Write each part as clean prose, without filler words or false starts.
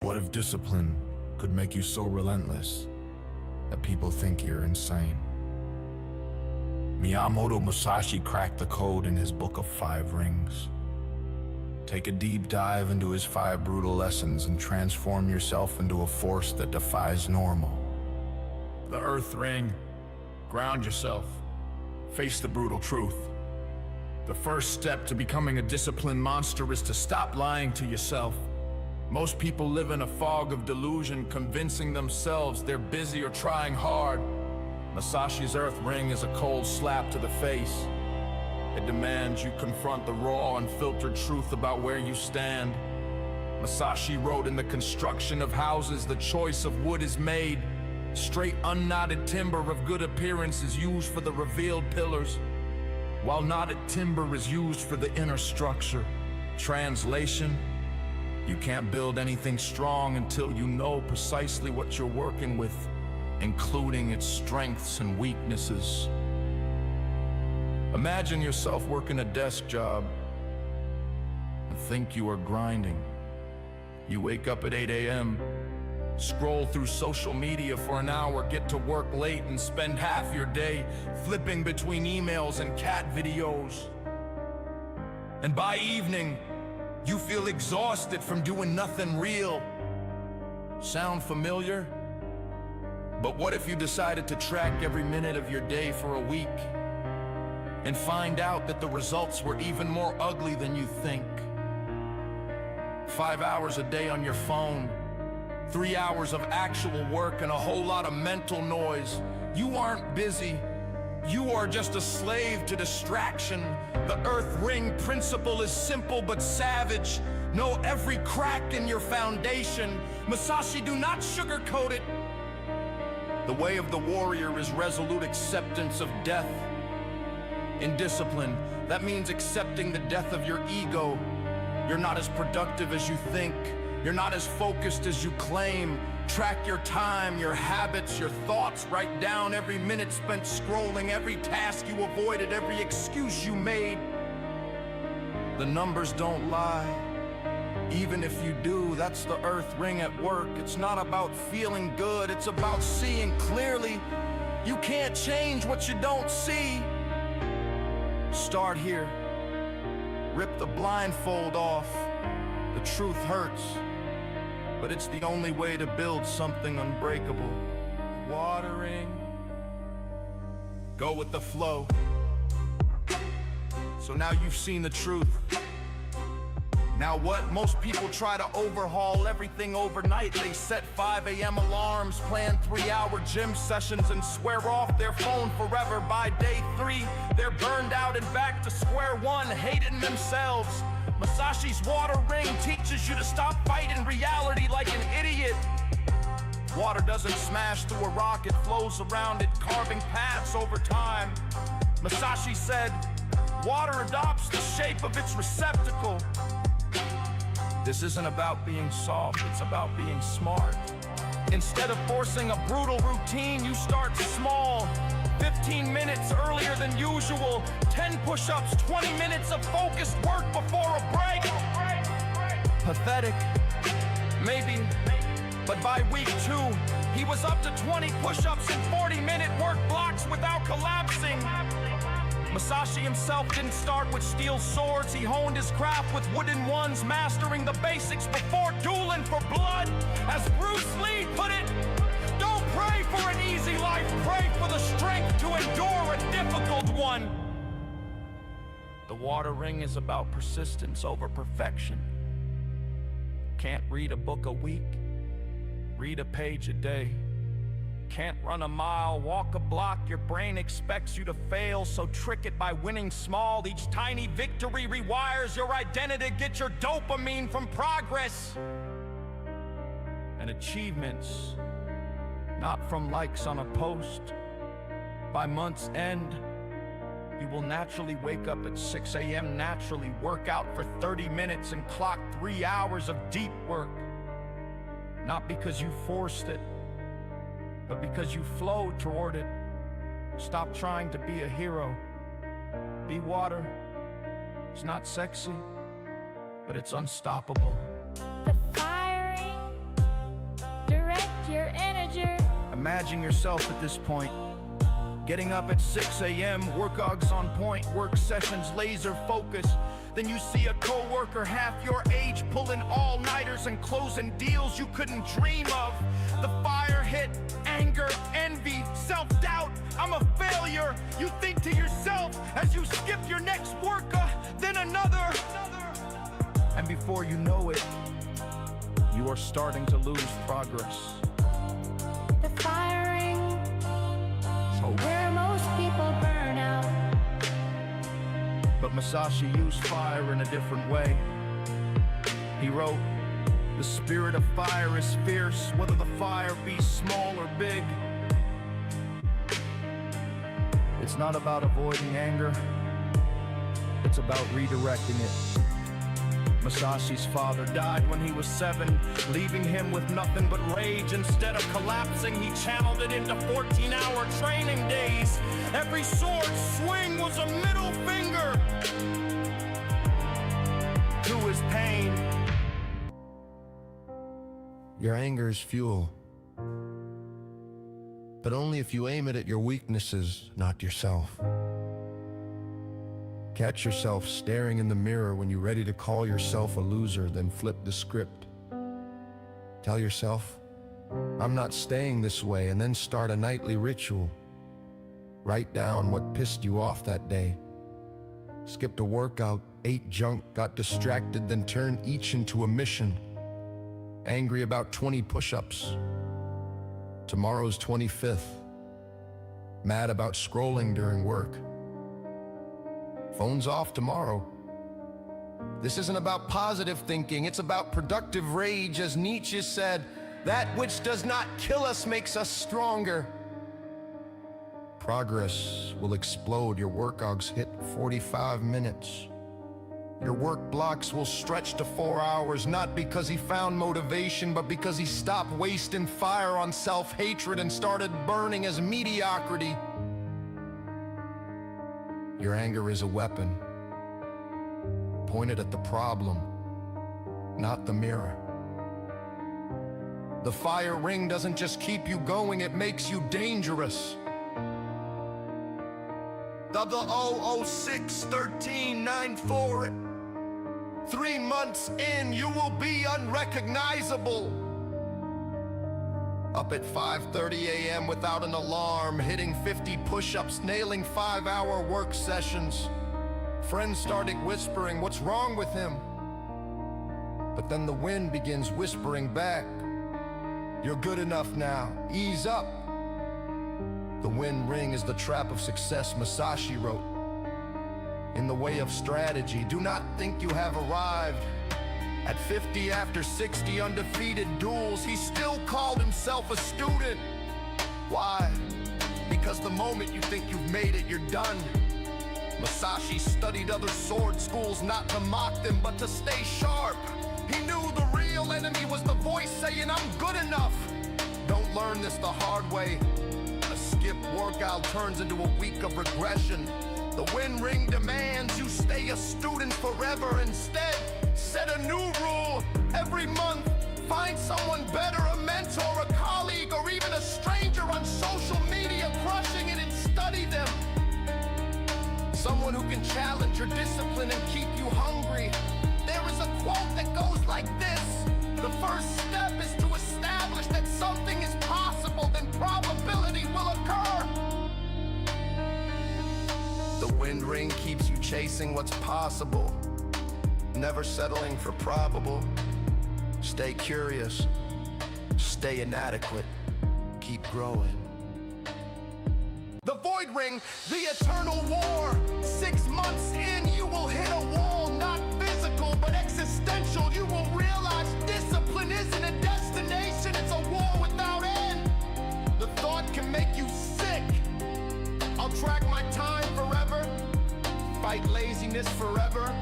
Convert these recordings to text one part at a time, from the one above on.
What if discipline could make you so relentless that people think you're insane? Miyamoto Musashi cracked the code in his book of 5 rings. Take a deep dive into his 5 brutal lessons and transform yourself into a force that defies normal. The Earth Ring. Ground yourself. Face the brutal truth. The first step to becoming a disciplined monster is to stop lying to yourself. Most people live in a fog of delusion, convincing themselves they're busy or trying hard. Musashi's Earth Ring is a cold slap to the face. It demands you confront the raw, unfiltered truth about where you stand. Musashi wrote, in the construction of houses, the choice of wood is made. Straight, unknotted timber of good appearance is used for the revealed pillars, while knotted timber is used for the inner structure. Translation: you can't build anything strong until you know precisely what you're working with, including its strengths and weaknesses. Imagine yourself working a desk job and think you are grinding. You wake up at 8 a.m., scroll through social media for an hour, get to work late, and spend half your day flipping between emails and cat videos. And by evening, you feel exhausted from doing nothing real. Sound familiar? But what if you decided to track every minute of your day for a week and find out that the results were even more ugly than you think? 5 hours a day on your phone, 3 hours of actual work, and a whole lot of mental noise. You aren't busy. You are just a slave to distraction. The Earth Ring principle is simple but savage. Know every crack in your foundation. Musashi, do not sugarcoat it. The way of the warrior is resolute acceptance of death. In discipline, that means accepting the death of your ego. You're not as productive as you think. You're not as focused as you claim. Track your time, your habits, your thoughts. Write down every minute spent scrolling, every task you avoided, every excuse you made. The numbers don't lie. Even if you do, that's the Earth Ring at work. It's not about feeling good, it's about seeing clearly. You can't change what you don't see. Start here. Rip the blindfold off. The truth hurts, but it's the only way to build something unbreakable. Watering. Go with the flow. So now you've seen the truth. Now what? Most people try to overhaul everything overnight. They set 5 a.m. alarms, plan 3-hour gym sessions, and swear off their phone forever. By day 3, they're burned out and back to square one, hating themselves. Musashi's water ring teaches you to stop fighting reality like an idiot. Water doesn't smash through a rock, it flows around it, carving paths over time. Musashi said, water adopts the shape of its receptacle. This isn't about being soft, it's about being smart. Instead of forcing a brutal routine, you start small. 15 minutes earlier than usual, 10 push-ups, 20 minutes of focused work before a break. Pathetic, maybe, but by week 2, he was up to 20 push-ups and 40-minute work blocks without collapsing. Musashi himself didn't start with steel swords. He honed his craft with wooden ones, mastering the basics before dueling for blood. As Bruce Lee put it, don't pray for an easy life, pray for the strength to endure a difficult one. The water ring is about persistence over perfection. Can't read a book a week, read a page a day. Can't run a mile, walk a block, your brain expects you to fail, so trick it by winning small. Each tiny victory rewires your identity, get your dopamine from progress and achievements, not from likes on a post. By month's end, you will naturally wake up at 6 a.m., naturally work out for 30 minutes and clock 3 hours of deep work. Not because you forced it, but because you flow toward it. Stop trying to be a hero. Be water. It's not sexy, but it's unstoppable. The firing Imagine yourself at this point. Getting up at 6 a.m., workouts on point, work sessions laser focus. Then you see a co-worker half your age pulling all-nighters and closing deals you couldn't dream of. The fire hit, anger, envy, self-doubt. I'm a failure, you think to yourself as you skip your next workout, then another. And before you know it, you are starting to lose progress. The firing, where most people burn out. But Masashi used fire in a different way. He wrote, "The spirit of fire is fierce, whether the fire be small or big." It's not about avoiding anger, it's about redirecting it. Masashi's father died when he was 7, leaving him with nothing but rage. Instead of collapsing, he channeled it into 14-hour training days. Every sword swing was a middle finger to his pain. Your anger is fuel, but only if you aim it at your weaknesses, not yourself. Catch yourself staring in the mirror when you're ready to call yourself a loser, then flip the script. Tell yourself, "I'm not staying this way," and then start a nightly ritual. Write down what pissed you off that day. Skipped a workout, ate junk, got distracted, then turn each into a mission. Angry about 20 push-ups. Tomorrow's 25th. Mad about scrolling during work. Phone's off tomorrow. This isn't about positive thinking, it's about productive rage. As Nietzsche said, that which does not kill us makes us stronger. Progress will explode. Your workouts hit 45 minutes. Your work blocks will stretch to 4 hours, not because he found motivation, but because he stopped wasting fire on self-hatred and started burning as mediocrity. Your anger is a weapon. Point it at the problem, not the mirror. The fire ring doesn't just keep you going, it makes you dangerous. 00061394. 3 months in, you will be unrecognizable. Up at 5:30 a.m. without an alarm, hitting 50 push-ups, nailing 5-hour work sessions. Friends started whispering, "What's wrong with him?" But then the wind begins whispering back, "You're good enough now, ease up." The wind ring is the trap of success, Masashi wrote. In the way of strategy, do not think you have arrived. At 50, after 60 undefeated duels, he still called himself a student. Why? Because the moment you think you've made it, you're done. Masashi studied other sword schools not to mock them, but to stay sharp. He knew the real enemy was the voice saying, "I'm good enough." Don't learn this the hard way. A skipped workout turns into a week of regression. The wind ring demands you stay a student forever. Instead, set a new rule. Every month, find someone better, a mentor, a colleague, or even a stranger on social media, crushing it, and study them. Someone who can challenge your discipline and keep you hungry. There is a quote that goes like this: "The first step is to establish that something is possible, then probability will occur." The wind ring keeps you chasing what's possible, never settling for probable. Stay curious, stay inadequate, keep growing. The void ring, the eternal war. 6 months in, you will hit a wall, not physical, but existential. You will realize discipline isn't a destination, it's a war without end. The thought can make you sick. I'll track my time forever, fight laziness forever.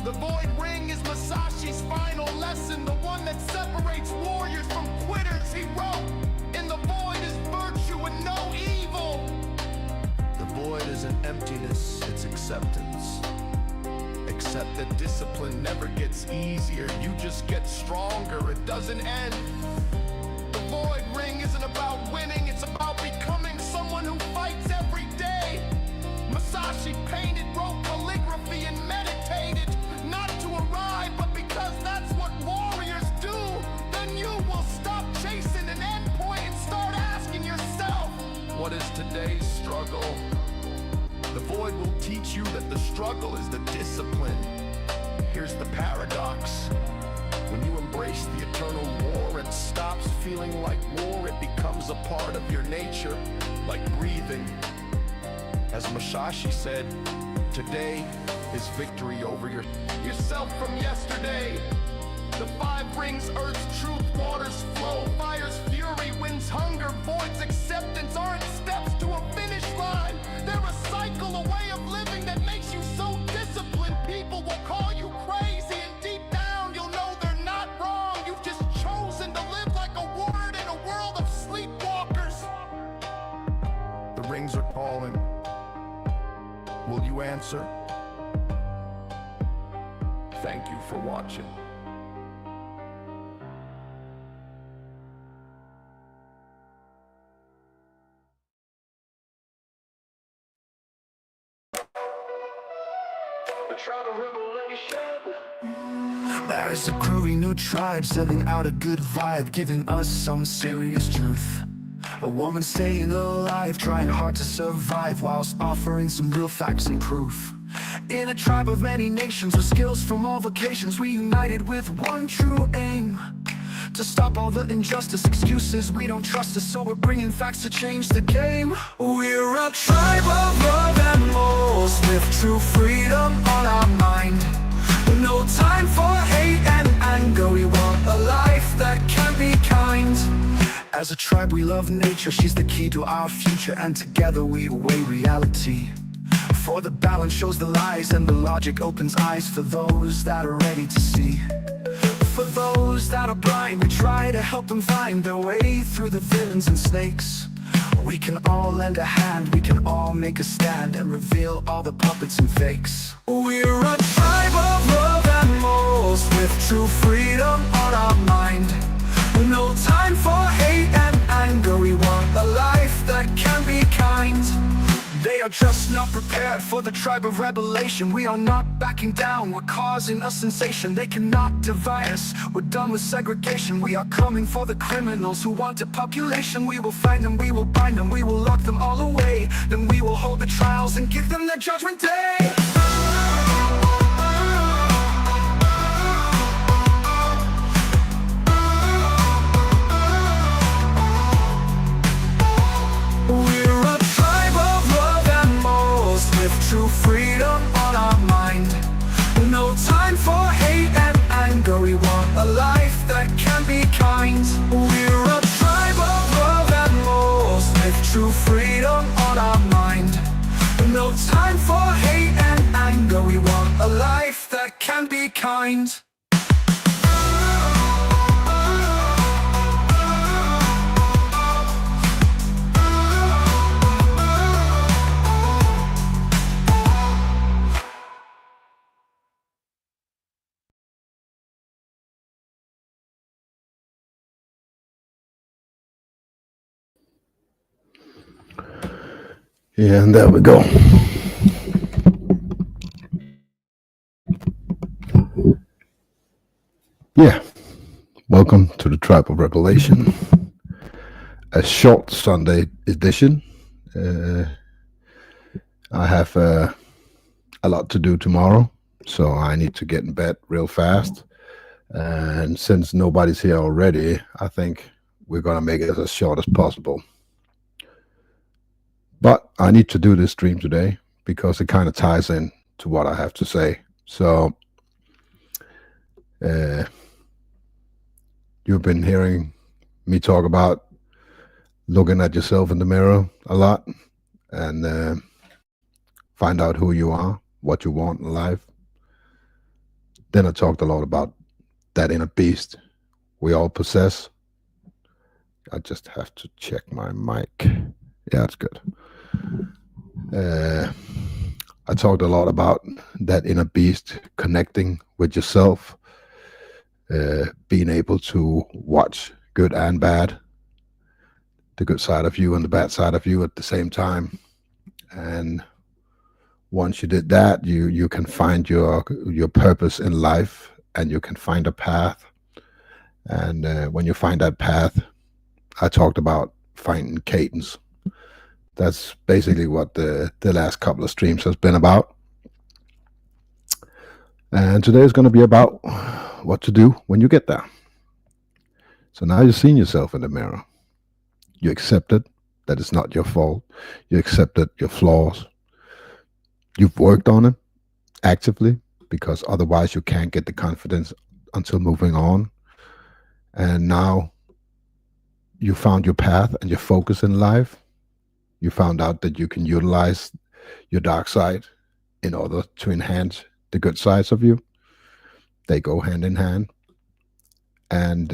The void ring is Masashi's final lesson, the one that separates warriors from quitters. He wrote, "In the void is virtue and no evil." The void isn't emptiness, it's acceptance. Accept that discipline never gets easier, you just get stronger, it doesn't end. The void ring isn't about winning, it's teach you that the struggle is the discipline. Here's the paradox. When you embrace the eternal war, it stops feeling like war. It becomes a part of your nature, like breathing. As Musashi said, today is victory over yourself from yesterday. The five rings, Earth's truth, waters flow, fire's fury, wins hunger, voids acceptance, aren't steps to a finish line. They're a cycle, a way of living that makes you so disciplined. People will call you crazy, and deep down you'll know they're not wrong. You've just chosen to live like a word in a world of sleepwalkers. The rings are calling. Will you answer? Thank you for watching. There is a growing new tribe sending out a good vibe, giving us some serious truth. A woman staying alive, trying hard to survive, whilst offering some real facts and proof. In a tribe of many nations with skills from all vocations, we united with one true aim: to stop all the injustice, excuses we don't trust us, so we're bringing facts to change the game. We're a tribe of love and morals, with true freedom on our mind. No time for hate and anger, we want a life that can be kind. As a tribe we love nature, she's the key to our future, and together we weigh reality. For the balance shows the lies, and the logic opens eyes for those that are ready to see. For those that are blind, we try to help them find their way through the villains and snakes. We can all lend a hand, we can all make a stand, and reveal all the puppets and fakes. We're a tribe of love and morals, with true freedom on our mind. No time for hate and anger, we want a life that can be kind. They are just not prepared for the tribe of revelation. We are not backing down, we're causing a sensation. They cannot divide us, we're done with segregation. We are coming for the criminals who want a population. We will find them, we will bind them, we will lock them all away. Then we will hold the trials and give them their judgment day. True freedom on our mind. No time for hate and anger, we want a life that can be kind. We're a tribe of love and morals, with true freedom on our mind. No time for hate and anger, we want a life that can be kind. Yeah, and there we go. Yeah, welcome to the Tribe of Revelation, a short Sunday edition. I have a lot to do tomorrow, so I need to get in bed real fast. And since nobody's here already, I think we're going to make it as short as possible. But I need to do this stream today because it kind of ties in to what I have to say. So you've been hearing me talk about looking at yourself in the mirror a lot and find out who you are, what you want in life. Then I talked a lot about that inner beast we all possess. I just have to check my mic. Yeah, it's good. I talked a lot about that inner beast, connecting with yourself, being able to watch good and bad, the good side of you and the bad side of you at the same time. And once you did that, you can find your purpose in life, and you can find a path. And when you find that path, I talked about finding cadence. That's basically what the last couple of streams has been about. And today is going to be about what to do when you get there. So now you've seen yourself in the mirror. You accepted that it's not your fault. You accepted your flaws. You've worked on it actively, because otherwise you can't get the confidence until moving on. And now you found your path and your focus in life. You found out that you can utilize your dark side in order to enhance the good sides of you. They go hand in hand. And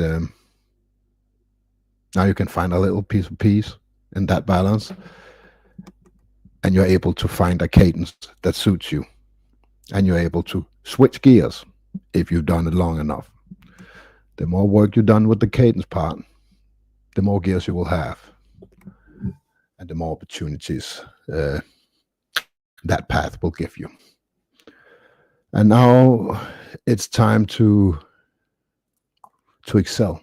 now you can find a little piece of peace in that balance. And you're able to find a cadence that suits you. And you're able to switch gears if you've done it long enough. The more work you've done with the cadence part, the more gears you will have. And the more opportunities that path will give you. And now it's time to excel.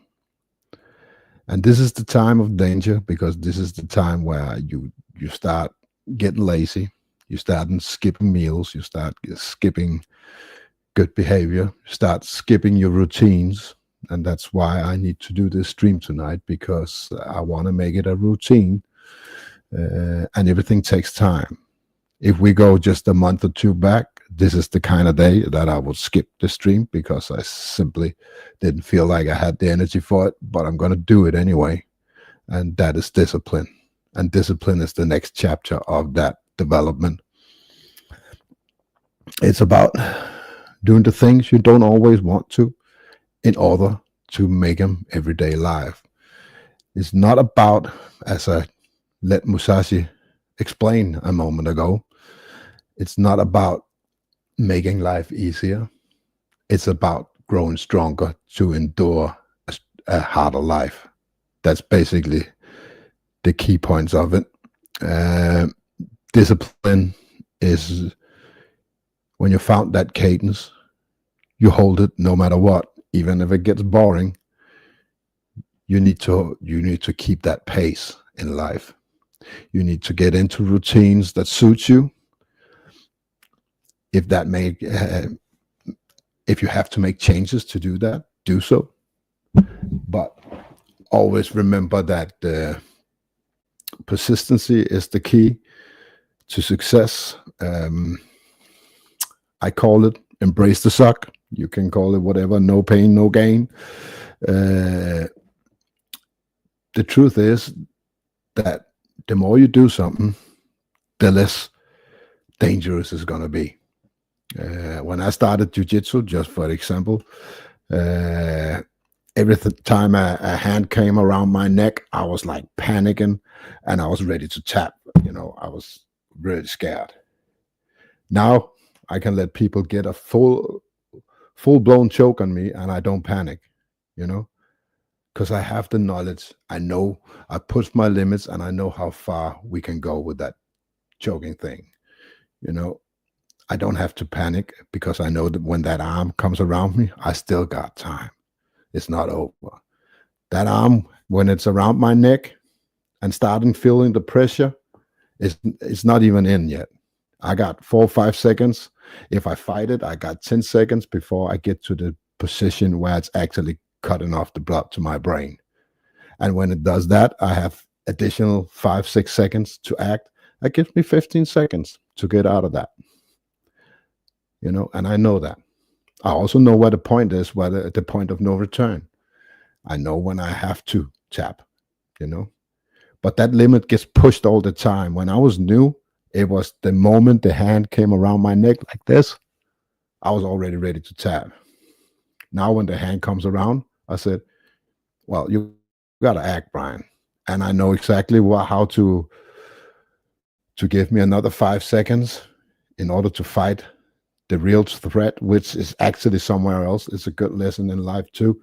And this is the time of danger, because this is the time where you start getting lazy. You start skipping meals. You start skipping good behavior. You start skipping your routines. And that's why I need to do this stream tonight, because I want to make it a routine. And everything takes time. If we go just a month or two back, this is the kind of day that I would skip the stream, because I simply didn't feel like I had the energy for it, but I'm going to do it anyway. And that is discipline. And discipline is the next chapter of that development. It's about doing the things you don't always want to in order to make them everyday life. It's not about, as I let Musashi explain a moment ago, it's not about making life easier. It's about growing stronger to endure a harder life. That's basically the key points of it. Discipline is when you found that cadence, you hold it no matter what. Even if it gets boring, you need to keep that pace in life. You need to get into routines that suit you. If you have to make changes to do that, do so. But always remember that persistency is the key to success. I call it embrace the suck. You can call it whatever, no pain, no gain. The truth is that the more you do something, the less dangerous it's going to be. When I started jiu-jitsu, just for example, every time a hand came around my neck, I was like panicking and I was ready to tap. I was really scared. Now I can let people get a full-blown choke on me and I don't panic, because I have the knowledge. I know I push my limits and I know how far we can go with that choking thing. I don't have to panic, because I know that when that arm comes around me, I still got time. It's not over. That arm, when it's around my neck and starting feeling the pressure, it's not even in yet. I got 4 or 5 seconds. If I fight it, I got 10 seconds before I get to the position where it's actually cutting off the blood to my brain. And when it does that, I have additional 5, 6 seconds to act. That gives me 15 seconds to get out of that. And I know that. I also know where the point is, where the point of no return. I know when I have to tap, But that limit gets pushed all the time. When I was new, it was the moment the hand came around my neck like this, I was already ready to tap. Now when the hand comes around, I said, well, you got to act, Brian. And I know exactly how to give me another 5 seconds in order to fight the real threat, which is actually somewhere else. It's a good lesson in life too.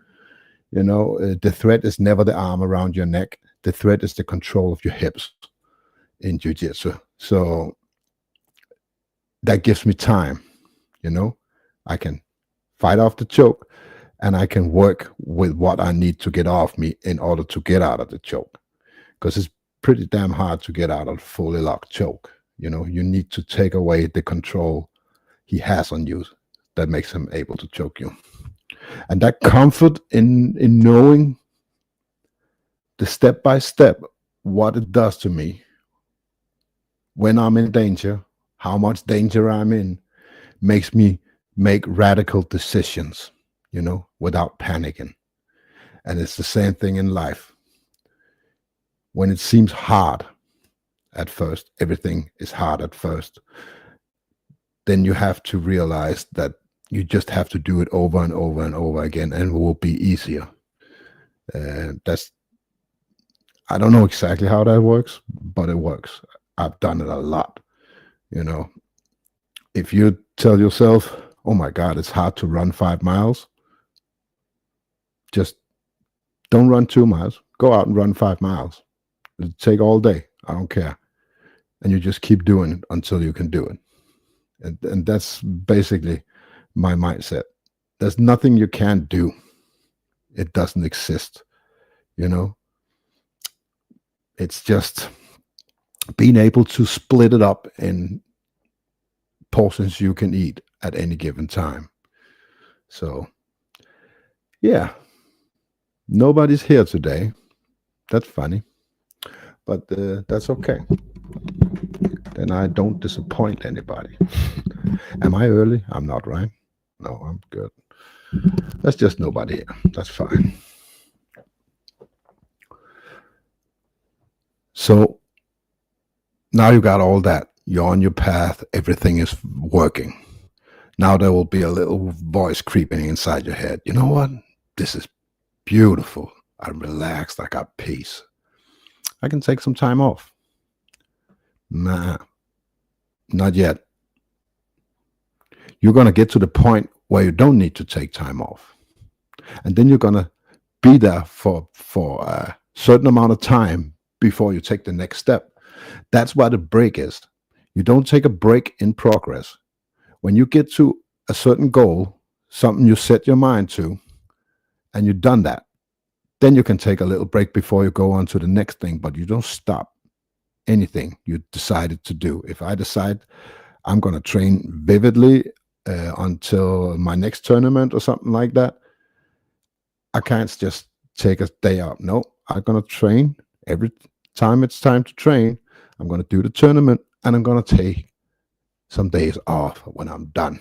The threat is never the arm around your neck. The threat is the control of your hips in jiu-jitsu. So that gives me time. I can fight off the choke and I can work with what I need to get off me in order to get out of the choke. Because it's pretty damn hard to get out of a fully locked choke. You know, you need to take away the control he has on you that makes him able to choke you. And that comfort in knowing the step by step what it does to me when I'm in danger, how much danger I'm in, makes me make radical decisions, you know, without panicking. And it's the same thing in life. When it seems hard at first, everything is hard at first, then you have to realize that you just have to do it over and over and over again, and it will be easier. I don't know exactly how that works, but it works. I've done it a lot. You know, if you tell yourself, oh my God, it's hard to run 5 miles, just don't run 2 miles. Go out and run 5 miles. It'll take all day. I don't care. And you just keep doing it until you can do it. And that's basically my mindset. There's nothing you can't do. It doesn't exist. You know, it's just being able to split it up in portions you can eat at any given time. So, yeah, nobody's here today. That's funny, but that's okay. Then I don't disappoint anybody. Am I early? I'm not, right? No, I'm good. That's just nobody here. That's fine. So now you got all that. You're on your path. Everything is working. Now there will be a little voice creeping inside your head. You know what? This is beautiful. I'm relaxed. I got peace. I can take some time off. Nah, not yet. You're going to get to the point where you don't need to take time off. And then you're going to be there for a certain amount of time before you take the next step. That's why the break is. You don't take a break in progress. When you get to a certain goal, something you set your mind to, and you've done that, then you can take a little break before you go on to the next thing, but you don't stop anything you decided to do. If I decide I'm going to train vividly until my next tournament or something like that, I can't just take a day out. No, I'm going to train. Every time it's time to train, I'm going to do the tournament, and I'm going to take some days off when I'm done.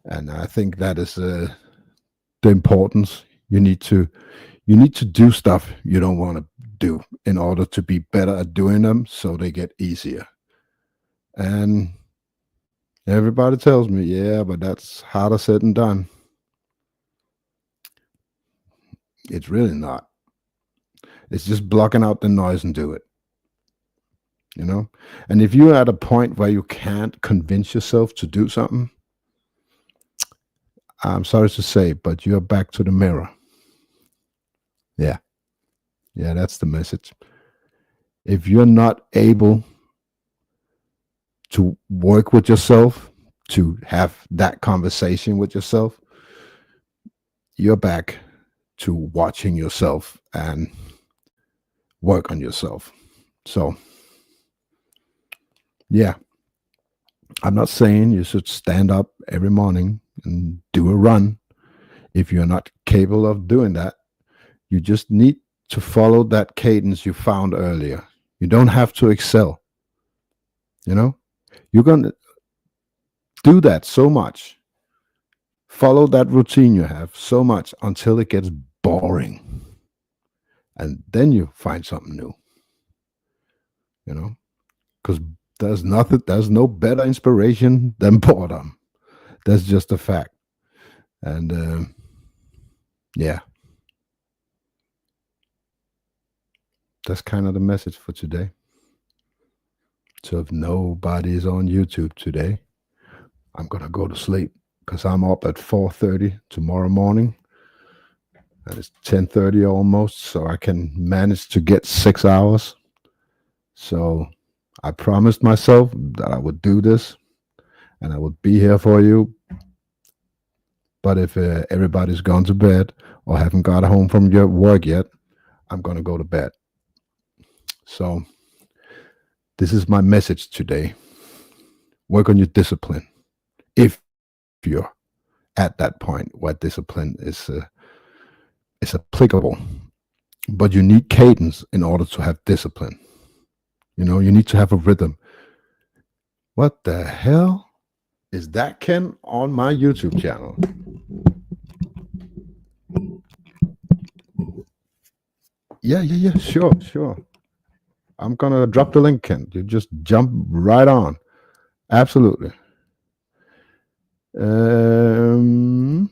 And I think that is the importance. You need to do stuff you don't want to do in order to be better at doing them, so they get easier. And everybody tells me, yeah, but that's harder said than done. It's really not. It's just blocking out the noise and do it. You know? And if you're at a point where you can't convince yourself to do something, I'm sorry to say, but you're back to the mirror. Yeah. Yeah, that's the message. If you're not able to work with yourself, to have that conversation with yourself, you're back to watching yourself and work on yourself. So, yeah, I'm not saying you should stand up every morning and do a run. If you're not capable of doing that, you just need to follow that cadence you found earlier. You don't have to excel. You know, you're going to do that so much. Follow that routine you have so much until it gets boring. And then you find something new. You know, because there's no better inspiration than boredom. That's just a fact. And yeah. That's kind of the message for today. So if nobody is on YouTube today, I'm going to go to sleep because I'm up at 4:30 tomorrow morning. And it's 10:30 almost, so I can manage to get 6 hours. So I promised myself that I would do this and I would be here for you. But if everybody's gone to bed or haven't got home from your work yet, I'm going to go to bed. So this is my message today. Work on your discipline if you're at that point where discipline is applicable. But you need cadence in order to have discipline. You know, you need to have a rhythm. What the hell is that, Ken, on my YouTube channel? Yeah, sure. I'm gonna drop the link, Ken. You just jump right on. Absolutely. Um,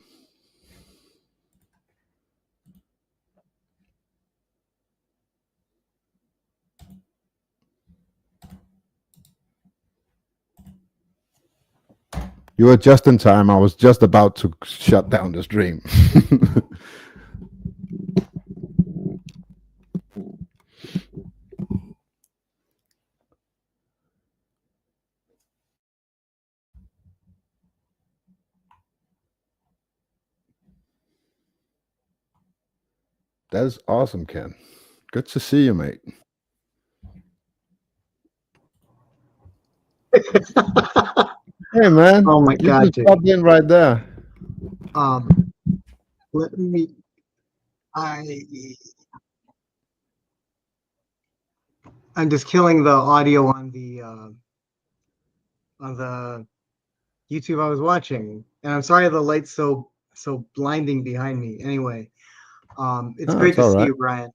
you were just in time. I was just about to shut down the stream. That is awesome, Ken. Good to see you, mate. Hey, man. Oh my You God, just dude. popped in right there. Let me. I'm just killing the audio on the YouTube I was watching, and I'm sorry the light's so blinding behind me. Anyway, it's Oh, great it's to all see right. you, Brian.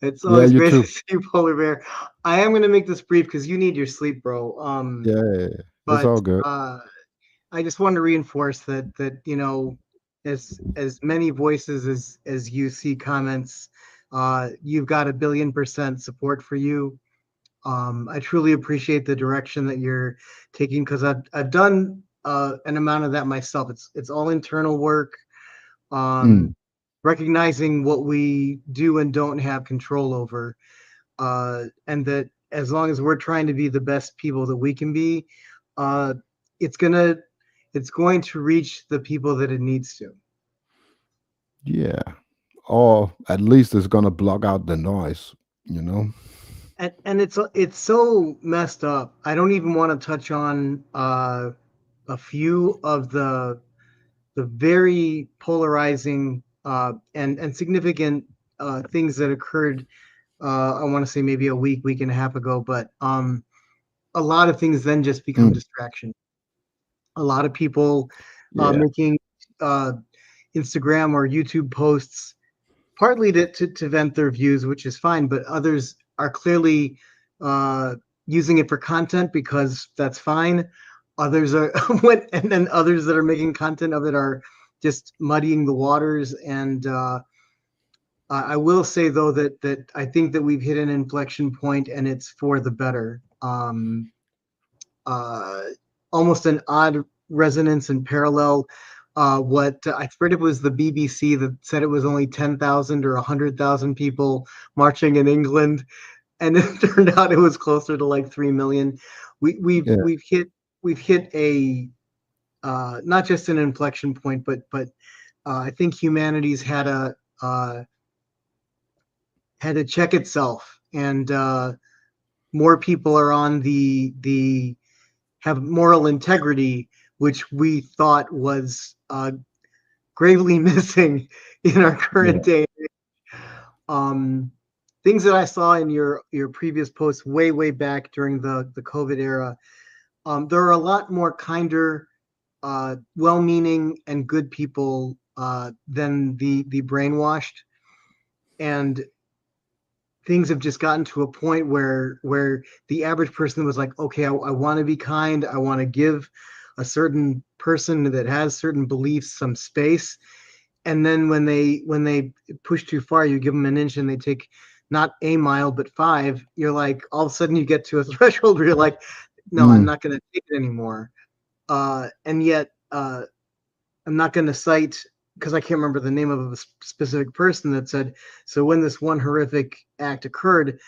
It's Yeah, always you great too. to see you, Polar Bear. I am gonna make this brief because you need your sleep, bro. Yeah. It's But all good. I just want to reinforce that you know, as many voices as you see comments, you've got 1,000,000,000% support for you. I truly appreciate the direction that you're taking because I've done an amount of that myself. It's all internal work, Mm, recognizing what we do and don't have control over, and that as long as we're trying to be the best people that we can be, uh, it's gonna it's going to reach the people that it needs to. yeah. Or at least it's gonna block out the noise, you know? And it's so messed up. I don't even want to touch on a few of the very polarizing and significant things that occurred. I want to say maybe a week and a half ago, but a lot of things then just become Mm, distraction. A lot of people yeah. making uh, Instagram or YouTube posts partly to vent their views, which is fine, but others are clearly using it for content because that's fine. Others are and then others that are making content of it are just muddying the waters. And I will say though that I think that we've hit an inflection point, and it's for the better. Uh, Almost an odd resonance and parallel. What I heard, it was the BBC that said it was only 10,000 or 100,000 people marching in England, and it turned out it was closer to like 3 million. Yeah. We've hit a not just an inflection point, but I think humanity's had to check itself, and more people are on the have moral integrity, which we thought was gravely missing in our current Yeah. day. Um, Things that I saw in your previous posts way back during the COVID era, there are a lot more kinder, well-meaning, and good people than the brainwashed, and things have just gotten to a point where the average person was like, okay, I want to be kind, I want to give a certain person that has certain beliefs some space, and then when they push too far, you give them an inch and they take not a mile but five. You're like, all of a sudden you get to a threshold where you're like, no, I'm Mm, not going to take it anymore. And yet I'm not going to cite, because I can't remember the name of a specific person that said, so when this one horrific act occurred,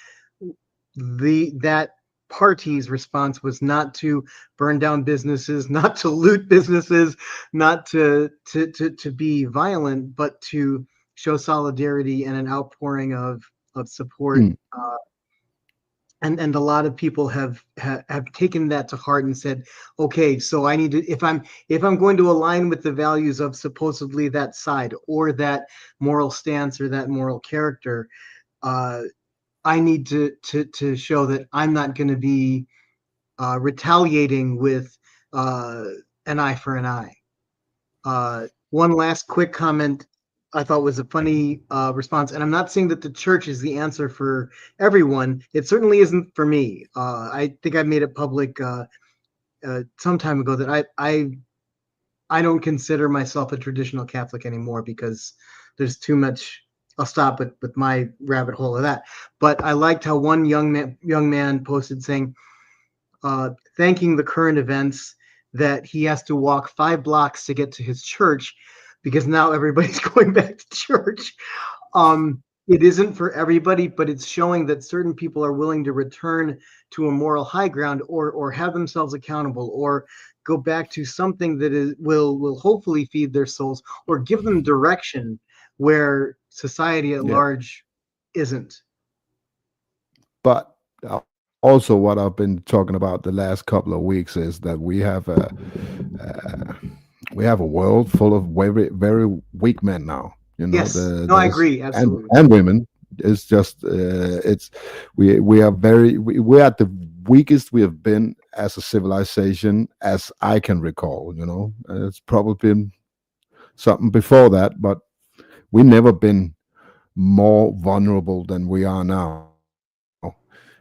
that party's response was not to burn down businesses, not to loot businesses, not to be violent, but to show solidarity and an outpouring of support mm, and a lot of people have taken that to heart and said, okay, so I need to, if I'm going to align with the values of supposedly that side or that moral stance or that moral character, uh, I need to show that I'm not going to be retaliating with uh, an eye for an eye. One last quick comment I thought was a funny response, and I'm not saying that the church is the answer for everyone. It certainly isn't for me. I think I made it public some time ago that I don't consider myself a traditional Catholic anymore because there's too much. I'll stop with my rabbit hole of that. But I liked how one young man posted saying, thanking the current events that he has to walk 5 blocks to get to his church because now everybody's going back to church. It isn't for everybody, but it's showing that certain people are willing to return to a moral high ground or have themselves accountable or go back to something that will hopefully feed their souls or give them direction where society at Yeah. large isn't. But also, what I've been talking about the last couple of weeks is that we have a world full of very very weak men now. You know, Yes, no, I there's agree, absolutely. and women. It's just it's we are we're at the weakest we have been as a civilization as I can recall. You know, it's probably been something before that, but we never been more vulnerable than we are now.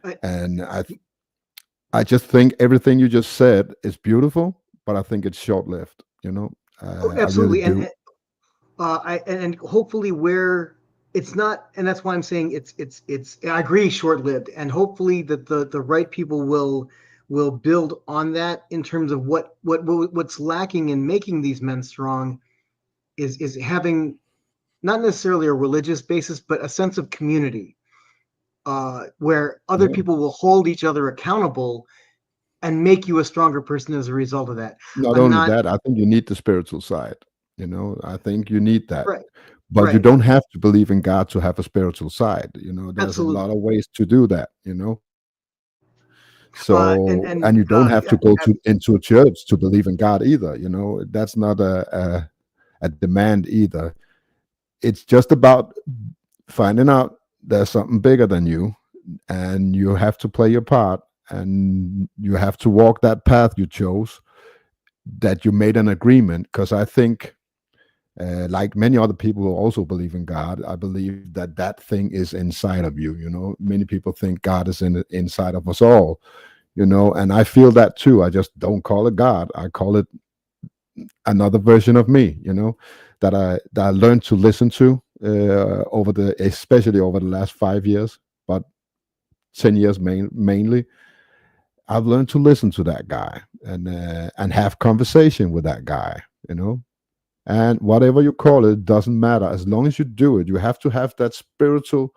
I, And I just think everything you just said is beautiful, but I think it's short lived. You know, oh, I really absolutely, do. and hopefully where it's not, and that's why I'm saying it's. I agree, short lived, and hopefully that the right people will build on that in terms of what's lacking in making these men strong is having not necessarily a religious basis, but a sense of community, where other Yeah. people will hold each other accountable and make you a stronger person as a result of that. Not I'm only not that, I think you need the spiritual side. You know, I think you need that. right, But you right, don't have to believe in God to have a spiritual side. You know, there's a lot absolutely, of ways to do that, you know. and So, and you don't have yeah, to go to into a church to believe in God either, you know. That's not a demand either. It's just about finding out there's something bigger than you, and you have to play your part, and you have to walk that path you chose, that you made an agreement. Because I think, like many other people who also believe in God, I believe that that thing is inside of you. You know, many people think God is inside of us all. You know, and I feel that too. I just don't call it God. I call it another version of me. You know, that I learned to listen to over the, especially over the last 5 years, but 10 years mainly. I've learned to listen to that guy and have conversation with that guy. You know, and whatever you call it doesn't matter as long as you do it. You have to have that spiritual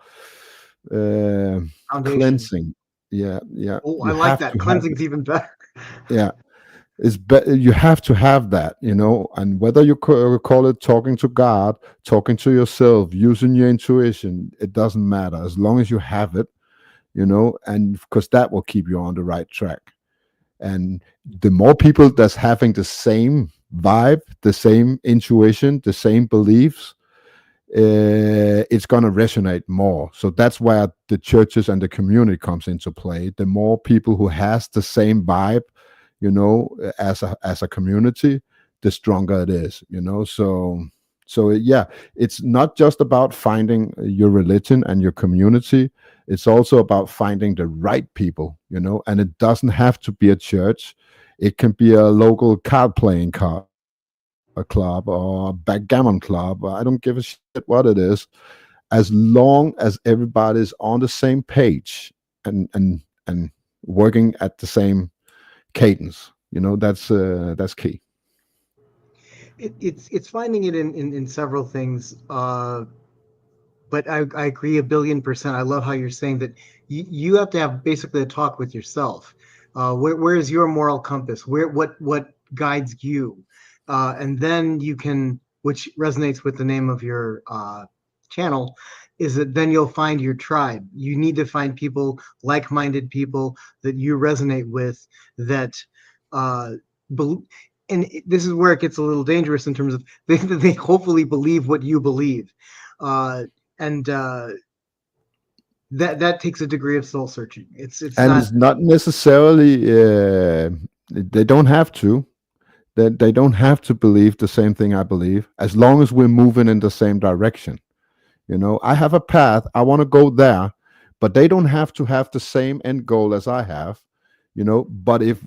uh, foundation. cleansing. Yeah, yeah. Oh, I You like have that. to have it. Cleansing's even better. Yeah, it's better. You have to have that, you know. And whether you call it talking to God, talking to yourself, using your intuition, it doesn't matter as long as you have it, you know. And because that will keep you on the right track. And the more people that's having the same vibe, the same intuition, the same beliefs, it's going to resonate more. So that's where the churches and the community comes into play. The more people who has the same vibe, you know, as a community, the stronger it is, you know. So yeah, it's not just about finding your religion and your community. It's also about finding the right people, you know. And it doesn't have to be a church. It can be a local card playing card a club or a backgammon club. I don't give a shit what it is, as long as everybody's on the same page and working at the same cadence. You know, that's key. It's finding it in several things. But I agree 1,000,000,000%. I love how you're saying that you have to have basically a talk with yourself. Where is your moral compass? What guides you? And then you can, which resonates with the name of your channel, is that then you'll find your tribe. You need to find people, like-minded people that you resonate with, that and this is where it gets a little dangerous in terms of they hopefully believe what you believe, and that takes a degree of soul searching. It's And not. it's not necessarily they don't have to. They don't have to believe the same thing I believe, as long as we're moving in the same direction. I have a path. I want to go there, but they don't have to have the same end goal as I have. But if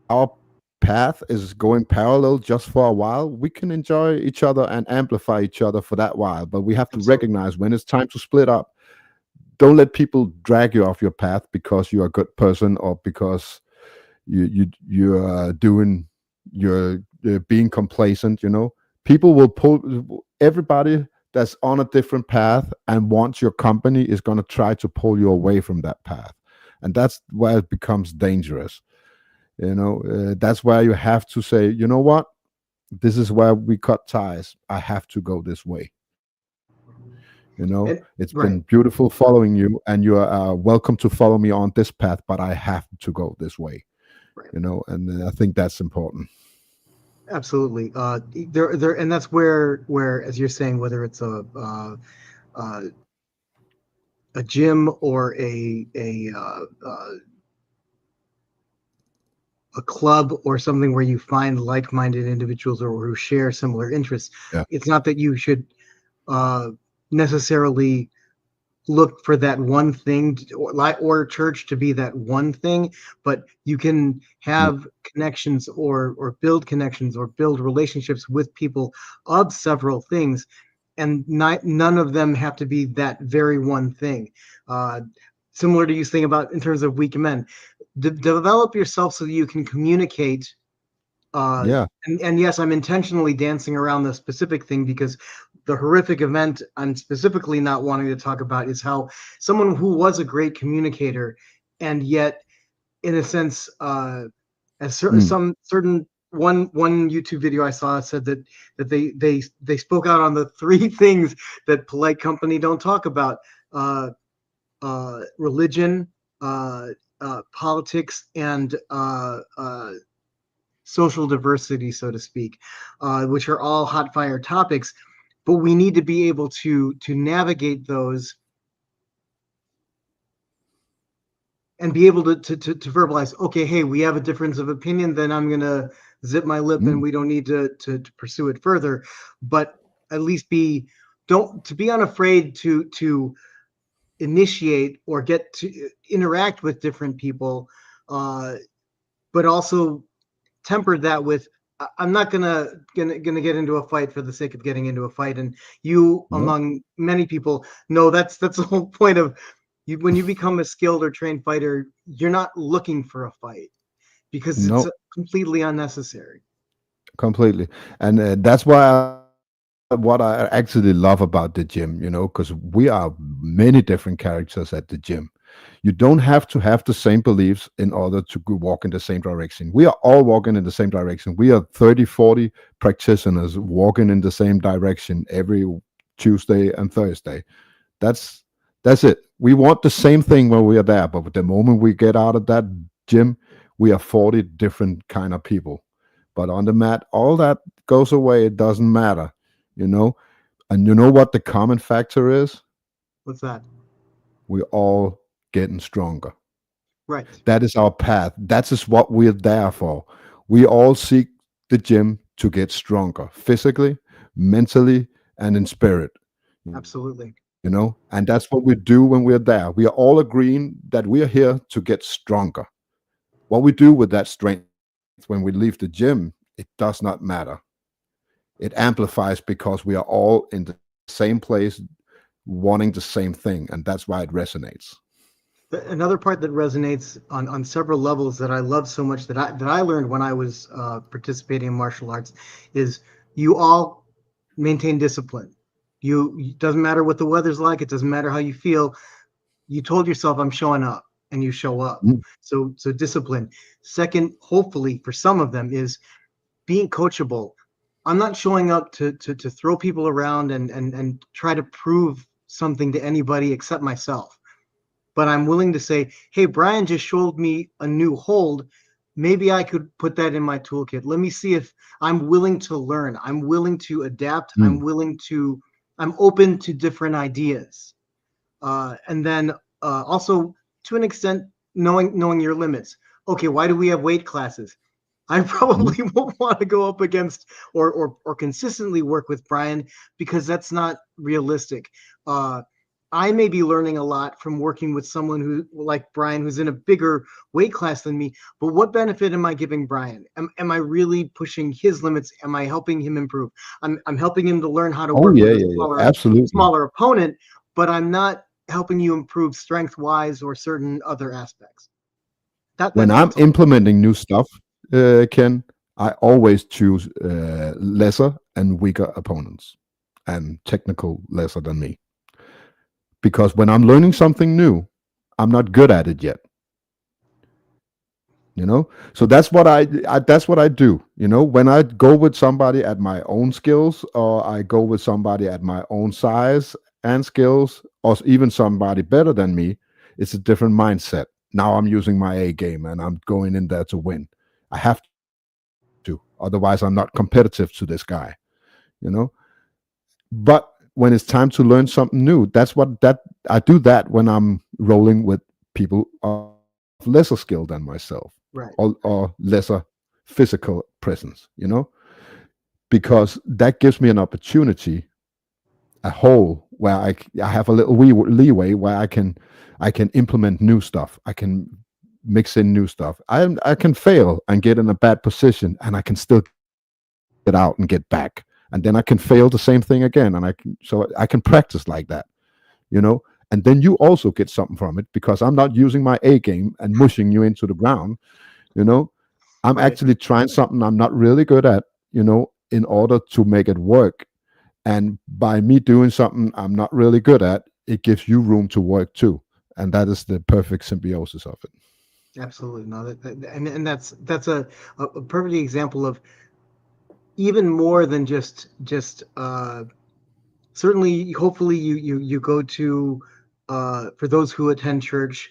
our path is going parallel just for a while, we can enjoy each other and amplify each other for that while. But we have to Absolutely. recognize when it's time to split up. Don't let people drag you off your path because you're a good person, or because you're doing you're being complacent. People will pull everybody that's on a different path and wants your company is going to try to pull you away from that path, and that's where it becomes dangerous. That's where you have to say, you know what, this is where we cut ties. I have to go this way. And It's right. been beautiful following you, and you are welcome to follow me on this path, but I have to go this way. Right. And I think that's important. Absolutely. There, and that's where, as you're saying, whether it's uh, a gym or a club or something where you find like-minded individuals or who share similar interests. Yeah. It's not that you should necessarily look for that one thing, or church to be that one thing, but you can Yeah. have connections or build connections or build relationships with people of several things, and none of them have to be that very one thing. Uh, Similar to you saying about in terms of weak men, develop yourself so that you can communicate. Yeah. And yes, I'm intentionally dancing around the specific thing because the horrific event I'm specifically not wanting to talk about is how someone who was a great communicator, and yet, in a sense, as Mm. some certain one YouTube video I saw said that they spoke out on the three things that polite company don't talk about: uh, religion, politics, and social diversity, so to speak, which are all hot fire topics. But we need to be able to navigate those and be able to verbalize. Okay, hey, we have a difference of opinion. Then I'm gonna zip my lip, and Mm. we don't need to pursue it further. But at least be unafraid to initiate or get to interact with different people, but also temper that with I'm not gonna get into a fight for the sake of getting into a fight. And you, No. among many people, know that's the whole point of you. When you become a skilled or trained fighter, you're not looking for a fight because it's No. completely unnecessary. Completely. And that's why what I actually love about the gym, because we are many different characters at the gym. You don't have to have the same beliefs in order to walk in the same direction. We are all walking in the same direction. We are 30, 40 practitioners walking in the same direction every Tuesday and Thursday. That's that's it. We want the same thing when we are there, but the moment we get out of that gym, we are 40 different kind of people. But on the mat, all that goes away. It doesn't matter, you know. And you know what the common factor is? What's that? We're all getting stronger. Right. That is our path. That is what we're there for. We all seek the gym to get stronger physically, mentally, and in spirit. Absolutely. And that's what we do when we're there. We are all agreeing that we are here to get stronger. What we do with that strength when we leave the gym, it does not matter. It amplifies because we are all in the same place, wanting the same thing, and that's why it resonates. Another part that resonates on several levels that I love so much that I learned when I was participating in martial arts is you all maintain discipline. It doesn't matter what the weather's like. It doesn't matter how you feel. You told yourself, I'm showing up, and you show up. Mm. So discipline. Second, hopefully for some of them, is being coachable. I'm not showing up to throw people around and try to prove something to anybody except myself. But I'm willing to say, hey, Brian just showed me a new hold. Maybe I could put that in my toolkit. Let me see if I'm willing to learn. I'm willing to adapt. Mm. I'm open to different ideas. And then also, to an extent, knowing your limits. Okay, why do we have weight classes? I Mm. probably won't want to go up against or consistently work with Brian because that's not realistic. I may be learning a lot from working with someone who, like Brian, who's in a bigger weight class than me. But what benefit am I giving Brian? Am I really pushing his limits? Am I helping him improve? I'm helping him to learn how to Oh work yeah, with a yeah, yeah. Absolutely. smaller opponent, but I'm not helping you improve strength wise or certain other aspects. When I'm That's all. implementing new stuff, Ken, I always choose lesser and weaker opponents and technical lesser than me. Because when I'm learning something new, I'm not good at it yet. So that's what I do. When I go with somebody at my own skills, or I go with somebody at my own size and skills, or even somebody better than me, it's a different mindset. Now I'm using my A game and I'm going in there to win. I have to, otherwise I'm not competitive to this guy. you know but when it's time to learn something new, that I do that when I'm rolling with people of lesser skill than myself, Right. or lesser physical presence, because that gives me an opportunity, a hole where I have a little leeway where I can implement new stuff. I can mix in new stuff. I can fail and get in a bad position, and I can still get out and get back, and then I can fail the same thing again, and I can practice like that, you know. And then you also get something from it, because I'm not using my A game and mushing you into the ground, you know. I'm Right. actually trying something I'm not really good at, in order to make it work. And by me doing something I'm not really good at, it gives you room to work too. And that is the perfect symbiosis of it. Absolutely. No, and that's a perfect example of even more than just certainly, hopefully you go to for those who attend church,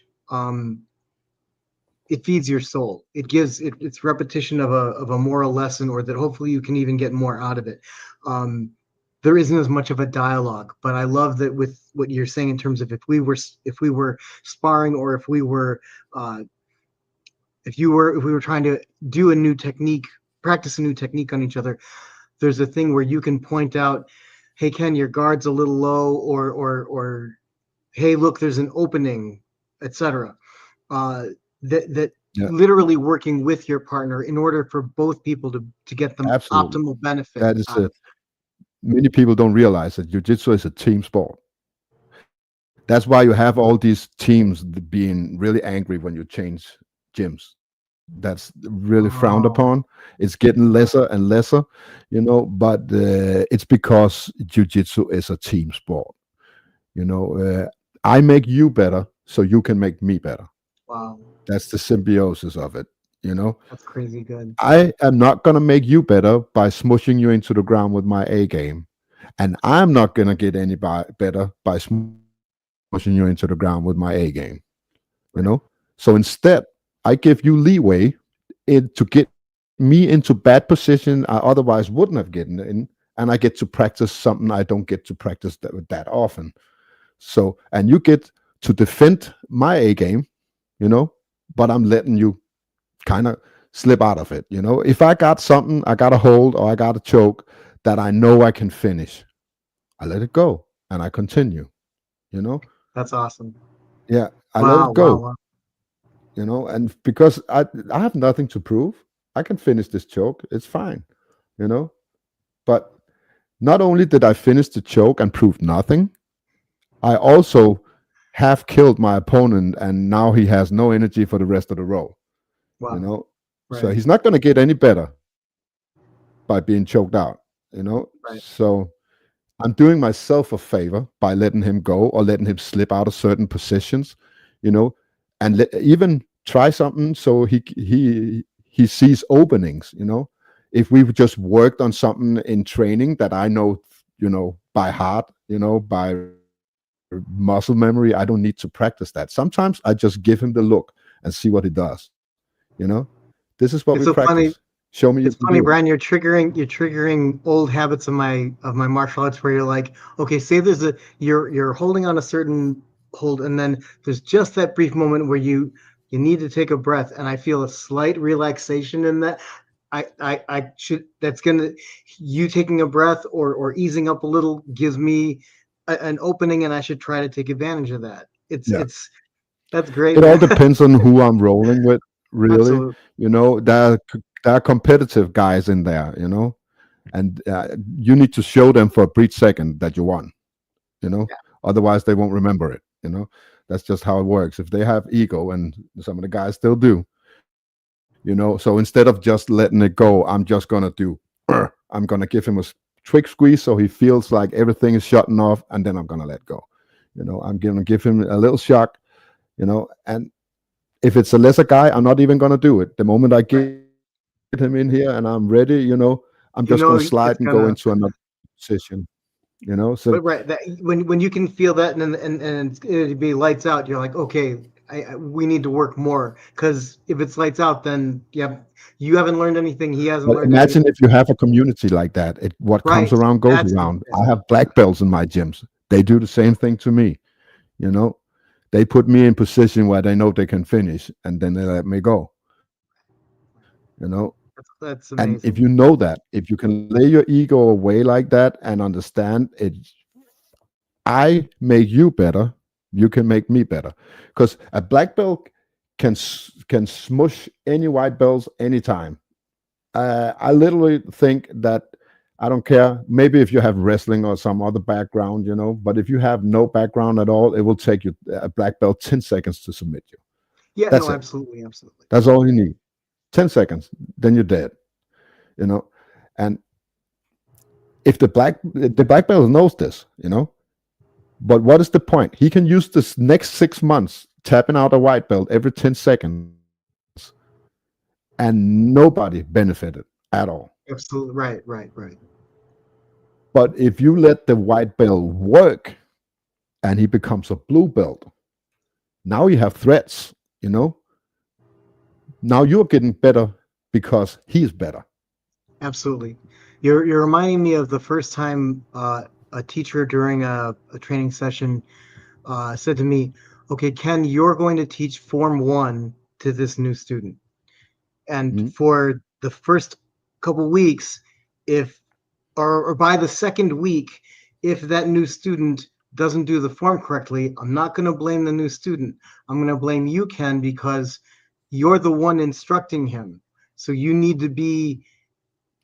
it feeds your soul. It's repetition of a moral lesson, or that hopefully you can even get more out of it. There isn't as much of a dialogue, but I love that with what you're saying in terms of if we were sparring, or uh, if we were trying to do a new technique, practice a new technique on each other. There's a thing where you can point out, hey Ken, your guard's a little low, or hey, look, there's an opening, etc. That Yeah, literally working with your partner in order for both people to get the absolutely. optimal benefit That is out of many people don't realize that jiu-jitsu is a team sport. That's why you have all these teams being really angry when you change gyms. That's it. really frowned Oh, upon. It's getting lesser and lesser, but it's because jiu-jitsu is a team sport. I make you better so you can make me better. wow, That's the symbiosis of it. you know that's crazy good. I am not going to make you better by smushing you into the ground with my A game, and I'm not going to get anybody better by smushing you into the ground with my A game. you Right. know so instead, I give you leeway to get me into bad position I otherwise wouldn't have gotten in, and I get to practice something I don't get to practice that often. So, and you get to defend my A game, you know but I'm letting you kind of slip out of it. If I got something, I got a hold, or I got a choke that I know I can finish, I let it go and I continue. you know That's awesome. yeah, I let Wow, it wow, go. wow. And because I have nothing to prove, I can finish this choke. It's fine. you know but not only did I finish the choke and prove nothing, I also have killed my opponent, and now he has no energy for the rest of the row. you Wow. know so Right, he's not going to get any better by being choked out. right. So I'm doing myself a favor by letting him go, or letting him slip out of certain positions, you know, and even try something so he sees openings. If we've just worked on something in training that I know, by heart, by muscle memory. I don't need to practice that. Sometimes I just give him the look and see what he does. You know, this is what It's we so funny. practice. Show me you It's can funny, do it. Brian. You're triggering old habits of my martial arts, where you're like, okay, say there's a you're holding on a certain hold, and then there's just that brief moment where you need to take a breath, and I feel a slight relaxation in that. I should that's gonna you taking a breath or easing up a little gives me an opening, and I should try to take advantage of that. Yeah. It's That's great, It all man. depends on who I'm rolling with, really. Absolutely. You know, there are competitive guys in there, you know, and you need to show them for a brief second that you won, you know, otherwise they won't remember it, you know. That's just how it works. If they have ego, and some of the guys still do, you know, so instead of just letting it go, I'm just going to do, I'm going to give him a quick squeeze so he feels like everything is shutting off, and then I'm going to let go. You know, I'm going to give him a little shock, you know, and if it's a lesser guy, I'm not even going to do it. The moment I Right. get him in here and I'm ready, you know, I'm You just going know to slide it's and go gonna into another position, you know. So But right, that when you can feel that, and it'd be lights out, you're like, okay, we need to work more, because if it's lights out, then you haven't learned anything, he hasn't but learned imagine anything. if you have a community like that. What comes Right. around goes That's around. yeah, I have black belts in my gyms. They do the same thing to me, you know. They put me in position where they know they can finish, and then they let me go, you know. that's And if amazing. you know that, if you can lay your ego away like that and understand it, I make you better, you can make me better. Because a black belt can smush any white belts anytime. I literally think that I don't care. Maybe if you have wrestling or some other background, you know, but if you have no background at all, it will take you a black belt 10 seconds to submit you. Yeah, That's no, it. absolutely, absolutely. That's all you need. 10 seconds, then you're dead, you know. And if the black belt knows this, you know, but what is the point? He can use this next 6 months tapping out a white belt every 10 seconds and nobody benefited at all. Absolutely, right, right, right. But if you let the white belt work and he becomes a blue belt, now you have threats, you know? Now you're getting better because he's better. Absolutely. You're reminding me of the first time a teacher during a training session said to me, okay, Ken, you're going to teach Form 1 to this new student. And Mhm. for the first couple weeks, if or by the second week, if that new student doesn't do the form correctly, I'm not going to blame the new student. I'm going to blame you, Ken, because you're the one instructing him. So you need to be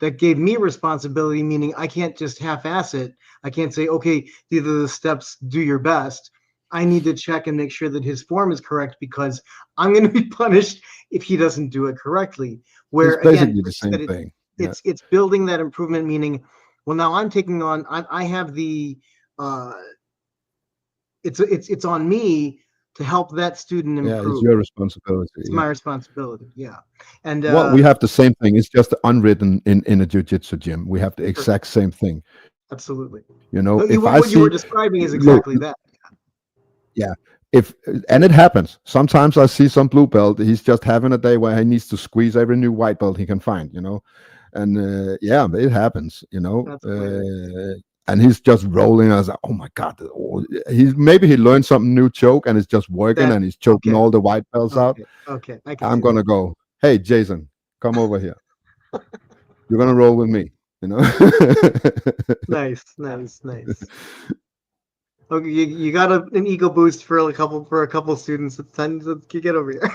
that gave me responsibility, meaning I can't just half-ass it. I can't say, okay, these are the steps, do your best. I need to check and make sure that his form is correct, because I'm going to be punished if he doesn't do it correctly. It's Where again, basically the like you same said, thing. Yeah. it's building that improvement, meaning, well, now I'm taking on, I have the, uh, it's on me to help that student Yeah, it's improve. your responsibility. It's Yeah. my responsibility. Yeah. And Well, we have the same thing. It's just unwritten in a jiu-jitsu gym. We have the sure, exact same thing. absolutely. You know, No, if I what you were see, describing is look, exactly that. yeah, if and it happens. Sometimes I see some blue belt. He's just having a day where he needs to squeeze every new white belt he can find. You know, and yeah, it happens. You know, That's hilarious. and he's just rolling. I was like, oh my god, he's maybe he learned something new choke and it's just working That and he's choking okay, all the white belts out. okay. I can I'm see that. gonna go. Hey, Jason, come over here. You're gonna roll with me. You know. Nice, nice, nice. Okay, you got an ego boost for a couple students. It's time to get over here.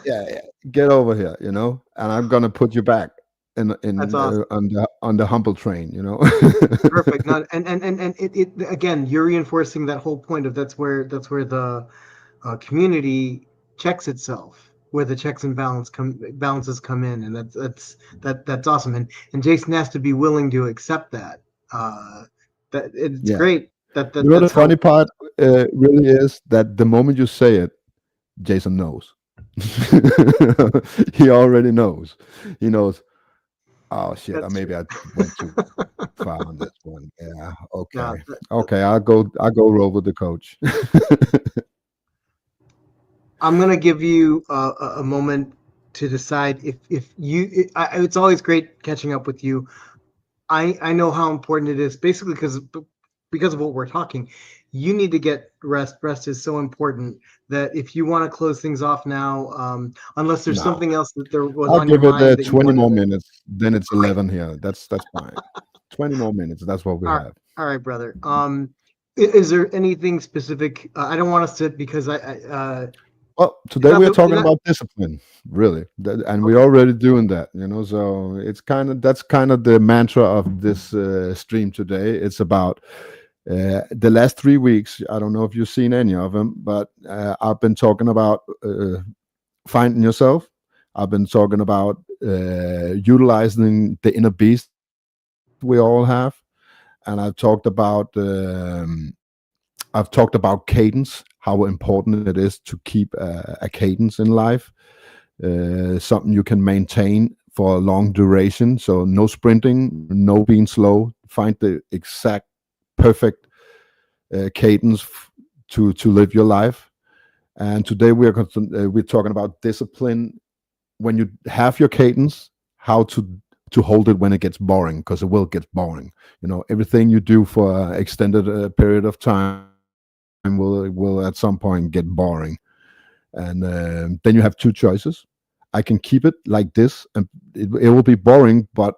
Yeah, yeah, get over here, you know, and I'm gonna put you back That's in awesome. on the humble train, you know. Perfect. No, and it again, you're reinforcing that whole point of that's where the community checks itself, where the checks and balances come in, and that's awesome. And Jason has to be willing to accept that. That it's Yeah, great. you know the That's funny how. part really is that the moment you say it, Jason knows. He already knows. He knows. Oh shit! That's Maybe true. I went too far on this one. Yeah. No, Okay. Okay. I'll go roll with the coach. I'm gonna give you a moment to decide if you. It's always great catching up with you. I know how important it is, basically because of what we're talking. You need to get rest. Rest is so important that if you want to close things off now, unless there's No, something else that there was I'll on your give it mind that you 20 wanted more to. minutes. Then it's Great. 11 here. That's fine. 20 more minutes. That's what we All right, have. all right, brother. Is there anything specific? I don't want us to because Well, it's today not we're the talking about discipline, really, and we're okay. already doing that. So it's that's kind of the mantra of this stream today. It's about the last 3 weeks. I don't know if you've seen any of them, but I've been talking about finding yourself. I've been talking about utilizing the inner beast we all have, and I've talked about cadence, how important it is to keep a cadence in life, something you can maintain for a long duration. So no sprinting, no being slow. Find the exact perfect cadence to live your life. And today we're talking about discipline. When you have your cadence, how to hold it when it gets boring, because it will get boring. Everything you do for an extended period of time will at some point get boring, and then you have two choices. I can keep it like this, and it will be boring, but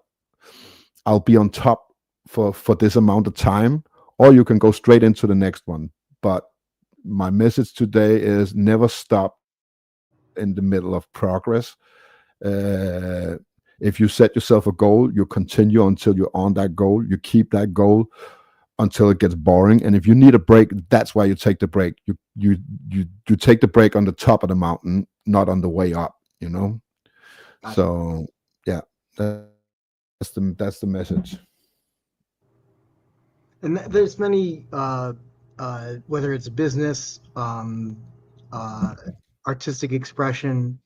I'll be on top for this amount of time, or you can go straight into the next one. But my message today is never stop in the middle of progress. uh, if you set yourself a goal, you continue until you're on that goal. You keep that goal until it gets boring. And if you need a break, that's why you take the break. You take the break on the top of the mountain, not on the way up. Gotcha. So yeah, that's the message. And there's many, whether it's business, uh, artistic expression,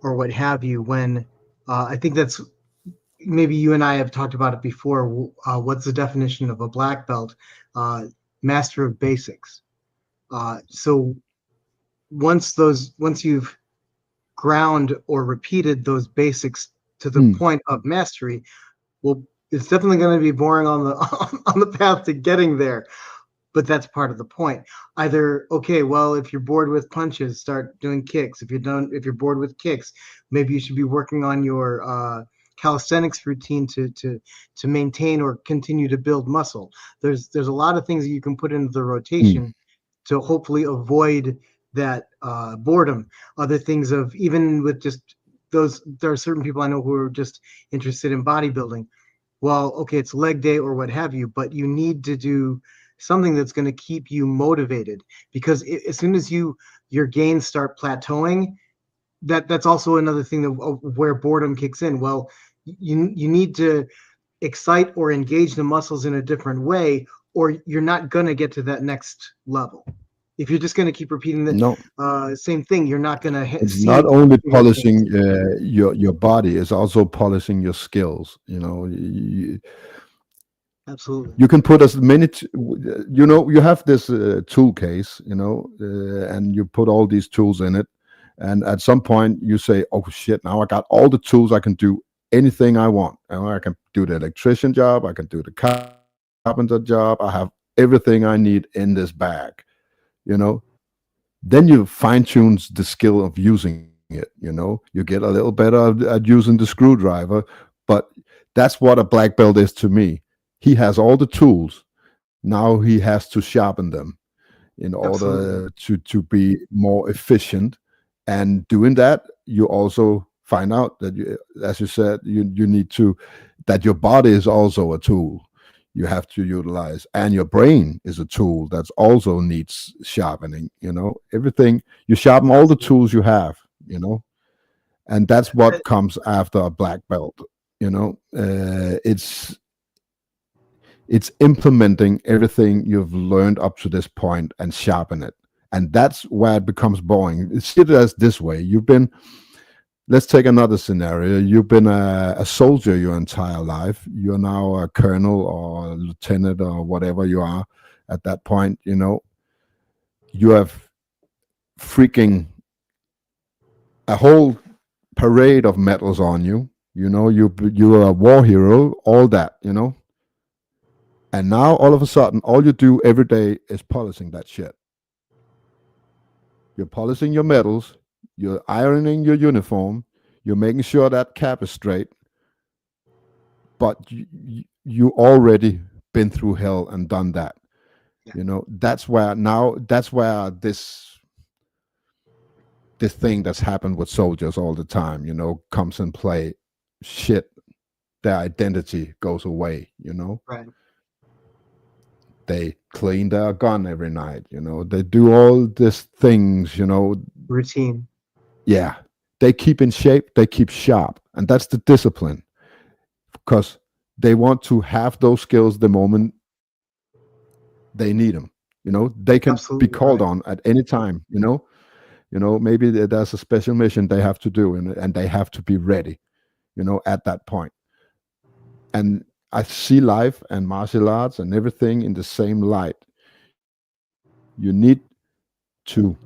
or what have you. When I think that's maybe you and I have talked about it before. What's the definition of a black belt? Uh, Master of basics. So once you've ground or repeated those basics to the Mm. point of mastery, well, it's definitely going to be boring on the on the path to getting there. But that's part of the point. Either, okay, well, if you're bored with punches, start doing kicks. If you're bored with kicks, maybe you should be working on your calisthenics routine to maintain or continue to build muscle. There's a lot of things that you can put into the Mm. rotation to hopefully avoid that boredom. Other things of, even with just those, there are certain people I know who are just interested in bodybuilding. Well, okay, it's leg day or what have you, but you need to do something that's going to keep you motivated, because as soon as your gains start plateauing, that's also another thing that where boredom kicks in. Well, you need to excite or engage the muscles in a different way, or you're not going to get to that next level. If you're just going to keep repeating the No, same thing, you're not going to it's see not only bigger gains. polishing your body; it's also polishing your skills. Absolutely. You can put as many you have this tool case, and you put all these tools in it, and at some point you say, oh shit, now I got all the tools, I can do anything I want. I can do the electrician job, I can do the carpenter job, I have everything I need in this bag. you know then you fine tune the skill of using it. You get a little better at using the screwdriver, but that's what a black belt is to me. He has all the tools. Now he has to sharpen them in Absolutely. order to be more efficient. And doing that, you also find out that as you said, you need to, that your body is also a tool you have to utilize, and your brain is a tool that also needs sharpening. Everything, you sharpen all the tools you have, and that's what comes after a black belt. It's implementing everything you've learned up to this point and sharpen it. And that's where it becomes boring. See it as this way. You've been let's take another scenario. You've been a soldier your entire life. You're now a colonel or a lieutenant or whatever you are at that point. You have freaking a whole parade of medals on you. You're a war hero, all that. And now all of a sudden, all you do every day is polishing that shit. You're polishing your medals, you're ironing your uniform, you're making sure that cap is straight, but you already been through hell and done that. Yeah. That's where this thing that's happened with soldiers all the time, comes in play. Shit, their identity goes away. Right. They clean their gun every night. They do all these things. Routine. Yeah, they keep in shape, they keep sharp, and that's the discipline, because they want to have those skills the moment they need them. They can be Absolutely called right. on at any time. Maybe there's a special mission they have to do, and they have to be ready. At that point. And I see life and martial arts and everything in the same light. You need to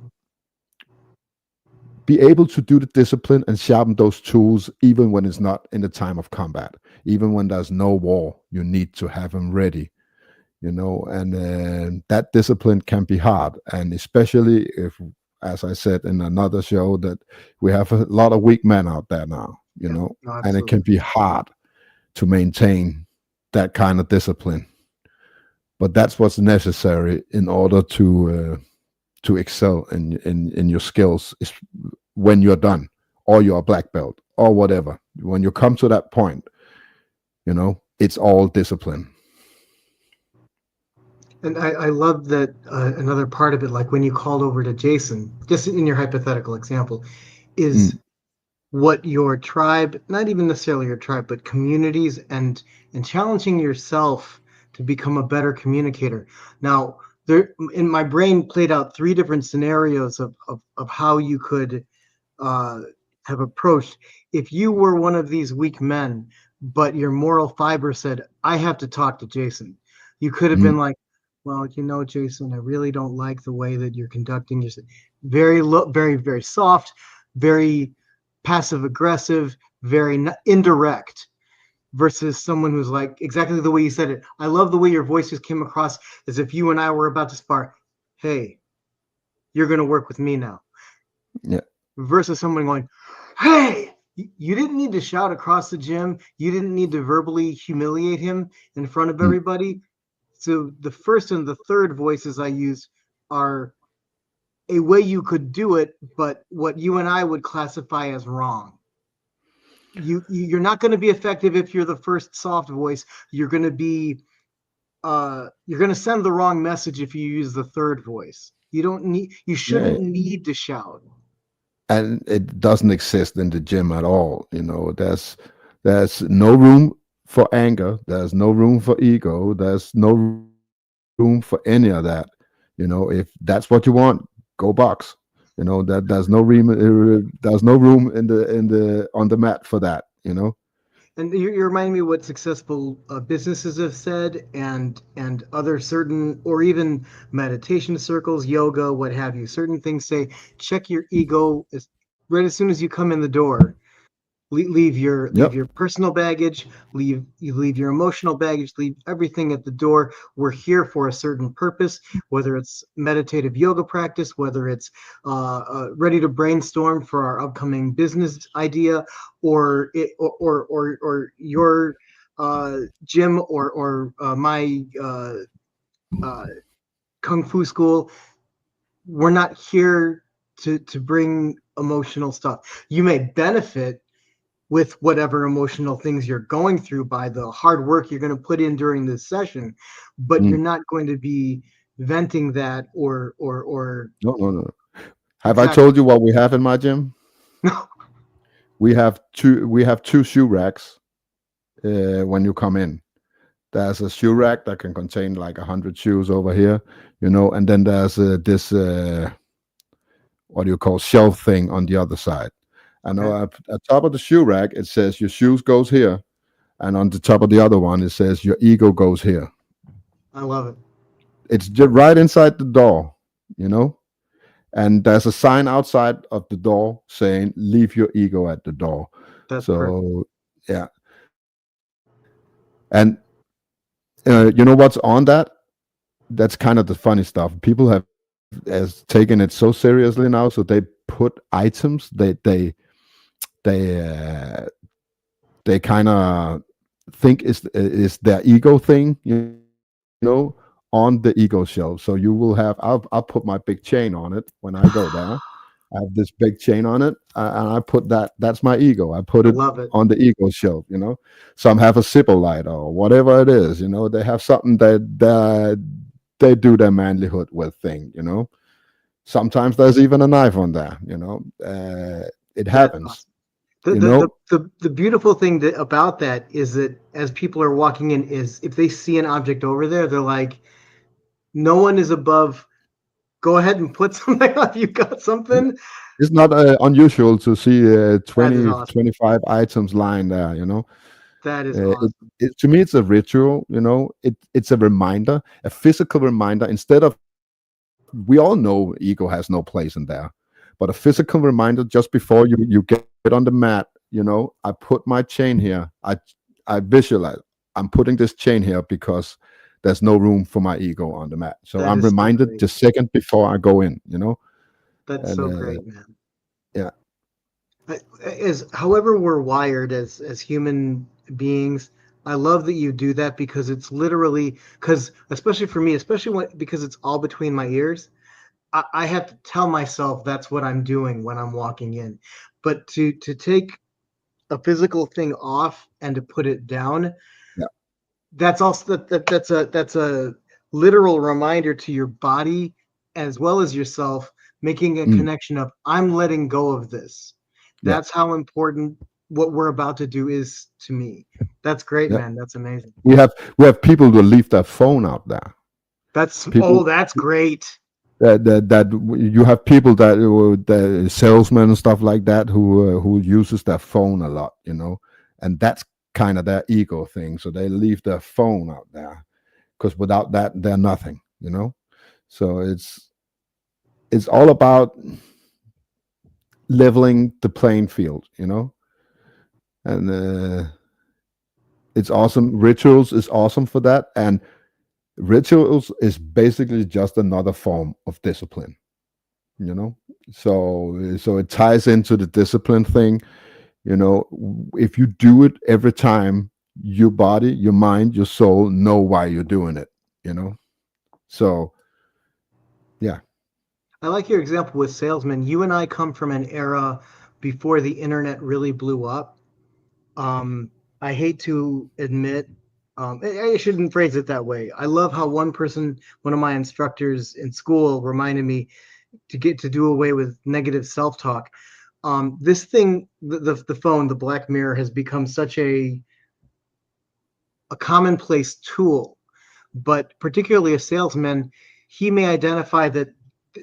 be able to do the discipline and sharpen those tools even when it's not in the time of combat. Even when there's no war, you need to have them ready. And that discipline can be hard, and especially if, as I said in another show, that we have a lot of weak men out there now. No, And it can absolutely. be hard to maintain that kind of discipline. But that's what's necessary in order to excel in your skills, is when you're done, or you're a black belt or whatever. When you come to that point, it's all discipline. And I love that another part of it, like when you called over to Jason, just in your hypothetical example, is Mm, what your tribe, not even necessarily your tribe, but communities, and challenging yourself to become a better communicator. Now, there in my brain played out three different scenarios of how you could uh, have approached. If you were one of these weak men, but your moral fiber said, I have to talk to Jason, you could have been mm, like, well, Jason, I really don't like the way that you're conducting yourself. Very low, very, very soft, very passive aggressive, very indirect, versus someone who's like exactly the way you said it. I love the way your voice just came across as if you and I were about to spar. Hey, you're going to work with me now. yeah. Versus someone going, hey, you didn't need to shout across the gym. You didn't need to verbally humiliate him in front of Mm, everybody. So the first and the third voices I use are a way you could do it, but what you and I would classify as wrong. You're not going to be effective if you're the first soft voice. You're going to be you're going to send the wrong message if you use the third voice. You yeah. shouldn't need to shout. And it doesn't exist in the gym at all. There's no room for anger. There's no room for ego. There's no room for any of that. If that's what you want, go box. That there's no room in the on the mat for that. And you're reminding me what successful businesses have said, and other certain, or even meditation circles, yoga, what have you. Certain things say check your ego right as soon as you come in the door. Leave Yep. your personal baggage, leave your emotional baggage, leave everything at the door. We're here for a certain purpose, whether it's meditative yoga practice, whether it's ready to brainstorm for our upcoming business idea, or your gym, or my kung fu school. We're not here to bring emotional stuff. You may benefit with whatever emotional things you're going through by the hard work you're going to put in during this session, but you're Mm. not going to be venting that or No, no, no. Have I exactly. told you what we have in my gym? No. We have two shoe racks when you come in. There's a shoe rack that can contain like 100 shoes over here, and then there's this what do you call shelf thing on the other side. I know Okay. at top of the shoe rack it says your shoes goes here, and on the top of the other one it says your ego goes here. I love it. It's just right inside the door, you know. And there's a sign outside of the door saying "Leave your ego at the door." That's perfect. So yeah, and you know what's on that? That's kind of the funny stuff. People have has taken it so seriously now, so they put items they they kind of think is their ego thing, know, on the ego shelf. So you will have I'll put my big chain on it when I go there. I have this big chain on it, and I put that's my ego. I put I it love it. on the ego shelf. Some have a zipper light or whatever it is. They have something that they do their manlyhood with thing. Sometimes there's even a knife on there. It That's happens. awesome. The, You the the know, the beautiful thing about that is that as people are walking in, is if they see an object over there, they're like, no one is above. Go ahead and put something on. You got something. it's not unusual to see That is 20, awesome. 25 items lying there. That is Uh, it, awesome. to me, it's a ritual. It's a reminder, a physical reminder. Instead of, we all know ego has no place in there, but a physical reminder just before you get on the mat. I put my chain here. I visualize I'm putting this chain here because there's no room for my ego on the mat. So That I'm is so reminded great. the second before I go in. That's And so great, man. yeah, As however we're wired as human beings, I love that you do that because it's literally because especially for me, especially because it's all between my ears. I have to tell myself that's what I'm doing when I'm walking in. But to take a physical thing off and to put it down, yeah, that's also that's a literal reminder to your body as well as yourself, making a mm, connection of I'm letting go of this. yeah, That's how important what we're about to do is to me. That's great, yeah. man. That's amazing. We have people who leave their phone out there. Oh, People that's great. you have people the salesmen and stuff like that who uses their phone a lot, and that's kind of their ego thing. So they leave their phone out there because without that they're nothing. So it's all about leveling the playing field, and it's awesome. Rituals is awesome for that, and rituals is basically just another form of discipline. So it ties into the discipline thing. If you do it every time, your body, your mind, your soul know why you're doing it. you know so yeah. I like your example with salesmen. You and I come from an era before the internet really blew up. Um, I hate to admit, I shouldn't phrase it that way. I love how one of my instructors in school reminded me to get to do away with negative self-talk. This thing, the phone, the black mirror, has become such a commonplace tool, but particularly a salesman, he may identify that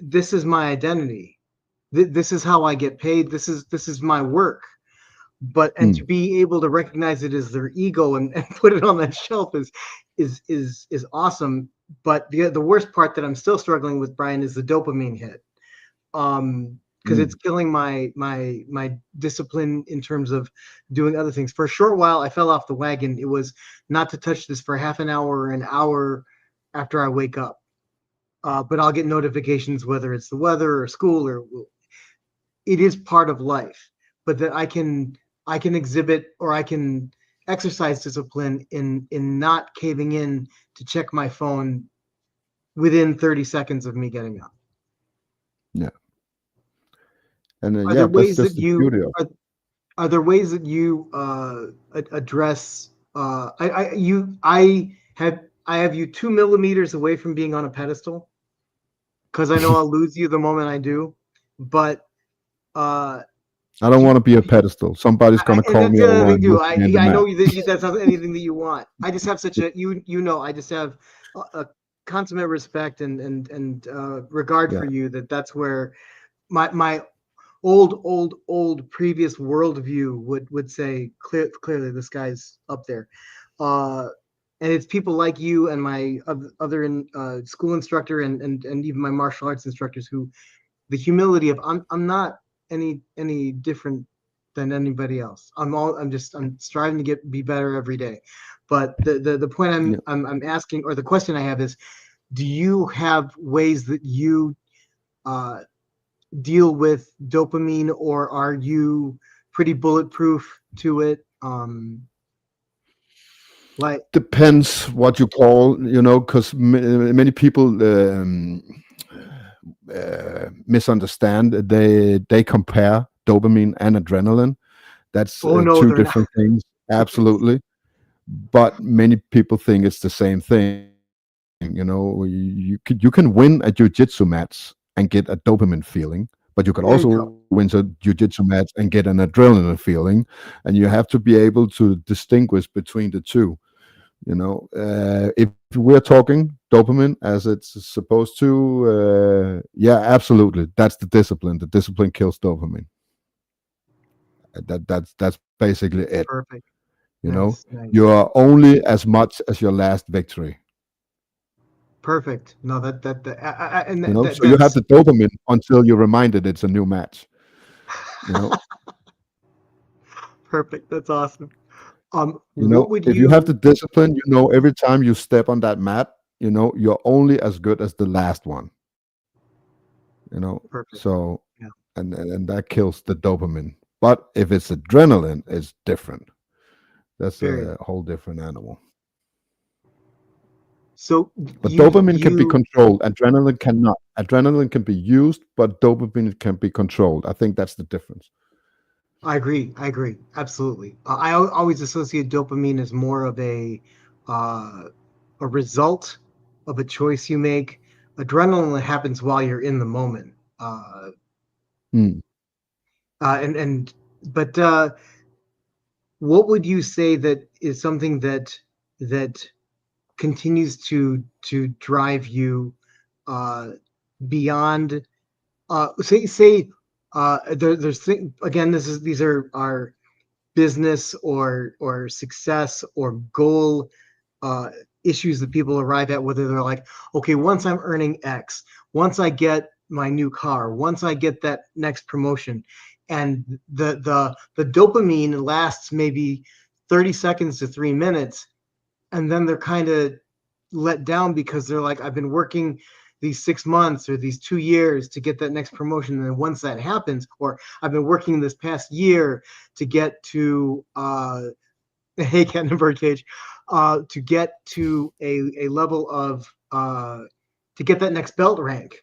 this is my identity. This is how I get paid. This is my work. And to Mm, be able to recognize it as their ego and put it on that shelf is awesome. But the worst part that I'm still struggling with, Brian, is the dopamine hit. Because it's mm, killing my discipline in terms of doing other things. For a short while, I fell off the wagon. It was not to touch this for half an hour or an hour after I wake up. But I'll get notifications whether it's the weather or school or it is part of life. But that I can exhibit or I can exercise discipline in not caving in to check my phone within 30 seconds of me getting up. yeah. And Are there yeah, that's ways that just the you beauty of are there ways that you address I have you 2 millimeters away from being on a pedestal because I know I'll lose you the moment I do. But uh I don't do want to be a pedestal. Somebody's gonna and call that's me the other over thing and too. look I me in the I mat. know that's not anything that you want. I just have such I just have a consummate respect and regard Yeah, for you that's where my old previous worldview would say clearly this guy's up there. And it's people like you and my other school instructor and even my martial arts instructors who the humility of I'm not any different than anybody else. I'm striving to be better every day. But the point Yeah. I'm asking, or the question I have is, do you have ways that you uh, deal with dopamine, or are you pretty bulletproof to it? Like, Depends what you call, because many people misunderstand. They compare dopamine and adrenaline. That's oh no, two they're not. different things, absolutely. But many people think it's the same thing. You can win a jiu-jitsu match and get a dopamine feeling, but you can There you also go. win a jiu-jitsu match and get an adrenaline feeling, and you have to be able to distinguish between the two. If we're talking dopamine as it's supposed to, yeah, absolutely, that's the discipline. The discipline kills dopamine. That's basically it. Perfect. You know, Nice. you are only as much as your last victory. Perfect. No, and So you have that's the dopamine until you're reminded it's a new match. You know, perfect. That's awesome. What would if you have the you? discipline, every time you step on that mat, you're only as good as the last one. Perfect. So Yeah. and that kills the dopamine. But if it's adrenaline, it's different. That's Very. a whole different animal. So But you dopamine can be you controlled. Adrenaline cannot. Adrenaline can be used, but dopamine can be controlled. I think that's the difference. I agree. I agree. Absolutely. Always associate dopamine as more of uh, a result of a choice you make. Adrenaline happens while you're in the moment. Mm. And but what would you say that is something that continues to drive you uh, beyond say again, these are business or success or goal uh, issues that people arrive at, whether they're like, okay, once I'm earning X, once I get my new car, once I get that next promotion, and the dopamine lasts maybe 30 seconds to 3 minutes, and then they're kind of let down because they're like, I've been working these 6 months or these 2 years to get that next promotion. And then once that happens, or I've been working this past year to get to hey, cat in a birdcage, to get to a level of to get that next belt rank.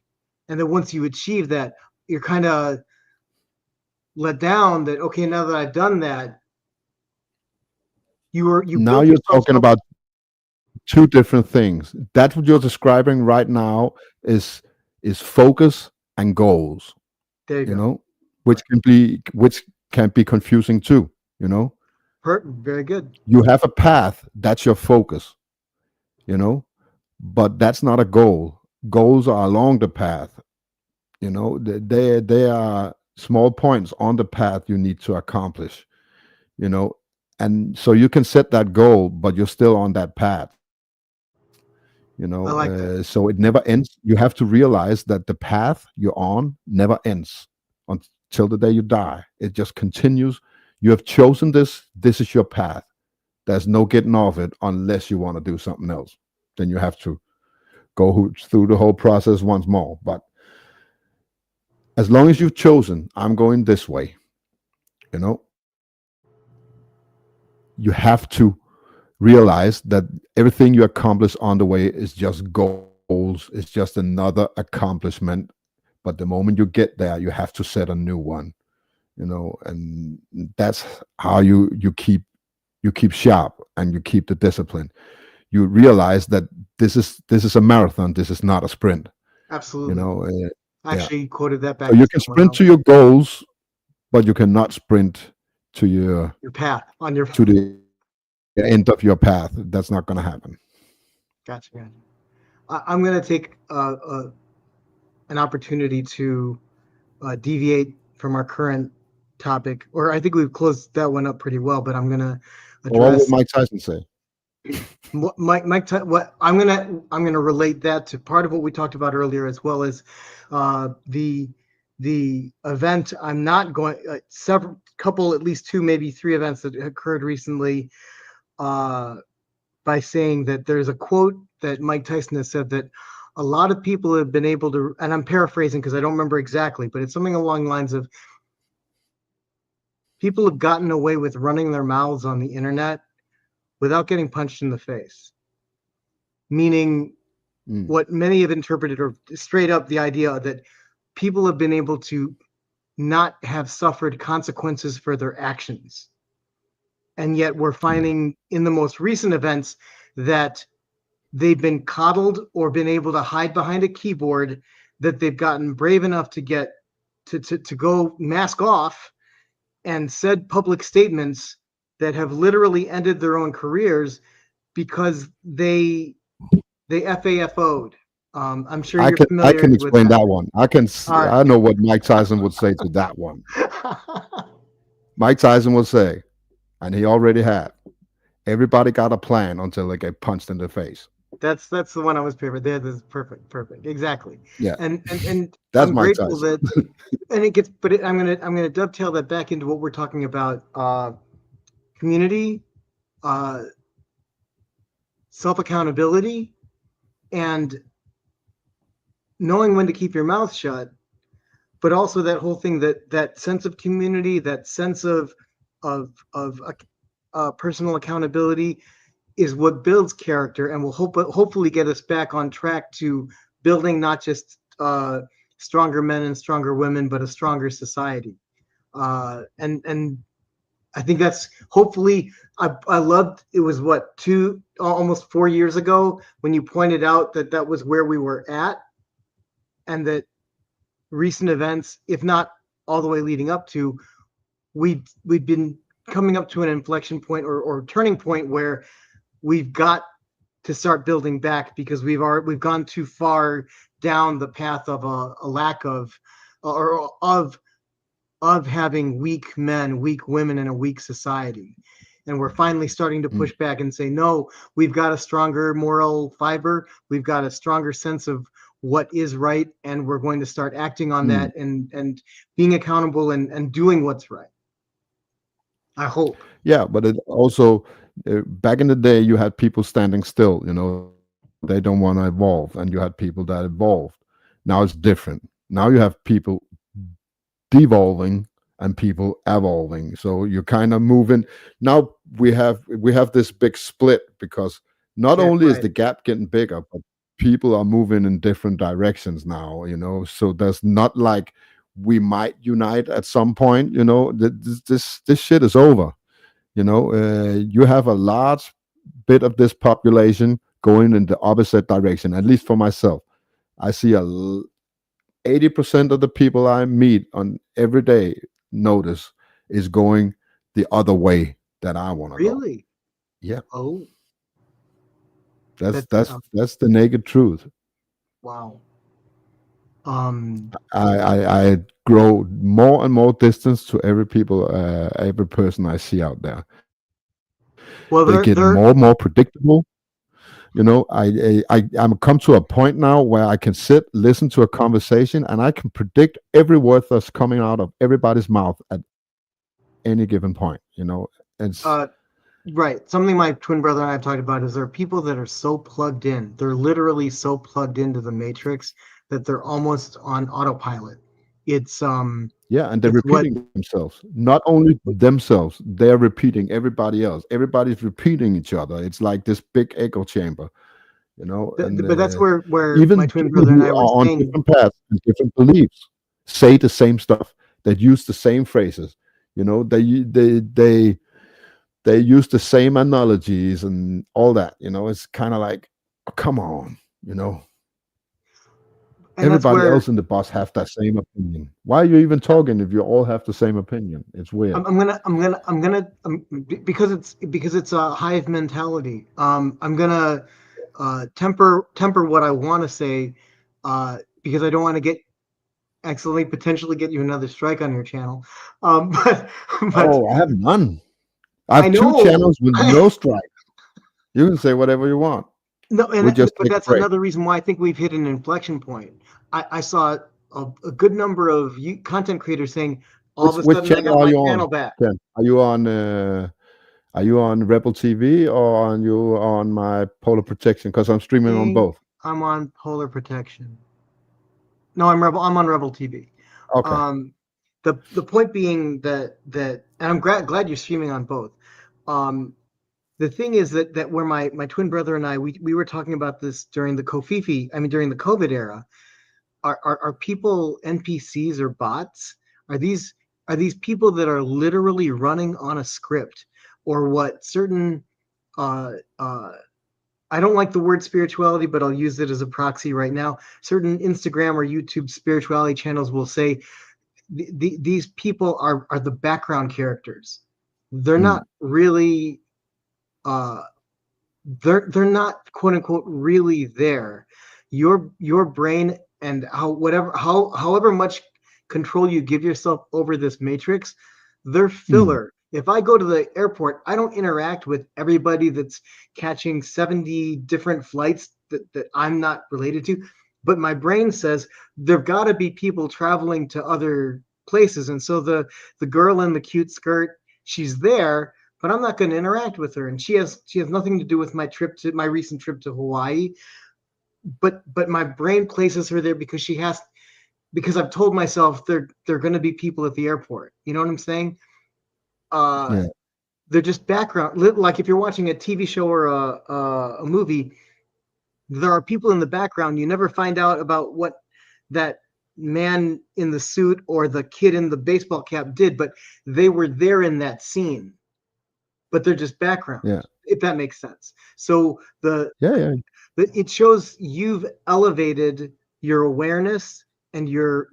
And then once you achieve that, you're kind of let down that, okay, now that I've done that, you Now built you're yourself talking up. about two different things. That's what you're describing right now is focus and goals. There you You go. know, which can be confusing too. You know, Very good. you have a path. That's your focus. You know, but that's not a goal. Goals are along the path. They are small points on the path you need to accomplish. You know, and so you can set that goal, but you're still on that path. I like that. So it never ends. You have to realize that the path you're on never ends until the day you die. It just continues. You have chosen this is your path. There's no getting off it unless you want to do something else. Then you have to go through the whole process once more. But as long as you've chosen, I'm going this way, you know you have to realize that everything you accomplish on the way is just goals. It's just another accomplishment. But the moment you get there, you have to set a new one. And that's how you keep sharp and you keep the discipline. You realize that this is a marathon. This is not a sprint. You Absolutely. know, I yeah. actually quoted that So back to you can someone sprint else. to your goals, but you cannot sprint to your Your path on your to the end of your path. That's not going to happen. gotcha. I'm going to take an opportunity to deviate from our current topic, or I think we've closed that one up pretty well. But I'm gonna Or what would address Mike Tyson say? what what I'm gonna relate that to part of what we talked about earlier, as well as the event. I'm not going several couple, at least two, maybe three events that occurred recently. By saying that there's a quote that Mike Tyson has said that a lot of people have been able to, and I'm paraphrasing because I don't remember exactly, but it's something along the lines of people have gotten away with running their mouths on the internet without getting punched in the face. Meaning, what many have interpreted, or straight up the idea that people have been able to not have suffered consequences for their actions. And yet we're finding in the most recent events that they've been coddled or been able to hide behind a keyboard, that they've gotten brave enough to get to go mask off and said public statements that have literally ended their own careers because they FAFO'd. I'm sure I you're can familiar with explain that. that one. I can. All right. I know what Mike Tyson would say to that one. Mike Tyson would say, and he already had. Everybody got a plan until they get punched in the face. That's the one I was favorite. There, this is perfect, exactly. Yeah, And that's I'm Mike grateful Tyson. that, and it gets, but I'm gonna dovetail that back into what we're talking about: community, self accountability, and knowing when to keep your mouth shut. But also that whole thing, that sense of community, that sense of personal accountability, is what builds character and will hopefully get us back on track to building not just stronger men and stronger women, but a stronger society. And I think that's hopefully. I loved it. Was what, almost 4 years ago when you pointed out that that was where we were at, and that recent events, if not all the way leading up to, we'd been coming up to an inflection point, or turning point, where we've got to start building back, because we've gone too far down the path of a lack of, or of having weak men, weak women in a weak society. And we're finally starting to push back and say, no, we've got a stronger moral fiber. We've got a stronger sense of what is right. And we're going to start acting on that, and being accountable, and doing what's right. I hope. Yeah, but it also, back in the day, you had people standing still. They don't want to evolve, and you had people that evolved. Now it's different. Now you have people devolving and people evolving. So you're kind of moving. Now we have this big split, because not only is the gap getting bigger, but people are moving in different directions now. So there's not like we might unite at some point. This shit is over. You have a large bit of this population going in the opposite direction. At least for myself, I see 80% of the people I meet on every day notice is going the other way that I want to go. Really? Yeah. Oh, That's the naked truth. wow. I grow more and more distance to every person I see out there. Well, They get more and more predictable. I'm come to a point now where I can listen to a conversation, and I can predict every word that's coming out of everybody's mouth at any given point. It's right. Something my twin brother and I have talked about is there are people that are so plugged in. They're literally so plugged into the matrix that they're almost on autopilot. It's yeah, and they're repeating themselves. Not only themselves, they're repeating everybody else. Everybody's repeating each other. It's like this big echo chamber, but that's where even my twin people brother and who I are were on saying, different paths and different beliefs say the same stuff, that use the same phrases. They use the same analogies and all that. It's kind of like, oh, come on, and everybody that's where else in the bus have that same opinion. Why are you even talking if you all have the same opinion? It's weird. I'm gonna because it's a hive mentality. I'm gonna temper what I want to say, because I don't want to get accidentally potentially get you another strike on your channel. But Oh, I have none. I I have two know. channels with no strike. You can say whatever you want. No, We and just but take a that's break. another reason why I think we've hit an inflection point. I saw a good number of content creators saying, all of a Which sudden, I channel got are my you on, channel back. Ken? Are you on Rebel TV or are you on my Polar Protection? Because I'm streaming on Think both. I'm on Polar Protection. No, I'm on Rebel TV. Okay. Um, the point being that, and I'm glad you're streaming on both. Um, the thing is that where my twin brother and I we were talking about this during the during the COVID era. Are people NPCs or bots? Are these people that are literally running on a script, or what certain uh, uh, I don't like the word spirituality, but I'll use it as a proxy right now. Certain Instagram or YouTube spirituality channels will say these people are the background characters. They're Mm. not really uh, they're not quote unquote really there. Your brain and however much control you give yourself over this matrix, they're Mm. filler. If I go to the airport, I don't interact with everybody that's catching 70 different flights that I'm not related to. But my brain says there've got to be people traveling to other places. And so the girl in the cute skirt, she's there, but I'm not going to interact with her. And she has nothing to do with my recent trip to Hawaii. But my brain places her there because I've told myself they're going to be people at the airport. You know what I'm saying? Uh, Yeah. they're just background. Like if you're watching a TV show or a movie, there are people in the background. You never find out about what that man in the suit or the kid in the baseball cap did, but they were there in that scene. But they're just background, Yeah. if that makes sense. So Yeah. Yeah. it shows you've elevated your awareness and your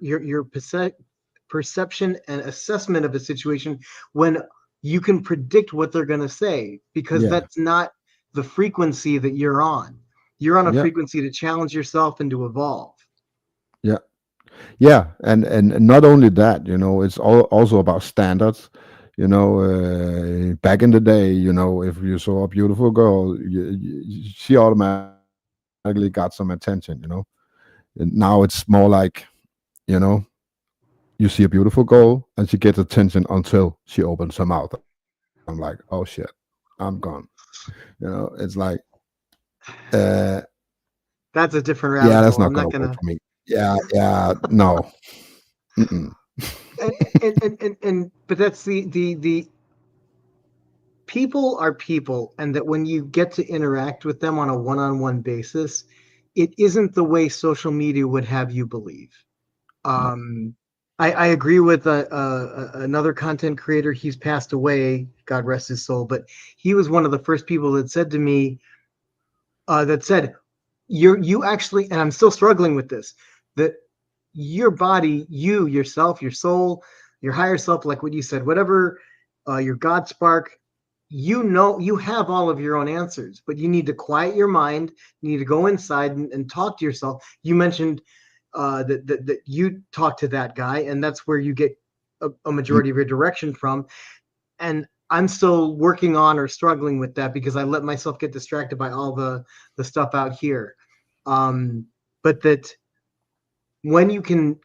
perception and assessment of a situation when you can predict what they're going to say, because Yeah. that's not the frequency that you're on. You're on a Yeah. frequency to challenge yourself and to evolve. Yeah. Yeah. And not only that, it's also about standards. Back in the day, if you saw a beautiful girl, she automatically got some attention. And now it's more like, you know, you see a beautiful girl and she gets attention until she opens her mouth. I'm like, oh shit, I'm gone. It's like, uh, That's a different yeah, rabbit that's hole. not I'm gonna not work gonna. for me. Yeah, yeah, no. Mm-mm. And but that's the people are people, and that when you get to interact with them on a one-on-one basis, it isn't the way social media would have you believe. No. I agree with another content creator. He's passed away, God rest his soul, but he was one of the first people that said to me, that said, you actually, and I'm still struggling with this, that your body, you yourself, your soul, your higher self, like what you said, whatever, your God spark, you have all of your own answers, but you need to quiet your mind. You need to go inside and talk to yourself. You mentioned that you talk to that guy, and that's where you get a Mm. majority of your direction from. And I'm still working on or struggling with that because I let myself get distracted by all the stuff out here. But that when you can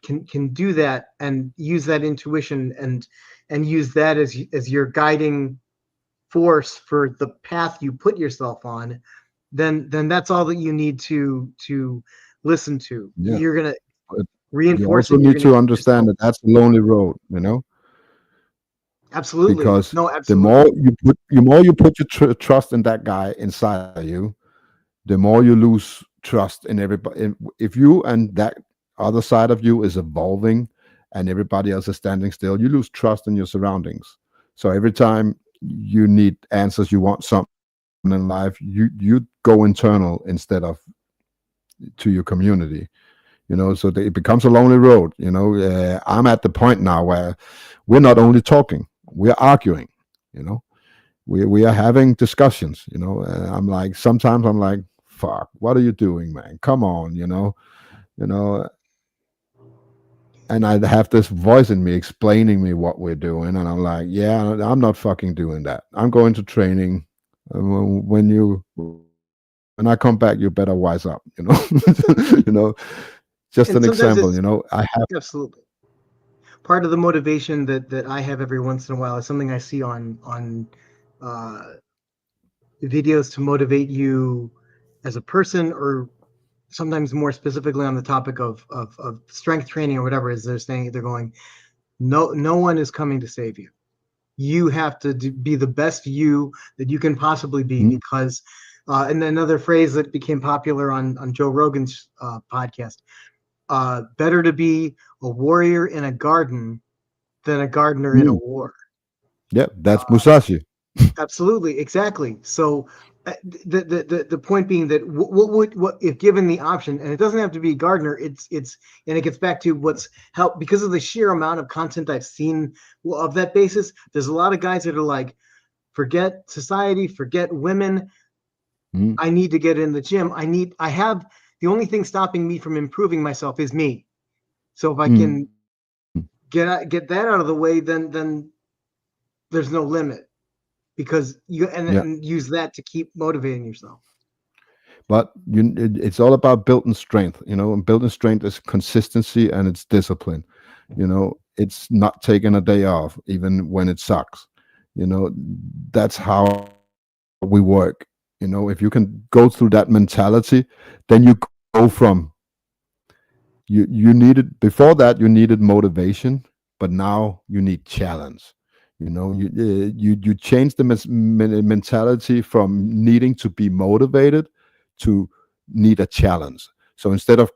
do that and use that intuition and use that as your guiding force for the path you put yourself on, then that's all that you need to listen to. Yeah. You're gonna But you reinforce also it. You're need gonna to keep understand yourself. that that's a lonely road. Absolutely. Because No, the absolutely. more you put your trust in that guy inside of you, the more you lose trust in everybody. If you and that other side of you is evolving and everybody else is standing still, you lose trust in your surroundings. So every time you need answers, you want something in life, you go internal instead of to your community. So it becomes a lonely road. I'm at the point now where we're not only talking, we're arguing. You know, we are having discussions. Sometimes I'm like, fuck, what are you doing, man? Come on. You know. and I have this voice in me explaining me what we're doing, and I'm like, yeah, I'm not fucking doing that. I'm going to training. When I come back, you better wise up. You know. Just And an sometimes example. it's I have. absolutely part of the motivation that I have every once in a while is something I see on uh, videos to motivate you as a person, or sometimes more specifically on the topic of strength training or whatever. Is they're saying, they're going, no one is coming to save you. You have to be the best you that you can possibly be, Mm, because and another phrase that became popular on Joe Rogan's podcast, better to be a warrior in a garden than a gardener in a mm. war. Yeah, that's Musashi. Absolutely, exactly. So the point being that what if given the option, and it doesn't have to be Gardner, it's and it gets back to what's helped because of the sheer amount of content I've seen of that basis. There's a lot of guys that are like, forget society, forget women. Mm, I need to get in the gym. I have the only thing stopping me from improving myself is me. So if I mm. can get that out of the way, then there's no limit, because you Yeah, and use that to keep motivating yourself. but it's all about building strength. And building strength is consistency and it's discipline. It's not taking a day off even when it sucks. That's how we work. If you can go through that mentality, then you go from you needed before that you needed motivation, but now you need challenge. You change the mentality from needing to be motivated to need a challenge. So instead of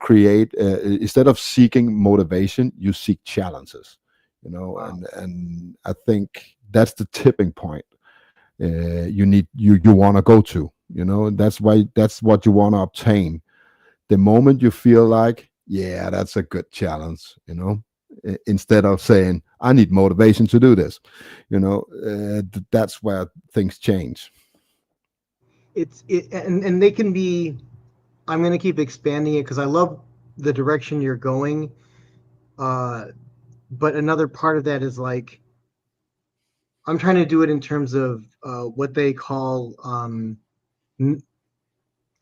seeking motivation, you seek challenges. Wow. And I think that's the tipping point. You want to go to. That's what you want to obtain. The moment you feel like, yeah, that's a good challenge, instead of saying, I need motivation to do this, that's where things change. And they can be. I'm going to keep expanding it because I love the direction you're going. Uh, but another part of that is like, I'm trying to do it in terms of what they call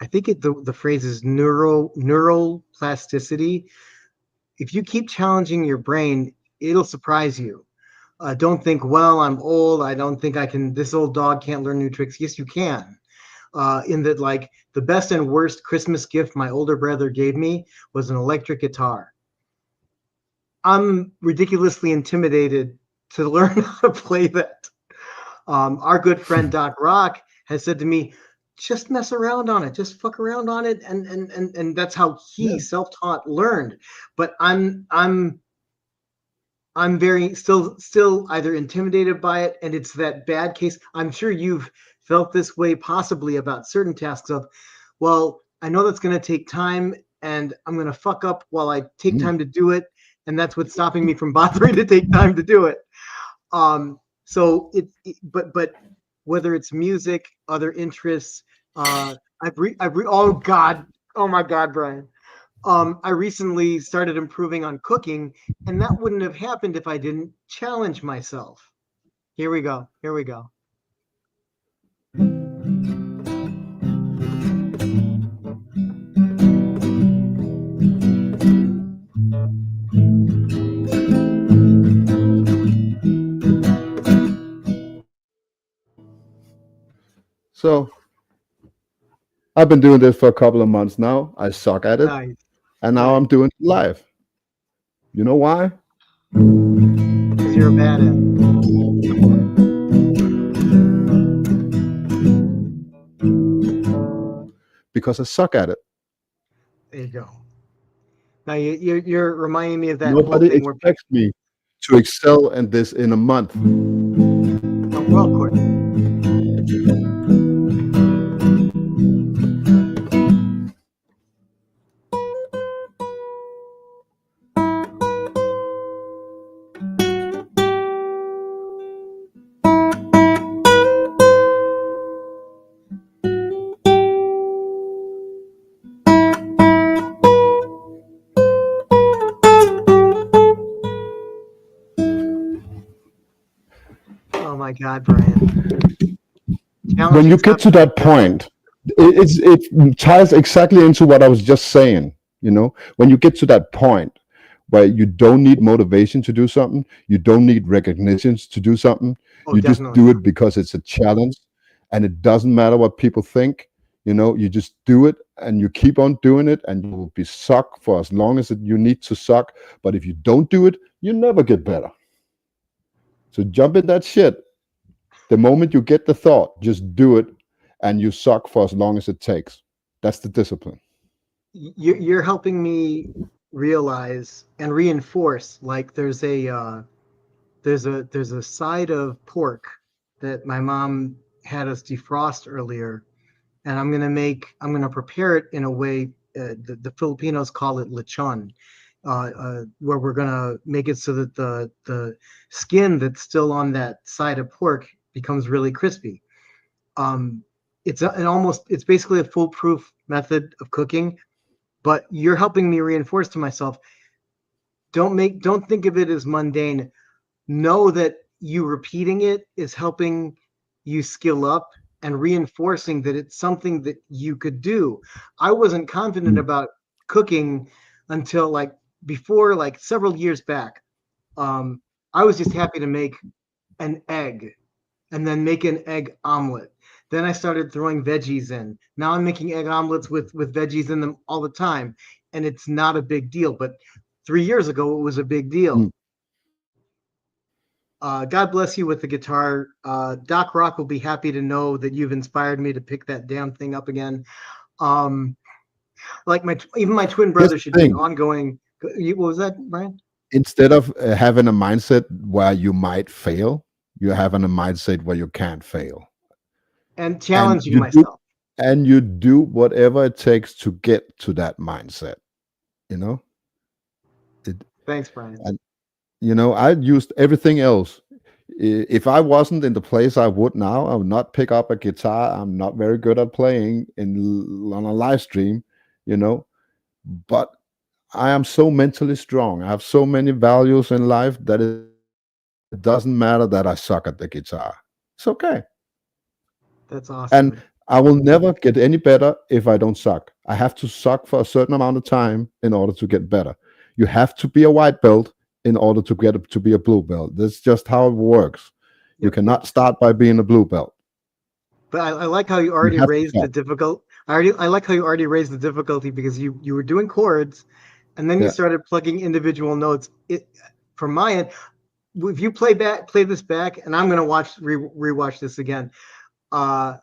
I think the phrase is neural plasticity. If you keep challenging your brain, it'll surprise you. Don't think, well, I'm old. I don't think I can. This old dog can't learn new tricks. Yes, you can. In that, like, the best and worst Christmas gift my older brother gave me was an electric guitar. I'm ridiculously intimidated to learn how to play that. Our good friend Doc Rock has said to me, just mess around on it, just fuck around on it, and that's how he Yeah. self-taught learned. But I'm very still either intimidated by it, and it's that bad case. I'm sure you've felt this way possibly about certain tasks of, well, I know that's going to take time, and I'm going to fuck up while I take Mm. time to do it, and that's what's stopping me from bothering to take time to do it. So but whether it's music, other interests, oh God, oh my God, Brian. I recently started improving on cooking, and that wouldn't have happened if I didn't challenge myself. Here we go. Here we go. So I've been doing this for a couple of months now. I suck at it, Nice, and now nice. I'm doing it live. You know why? Because you're a badass. Because I suck at it. There you go. Now you're reminding me of that whole Nobody thing where expects me to excel in this in a month. well, of course. my God, Brian. When you Challenging get to topic. that point, it ties exactly into what I was just saying. When you get to that point where you don't need motivation to do something, you don't need recognitions to do something, Oh, you just definitely. do it because it's a challenge, and it doesn't matter what people think. You just do it, and you keep on doing it, and you will be suck for as long as you need to suck. But if you don't do it, you never get better. So jump in that shit. The moment you get the thought, just do it, and you suck for as long as it takes. That's the discipline. You're helping me realize and reinforce, like there's a side of pork that my mom had us defrost earlier, and I'm gonna prepare it in a way, the Filipinos call it lechon, where we're gonna make it so that the skin that's still on that side of pork becomes really crispy. Um, it's basically a foolproof method of cooking, but you're helping me reinforce to myself, don't think of it as mundane. Know that you repeating it is helping you skill up and reinforcing that it's something that you could do. I wasn't confident Mm. about cooking until like before, like several years back. I was just happy to make an egg and then make an egg omelet. Then I started throwing veggies in. Now I'm making egg omelets with veggies in them all the time, and it's not a big deal. But 3 years ago, it was a big deal. Mm. God bless you with the guitar. Doc Rock will be happy to know that you've inspired me to pick that damn thing up again. Um, like even my twin Here's brother the should be an thing. ongoing. What was that, Brian? Instead of having a mindset where you might fail, you're having a mindset where you can't fail. And And challenging you do myself. and you do whatever it takes to get to that mindset. You know? It Thanks, Brian. and I used everything else. If I wasn't in the place I would now, I would not pick up a guitar. I'm not very good at playing on a live stream, you know. But I am so mentally strong. I have so many values in life that it doesn't matter that I suck at the guitar. It's okay. That's And awesome. I will never get any better if I don't suck. I have to suck for a certain amount of time in order to get better. You have to be a white belt in order to get to be a blue belt. That's just how it works. You Yep, yep. cannot start by being a blue belt. But I like how you You already have to raised the suck. difficult. I like how you already raised the difficulty because you were doing chords, and then you Yeah. started plugging individual notes. From my end, if you play this back, and I'm gonna rewatch this again. Uh,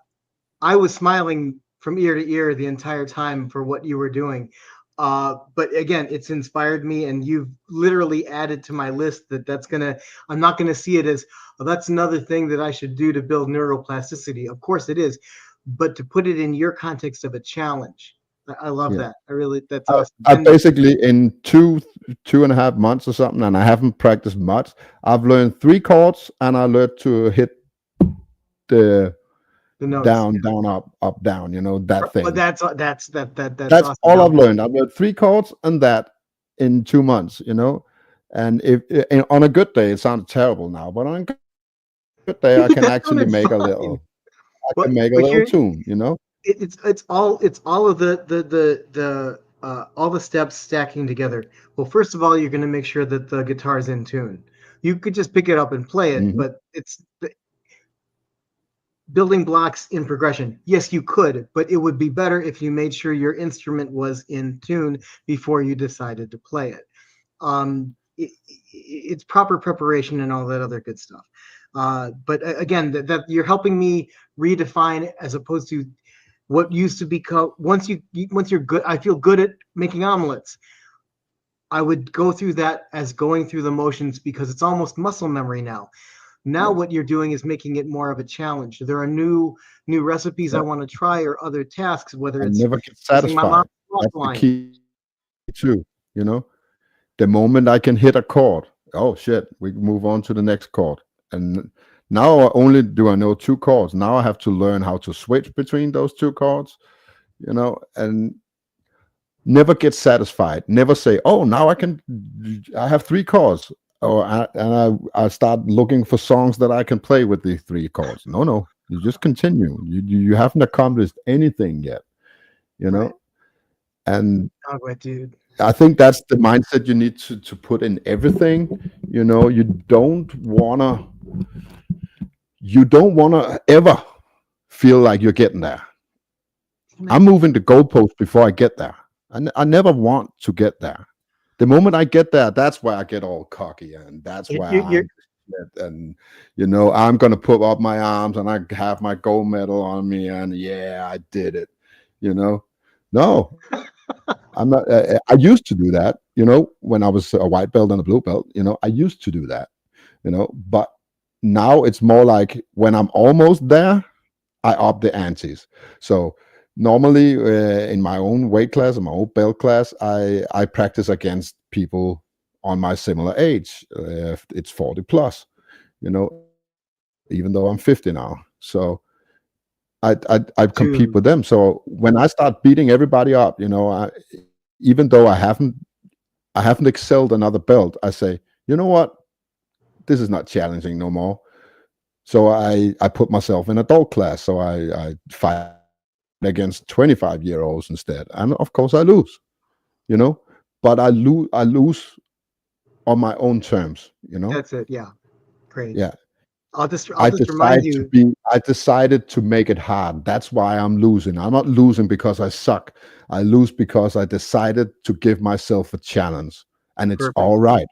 I was smiling from ear to ear the entire time for what you were doing. But again, it's inspired me, and you've literally added to my list that's gonna. I'm not gonna see it as, oh, that's another thing that I should do to build neuroplasticity. Of course it is, but to put it in your context of a challenge, I love Yeah. that. That's I, awesome. I And basically in 2.5 months or something, and I haven't practiced much. I've learned 3 chords, and I learned to hit the the notes, down, down, up, up, down. That but thing. that's That's awesome. all Now, I've learned. I've learned 3 chords and that in 2 months. And if on a good day, it sounds terrible now, but on a good day, I can that actually sounded make a fine. little. I can make a But little you're tune. it's all of the all the steps stacking together. Well, first of all, you're going to make sure that the guitar's in tune. You could just pick it up and play it, Hmm. but it's building blocks in progression. Yes, you could, but it would be better if you made sure your instrument was in tune before you decided to play it. It's proper preparation and all that other good stuff. But again, that you're helping me redefine, as opposed to what used to be once you're good. I feel good at making omelets. I would go through that as going through the motions because it's almost muscle memory now. Now Yeah. what you're doing is making it more of a challenge. There are new recipes I Yeah. want to try, or other tasks, whether And it's never get using my mom's satisfied. cloth That's the line. key too. You know, the moment I can hit a chord, oh shit, we can move on to the next chord. And now only do I know 2 chords. Now I have to learn how to switch between those 2 chords. And never get satisfied. Never say, "Oh, now I have 3 chords. I start looking for songs that I can play with the three chords. No, no, you just continue. You haven't accomplished anything yet, you Right. know. And Oh, wait, dude. I think that's the mindset you need to put in everything. You know, you don't wanna ever feel like you're getting there. I'm moving the goalpost before I get there. I never want to get there. The moment I get there, that's why I get all cocky, and that's why You're and you know, I'm gonna put up my arms and I have my gold medal on me, and yeah, I did it. You know, no, I'm not. I used to do that. You know, when I was a white belt and a blue belt. You know, I used to do that. You know, but now it's more like when I'm almost there, I up the antes. So normally in my own weight class, in my own belt class, I practice against people on my similar age. It's 40 plus, you know, even though I'm 50 now. So I compete dude. with them. So when I start beating everybody up, you know, even though I haven't excelled another belt, I say, you know what, this is not challenging no more. So I put myself in adult class. So I fight against 25-year-olds instead, and of course I lose. You know, but I lose on my own terms. You know, That's it. Yeah. Great. yeah. I'll just remind you. I decided to make it hard. That's why I'm losing. I'm not losing because I suck. I lose because I decided to give myself a challenge, and it's Perfect. all right.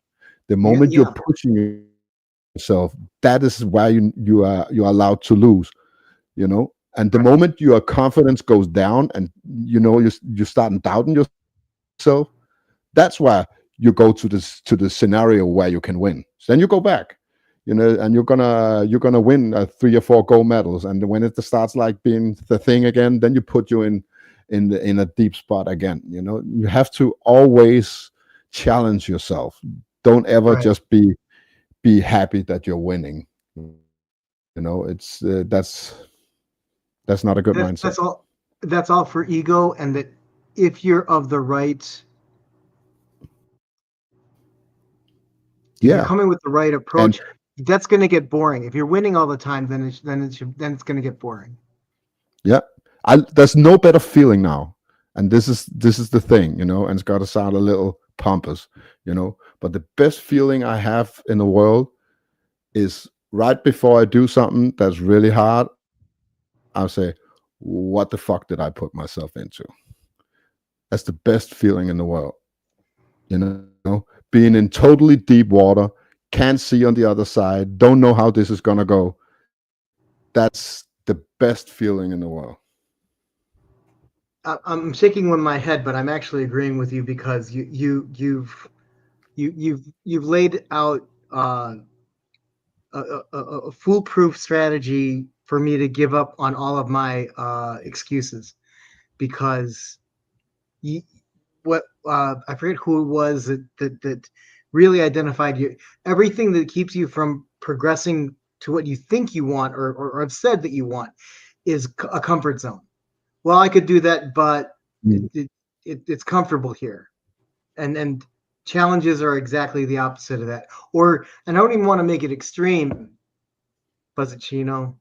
The Yeah. moment you're Yeah. pushing yourself, that is why you're allowed to lose. You know, and the Right. moment your confidence goes down, and you know you start doubting yourself, that's why you go to the scenario where you can win. So then you go back, you know, and you're gonna win 3 or 4 gold medals. And when it starts like being the thing again, then you put you in a deep spot again. You know, you have to always challenge yourself. Don't ever Right. just be happy that you're winning. You know, it's that's not a good mindset. That's all. That's all for ego, and that if you're of the right, if you're Yeah, coming with the right and approach, that's going to get boring. If you're winning all the time, then it's going to get boring. yeah, there's no better feeling now, and this is the thing, you know, and it's got to sound a little pompous, you know, but the best feeling I have in the world is right before I do something that's really hard. I'll say, "What the fuck did I put myself into?" That's the best feeling in the world, you know, being in totally deep water, can't see on the other side, don't know how this is gonna go. That's the best feeling in the world. I'm shaking with my head, but I'm actually agreeing with you because you've laid out a foolproof strategy for me to give up on all of my excuses because you, what I forget who it was that really identified you. Everything that keeps you from progressing to what you think you want or have said that you want is a comfort zone. Well, I could do that, but it, Mm. it, it's comfortable here, and challenges are exactly the opposite of that. Or, and I don't even want to make it extreme, Buzzicino.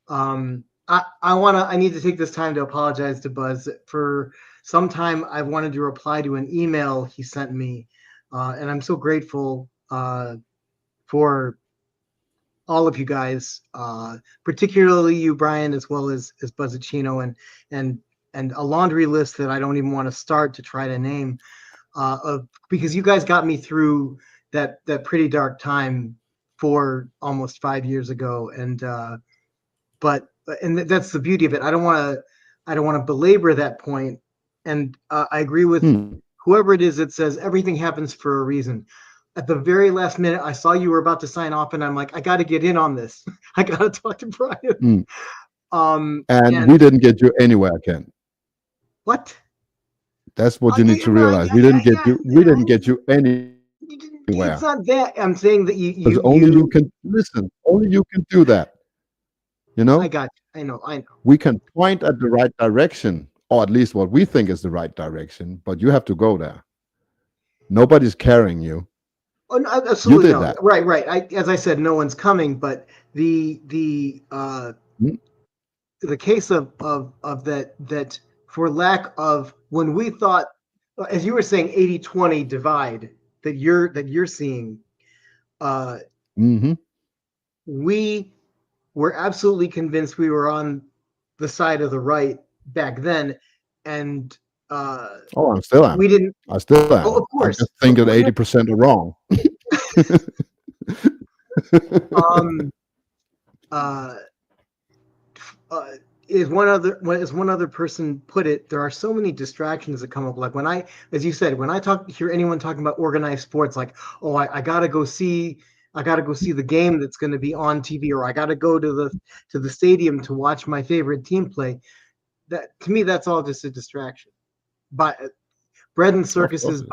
I need to take this time to apologize to Buzz. For some time I wanted to reply to an email he sent me, and I'm so grateful for all of you guys, particularly you, Brian, as well as Buzzicino, and and a laundry list that I don't even want to start to try to name, of because you guys got me through that pretty dark time for almost 5 years ago, and but and that's the beauty of it. I don't want to belabor that point, and I agree with Hmm. whoever it is that says everything happens for a reason. At the very last minute, I saw you were about to sign off, and I'm like, I got to get in on this. I got to talk to Brian. Hmm. And we And didn't get you anywhere, Ken. what? That's what Oh you yeah, need yeah, to no, realize. yeah, yeah, yeah, We yeah. didn't get you It's anywhere. not that. I'm saying that Because only you can listen. Only you can do that. You I know, got you. I know. I know. we can point at the right direction, or at least what we think is the right direction, but you have to go there. Nobody's carrying you. Oh, no, You absolutely did no. that. Right. As I said, no one's coming, but Mm, the case of that for lack of when we thought, as you were saying, 80-20 divide that you're seeing, uh, mm-hmm. we were absolutely convinced we were on the side of the right back then, and Oh, I'm still am. we didn't. I still Oh, am. of I course. just think that 80% are wrong. Um, uh, uh, is one other person put it, there are so many distractions that come up. Like when I, as you said, when I hear anyone talking about organized sports, like, oh, I gotta go see the game that's going to be on TV, or I gotta go to the stadium to watch my favorite team play. That to me, that's all just a distraction. By bread and Of course circuses it is.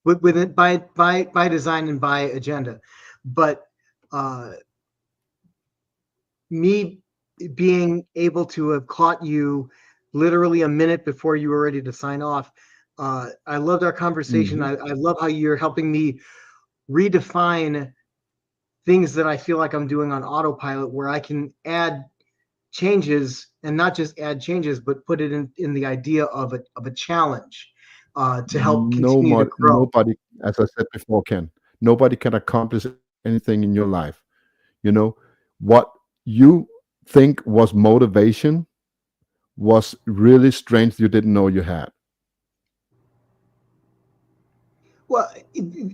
with it by design and by agenda, but uh, me being able to have caught you literally a minute before you were ready to sign off. I loved our conversation. Mhm. I love how you're helping me redefine things that I feel like I'm doing on autopilot, where I can add changes and not just add changes, but put it in the idea of a challenge to help continue to grow. Nobody, as I said before, nobody can accomplish anything in your life. You know, what you think was motivation was really strength you didn't know you had. Well,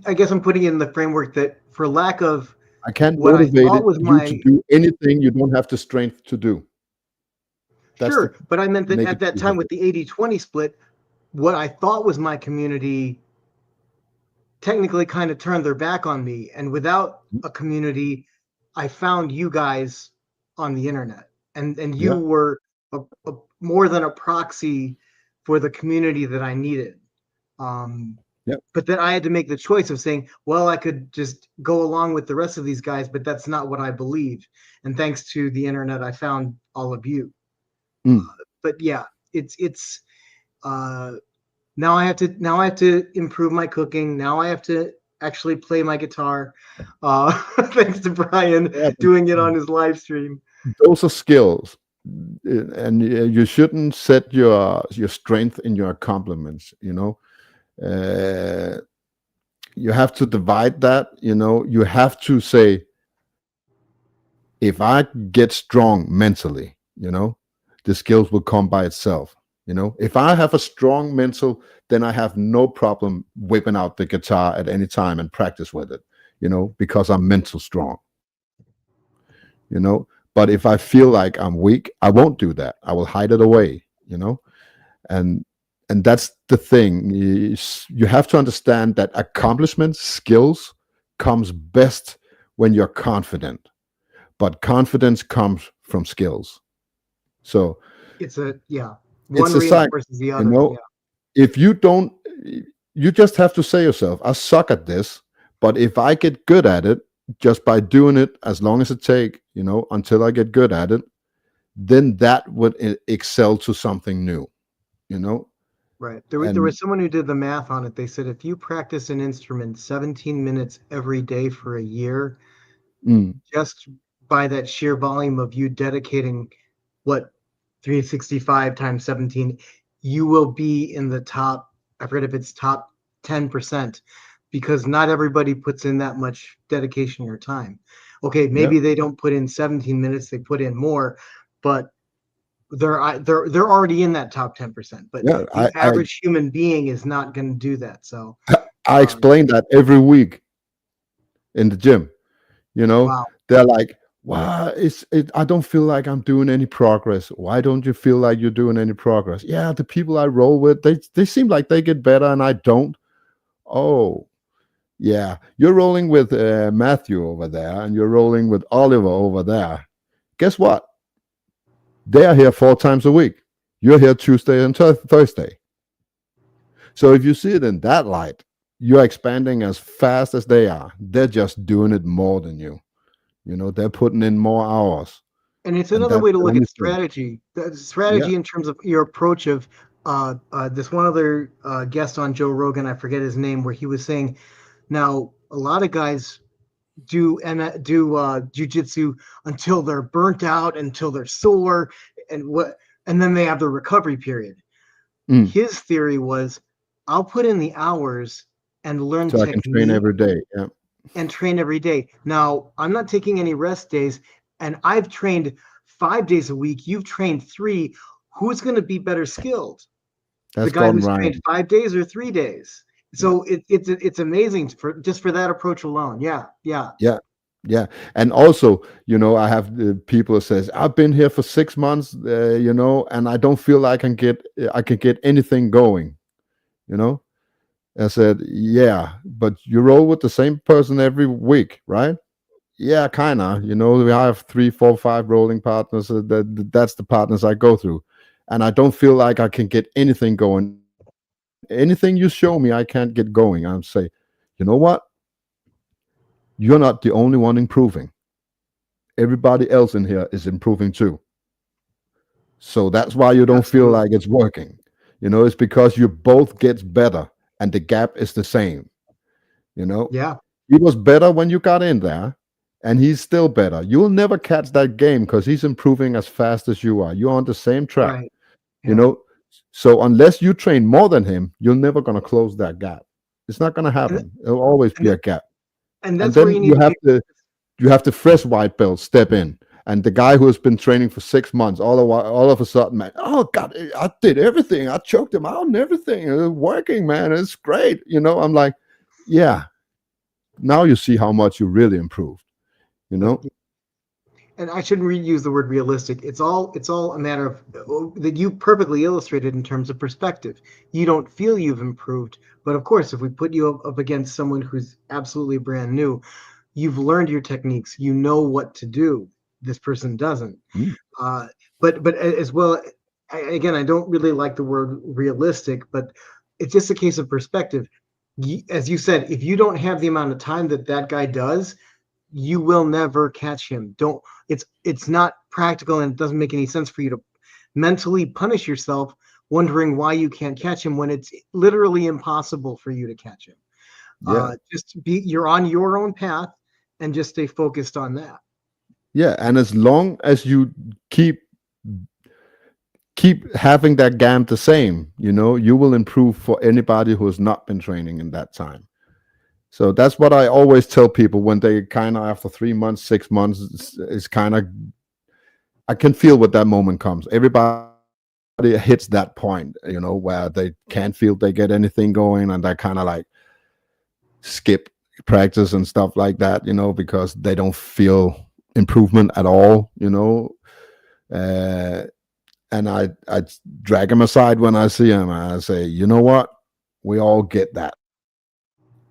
I guess I'm putting it in the framework that for lack of I can't what I motivate thought was you to my do anything you don't have the strength to do. That's the sure, but I meant that at naked that truth time of with it. the 80-20 split, what I thought was my community technically kind of turned their back on me. And without a community, I found you guys on the internet. And you Yeah, were a more than a proxy for the community that I needed. Um, yeah. but then I had to make the choice of saying, well, I could just go along with the rest of these guys, but that's not what I believe. And thanks to the internet, I found all of you. Mm. But yeah, it's uh, now I have to improve my cooking. Now I have to actually play my guitar. Thanks to Brian Yeah, but doing it on his live stream. those are skills, and you shouldn't set your strength in your accomplishments. Uh, you have to divide that. You have to say, if I get strong mentally, the skills will come by itself. If I have a strong mental, then I have no problem whipping out the guitar at any time and practice with it, because I'm mental strong, you know. But if I feel like I'm weak, I won't do that. I will hide it away, and and that's the thing. You have to understand that accomplishment skills comes best when you're confident, but confidence comes from skills. So It's a yeah. it's One a cycle, reinforces the you other. know. Yeah. If you don't, you just have to say yourself, I suck at this, but if I get good at it, just by doing it as long as it take, until I get good at it, then that would excel to something new, you know. Right. There was And someone who did the math on it. They said if you practice an instrument 17 minutes every day for a year, mm, just by that sheer volume of you dedicating what 365 times 17, you will be in the top, I forget if it's top 10%, because not everybody puts in that much dedication or time. Okay, yeah, maybe they don't put in 17 minutes, they put in more, but they're already in that top 10%. But yeah, the I average human being is not going to do that. So, I um, explain that every week in the gym. you know wow. they're like, wow, I don't feel like I'm doing any progress. Why don't you feel like you're doing any progress? Yeah, the people I roll with, they seem like they get better and I don't. Oh, yeah, you're rolling with Matthew over there and you're rolling with Oliver over there. Guess what? They are here 4 times a week. You're here Tuesday and Thursday. So if you see it in that light, you're expanding as fast as they are. They're just doing it more than you. They're putting in more hours, And it's and another that's way to the look only at thing. strategy. The Yeah. strategy in terms of your approach of this one other guest on Joe Rogan, I forget his name, where he was saying, now A lot of guys do jujitsu until they're burnt out, until they're sore, and then they have the recovery period. Mm. His theory was, I'll put in the hours and learn So I can train technique every day. Yeah. and train every day. Now, I'm not taking any rest days, and I've trained 5 days a week. You've trained 3. Who's going to be better skilled? The That's guy Gordon who's trained Ryan. 5 days or 3 days? Yeah. So it's amazing for that approach alone. Yeah, yeah, Yeah. Yeah. And also, I have people that says, I've been here for 6 months, and I don't feel I can get anything going, you know? I said, yeah, but you roll with the same person every week, right? Yeah, kind of. We have 3, 4, 5 rolling partners. That's the partners I go through. And I don't feel like I can get anything going. Anything you show me, I can't get going. I'm say, you know what? You're not the only one improving. Everybody else in here is improving too. So that's why you don't feel absolutely. like it's working. It's because you both gets better and the gap is the same. You know, Yeah, he was better when you got in there, and he's still better. You'll never catch that game because he's improving as fast as you are. You're on the same track, right. you Yeah, know. So unless you train more than him, you're never gonna close that gap. It's not gonna and happen. It'll always and be a gap. and And that's where then you need to be. you have the fresh white belt step in. And the guy who has been training for 6 months, all of a sudden, man, oh God, I did everything. I choked him out and everything. It's working, man. It's great. I'm like, yeah, now you see how much you really improved, you But know? and I shouldn't use the word realistic. It's all a matter of that you perfectly illustrated in terms of perspective. You don't feel you've improved, but of course, if we put you up against someone who's absolutely brand new, you've learned your techniques. You know what to do. This person doesn't. Mm. Uh, but as well, again, I don't really like the word realistic, but it's just a case of perspective. As you said, if you don't have the amount of time that that guy does, you will never catch him. Don't. It's not practical, and it doesn't make any sense for you to mentally punish yourself wondering why you can't catch him when it's literally impossible for you to catch him. Yeah. Just be you're on your own path and just stay focused on that. Yeah. And as long as you keep having that gam the same, you will improve for anybody who has not been training in that time. So that's what I always tell people when they kind of after 3 months, 6 months, it's kind of I can feel what that moment comes. Everybody hits that point, where they can't feel they get anything going, and they kind of like skip practice and stuff like that, because they don't feel improvement at all, Uh, and I drag them aside when I see them. I say, you know what? We all get that.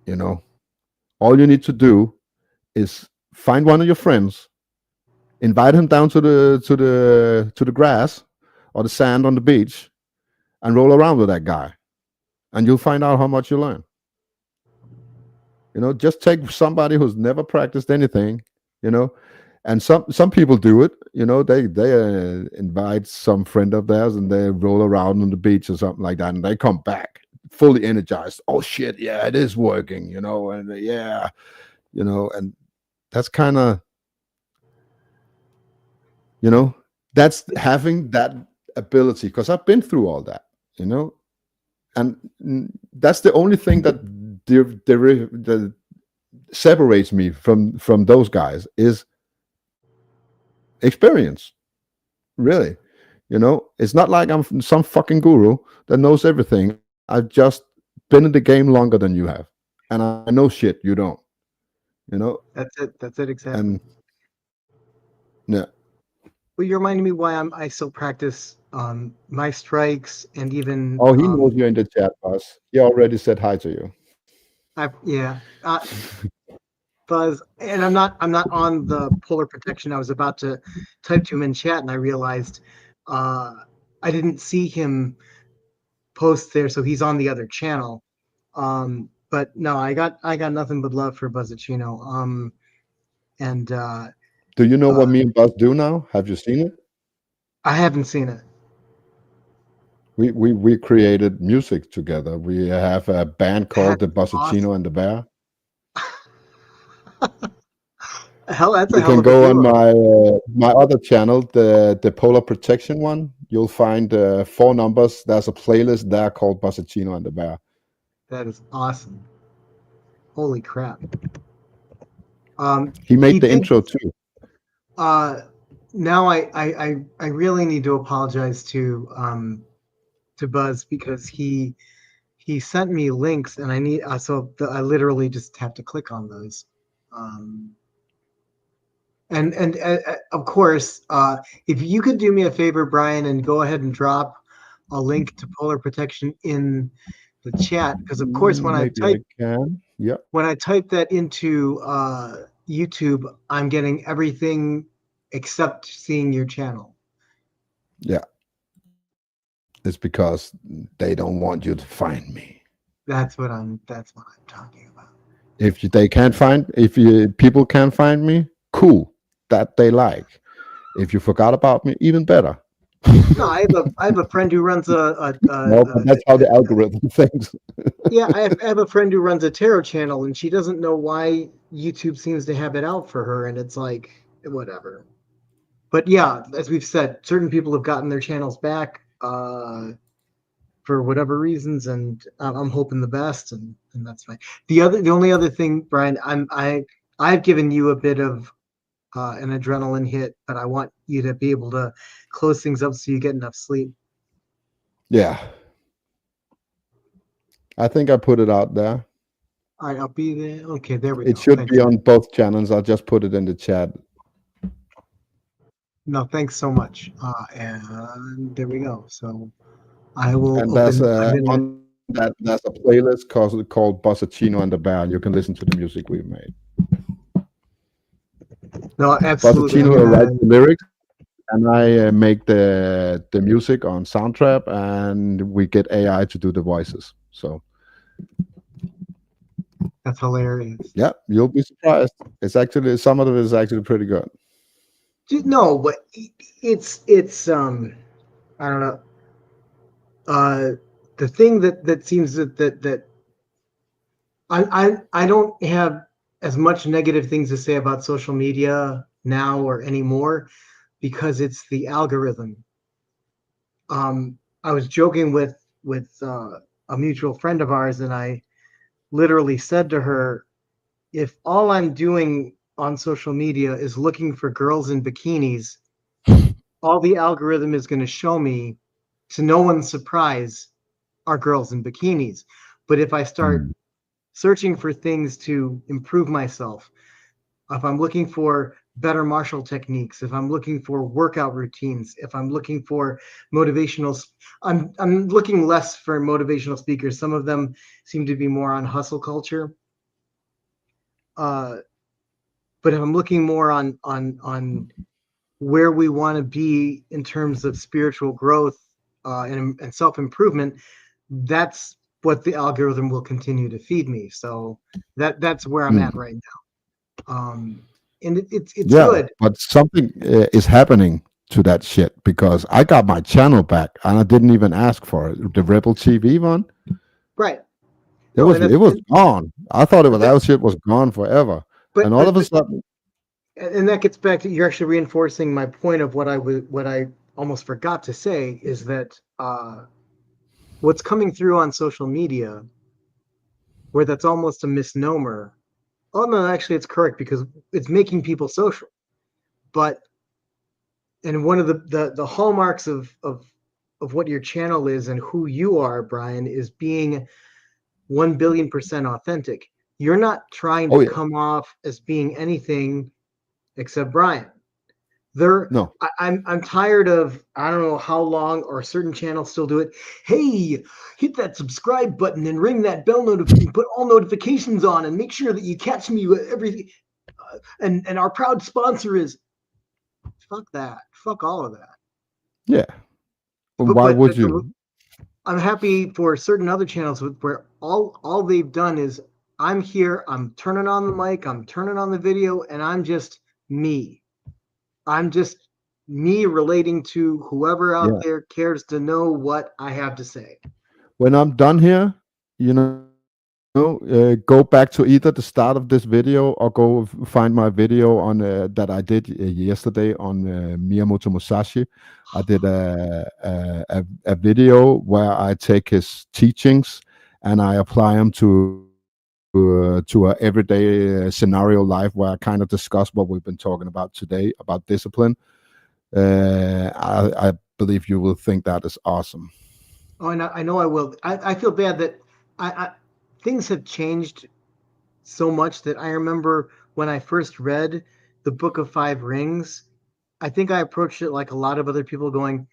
You know, all you need to do is find one of your friends, invite him down to the grass or the sand on the beach, and roll around with that guy, and you'll find out how much you learn. Just take somebody who's never practiced anything, you know, and some people do it. They invite some friend of theirs and they roll around on the beach or something like that, and they come back fully energized. Oh shit, yeah, it is working, and yeah, and that's kind of you know that's having that ability, because I've been through all that, you know and that's the only thing that separates me from those guys is experience. Really, it's not like I'm some fucking guru that knows everything. I've just been in the game longer than you have, and I know shit you don't. You know, That's it. That's it exactly. and yeah. Well, you're reminding me why I still practice my strikes and even Oh, he knows you're in the chat, boss. He already said hi to you. I yeah Buzz, and I'm not on the polar protection. I was about to type to him in chat, and I realized uh, I didn't see him post there, so he's on the other channel. But no, I got nothing but love for Buzzacino. And Do you know what uh, me and Buzz do now? Have you seen it? I haven't seen it. We created music together. We have a band called That's the Bussicino awesome. and the Bear. Hell, that's a You hell can of a go on duo. my other channel, the Polar Protection one. You'll find 4 numbers. There's a playlist there called Bossacino and the Bear. That is awesome. Holy crap. He He made the did. intro too. Now I really need to apologize to Buzz because he sent me links and I need I literally just have to click on those. Um, and of course, if you could do me a favor, Brian, and go ahead and drop a link to Polar Protection in the chat, because of course Maybe I can. Yeah. when I type that into YouTube, I'm getting everything except seeing your channel. Yeah. It's because they don't want you to find me. That's what I'm talking about. If people can't find me, cool. That they like. If you forgot about me, even better. No, I have a friend who runs No, but that's how the algorithm thinks. yeah, I have a friend who runs a tarot channel, and she doesn't know why YouTube seems to have it out for her, and it's like whatever. But yeah, as we've said, certain people have gotten their channels back for whatever reasons, and I'm hoping the best, and that's fine. The only other thing, Brian, I've given you a bit of an adrenaline hit, but I want you to be able to close things up so you get enough sleep. Yeah. I think I put it out there. All right, I'll be there. Okay, there we go. It should Thanks. be on both channels. I'll just put it in the chat. No, thanks so much. And there we go. So I will And open. on that there's a playlist called Bossacino and the Bear. You can listen to the music we've made. No, absolutely. Bossacino writes the lyrics, and I make the music on Soundtrap, and we get AI to do the voices. So That's hilarious. yeah, you'll be surprised. It's actually some of it is actually pretty good. No, but it's I don't know. The thing that seems that I don't have as much negative things to say about social media now or anymore because it's the algorithm. I was joking with a mutual friend of ours, and I literally said to her, if all I'm doing on social media is looking for girls in bikinis, all the algorithm is going to show me, to no one's surprise, are girls in bikinis. But if I start searching for things to improve myself, if I'm looking for better martial techniques, if I'm looking for workout routines, if I'm looking for motivational, I'm looking less for motivational speakers. Some of them seem to be more on hustle culture. But if I'm looking more on where we want to be in terms of spiritual growth and self-improvement, that's what the algorithm will continue to feed me. So that's where I'm at right now. And it's good. But something is happening to that shit because I got my channel back and I didn't even ask for it. The Rebel TV one, Right. it was gone. I thought that shit was gone forever. And all of a sudden, and that gets back to, you're actually reinforcing my point of what I almost forgot to say is that what's coming through on social media, where that's almost a misnomer. Oh no, actually it's correct because it's making people social. But and one of the hallmarks of what your channel is and who you are, Brian, is being 1,000,000,000% authentic. You're not trying to come off as being anything except Brian. No. I'm tired of, I don't know how long, or certain channels still do it. Hey, hit that subscribe button and ring that bell notification, put all notifications on, and make sure that you catch me with everything. And our proud sponsor is, fuck that, fuck all of that. Yeah. Why would you? I'm happy for certain other channels where all they've done is, I'm here, I'm turning on the mic, I'm turning on the video, and I'm just me. I'm just me relating to whoever out there cares to know what I have to say. When I'm done here, you know go back to either the start of this video or go find my video on that I did yesterday on Miyamoto Musashi. I did a video where I take his teachings and I apply them to a everyday scenario life, where I kind of discuss what we've been talking about today about discipline. I believe you will think that is awesome. Oh, I know I will. I feel bad that I things have changed so much that I remember when I first read the Book of Five Rings, I think I approached it like a lot of other people, going,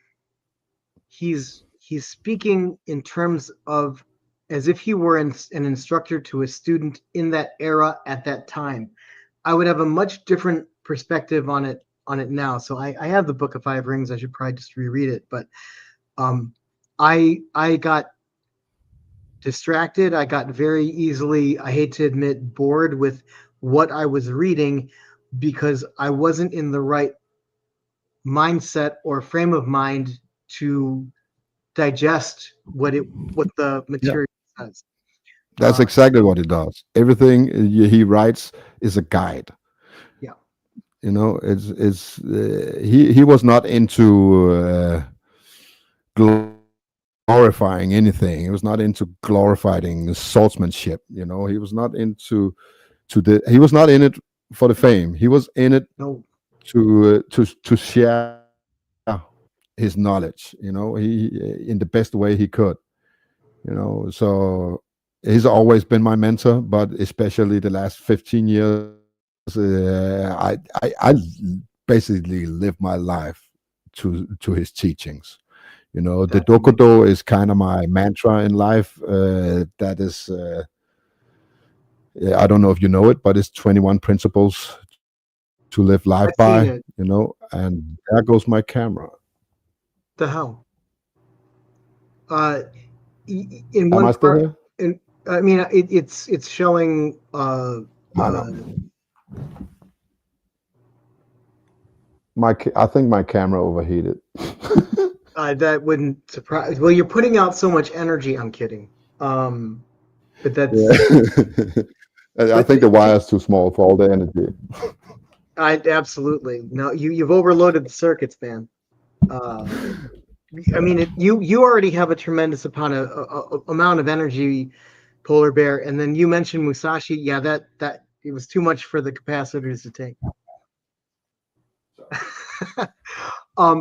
he's speaking in terms of as if he were an instructor to a student in that era at that time. I would have a much different perspective on it now. So I have the Book of Five Rings. I should probably just reread it. But I got distracted. I got very easily, I hate to admit, bored with what I was reading because I wasn't in the right mindset or frame of mind to digest what the material says. That's exactly what he does. Everything he writes is a guide. Yeah. It's he was not into glorifying anything. He was not into glorifying swordsmanship. He was not into he was not in it for the fame. He was in it to share his knowledge. He in the best way he could. So he's always been my mentor, but especially the last 15 years, I basically live my life to his teachings. The Dokudo is kind of my mantra in life. That is, I don't know if you know it, but it's 21 principles to live life by. And there goes my camera. The hell? In Am one I still part, here? I mean, it's showing. I think my camera overheated. That wouldn't surprise. Well, you're putting out so much energy. I'm kidding. But that's. I think the wire is too small for all the energy. Absolutely no. You've overloaded the circuits, man. I mean, you already have a tremendous amount of energy, Polar Bear, and then you mentioned Musashi. Yeah, that it was too much for the capacitors to take. But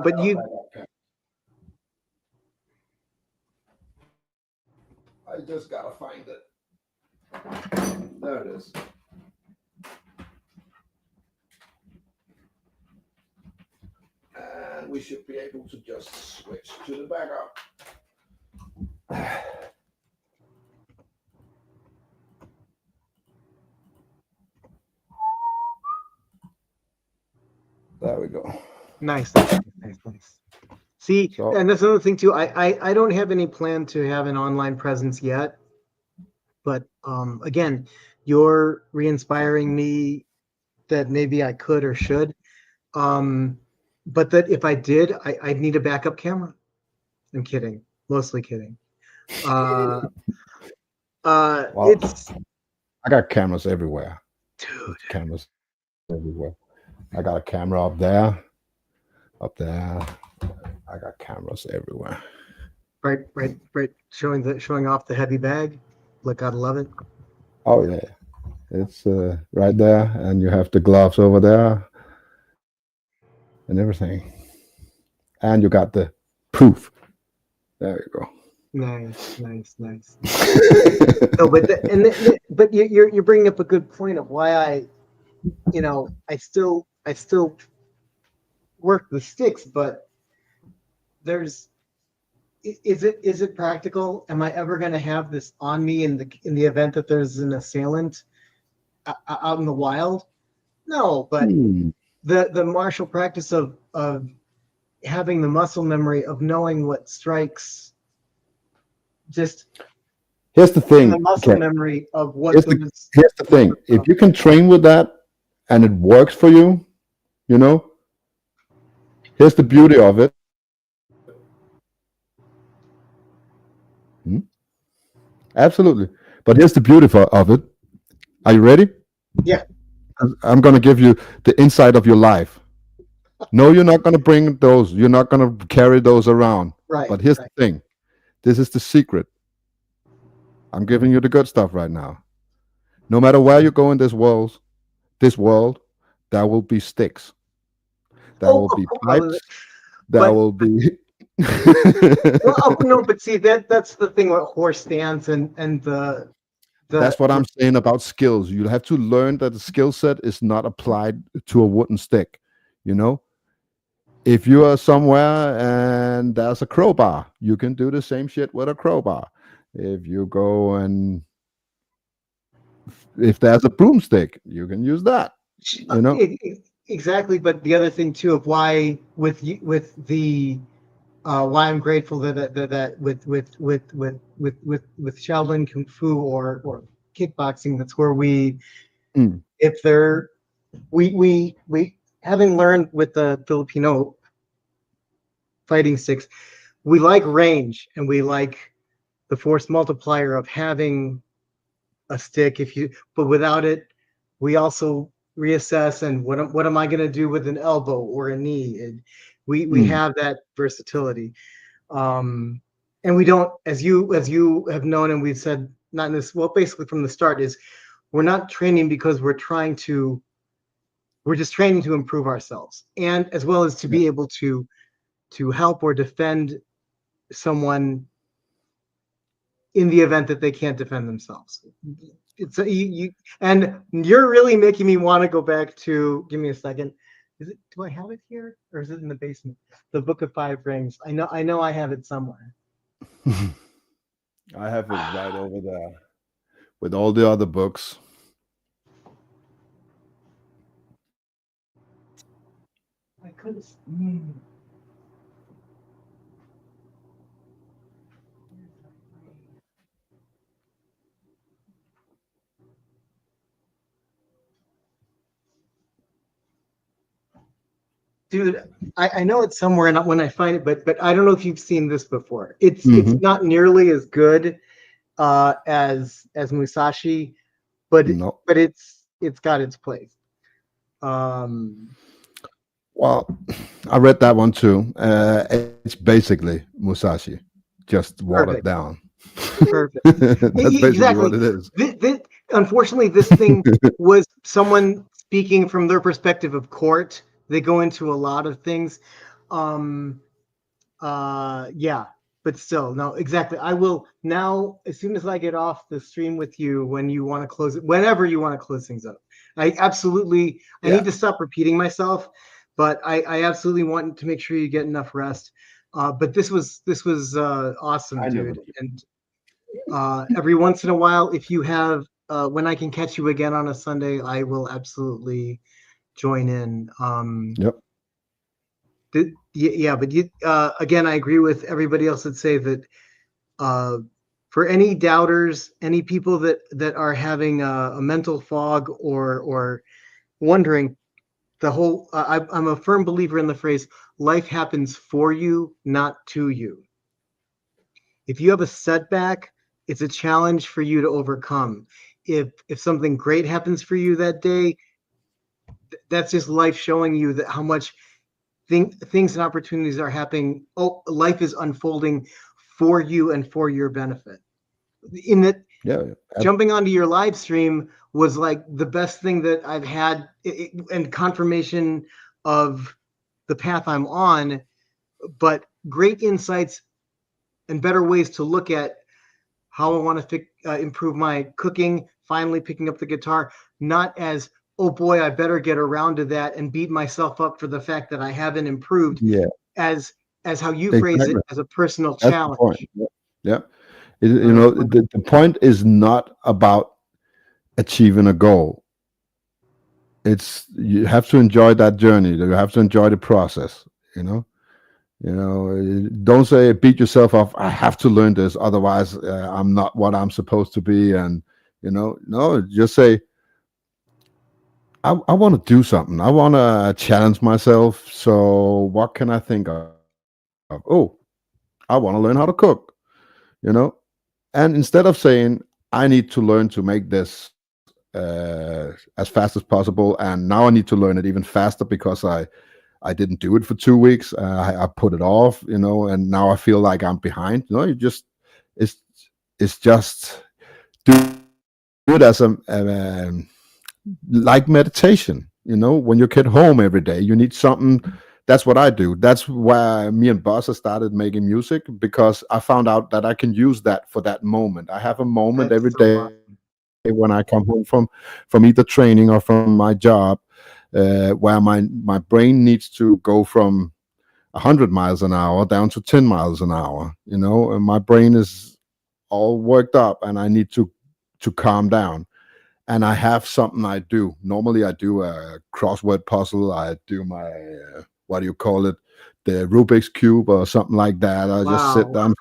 I just gotta find it. There it is. And we should be able to just switch to the backup. There we go. Nice. See, and that's another thing too. I don't have any plan to have an online presence yet, but again, you're re-inspiring me that maybe I could or should. But that if I did, I'd need a backup camera. I'm kidding, mostly kidding. Well, It's I got cameras everywhere. dude. Cameras everywhere. I got a camera up there. I got cameras everywhere. Right. Showing off the heavy bag. Look, gotta love it. Oh yeah, it's right there, and you have the gloves over there, and everything, and you got the proof. There you go. Nice. No, but you're bringing up a good point of why I still work the sticks, but is it practical? Am I ever going to have this on me in the event that there's an assailant out in the wild? No, but the martial practice of having the muscle memory of knowing what strikes. Just here's the thing. The muscle memory of what. Here's the thing. If you can train with that and it works for you, here's the beauty of it. Absolutely. But here's the beauty of it. Are you ready? Yeah. I'm going to give you the insight of your life. No, you're not going to bring those. You're not going to carry those around. Right. But here's Right. the thing. This is the secret. I'm giving you the good stuff right now. No matter where you go in this world, there will be sticks. There Oh, will be oh, pipes. There but will be. well, oh, no, but see that's the thing with horse stance and That's what the I'm saying about skills. You have to learn that the skill set is not applied to a wooden stick. You know, if you are somewhere and there's a crowbar, you can do the same shit with a crowbar. If you go and if there's a broomstick, you can use that. You know, exactly. But the other thing too of why with the why I'm grateful that with Shaolin Kung Fu or kickboxing, that's where Mm, if they're we having learned with the Filipino fighting sticks, we like range and we like the force multiplier of having a stick. But without it, we also reassess and what am I going to do with an elbow or a knee? And we mm, have that versatility. And we don't, as you have known, and we've said not in this, well, basically from the start is we're not training because we're just training to improve ourselves and as well as to yeah, be able to help or defend someone in the event that they can't defend themselves. It's and you're really making me want to go back to. Give me a second. Do I have it here or is it in the basement? The Book of Five Rings. I know I have it somewhere. I have it right over there with all the other books. I could have. Dude, I know it's somewhere, and when I find it, but I don't know if you've seen this before. It's Hmm. not nearly as good as Musashi, but No, but it's got its place. Um, well, I read that one too. It's basically Musashi, just watered Perfect, down. perfect. That's basically what Exactly. it is. Unfortunately, this thing was someone speaking from their perspective of court. They go into a lot of things. Um, yeah, but still, no, exactly. I will now, as soon as I get off the stream with you, when you want to close it, whenever you want to close things up. I Yeah, need to stop repeating myself, but I absolutely want to make sure you get enough rest. But this was awesome, I never dude. do. And every once in a while, if you have when I can catch you again on a Sunday, I will absolutely join in. Yep. Yeah, but again, I agree with everybody else that say that uh, for any doubters, any people that are having a mental fog or wondering, I'm a firm believer in the phrase "life happens for you, not to you." If you have a setback, it's a challenge for you to overcome. If something great happens for you that day, that's just life showing you that how much things and opportunities are happening. Oh, life is unfolding for you and for your benefit. In that, Yeah. jumping onto your live stream was like the best thing that I've had, and confirmation of the path I'm on. But great insights and better ways to look at how I want to improve my cooking. Finally, picking up the guitar, not as oh boy, I better get around to that and beat myself up for the fact that I haven't improved, Yeah. as how you phrase it, Exactly. as a personal That's the point. challenge. Yeah. Yeah. Uh, The point is not about achieving a goal. It's you have to enjoy that journey. You have to enjoy the process. You know. Don't say beat yourself up. I have to learn this, otherwise I'm not what I'm supposed to be. And no, just say I want to do something. I want to challenge myself. So what can I think of? Oh, I want to learn how to cook. You know, and instead of saying I need to learn to make this as fast as possible, and now I need to learn it even faster because I didn't do it for 2 weeks. I put it off, and now I feel like I'm behind. You just it's just do it as like meditation. When you get home every day, you need something. That's what I do. That's why me and Bossa started making music, because I found out that I can use that for that moment. I have a moment That's every so day awesome. when I come home from either training or from my job, where my brain needs to go from 100 miles an hour down to 10 miles an hour, and my brain is all worked up, and I need to calm down. And I have something I do. Normally, I do a crossword puzzle. I do my what do you call it, the Rubik's cube or something like that. I just sit Wow, down,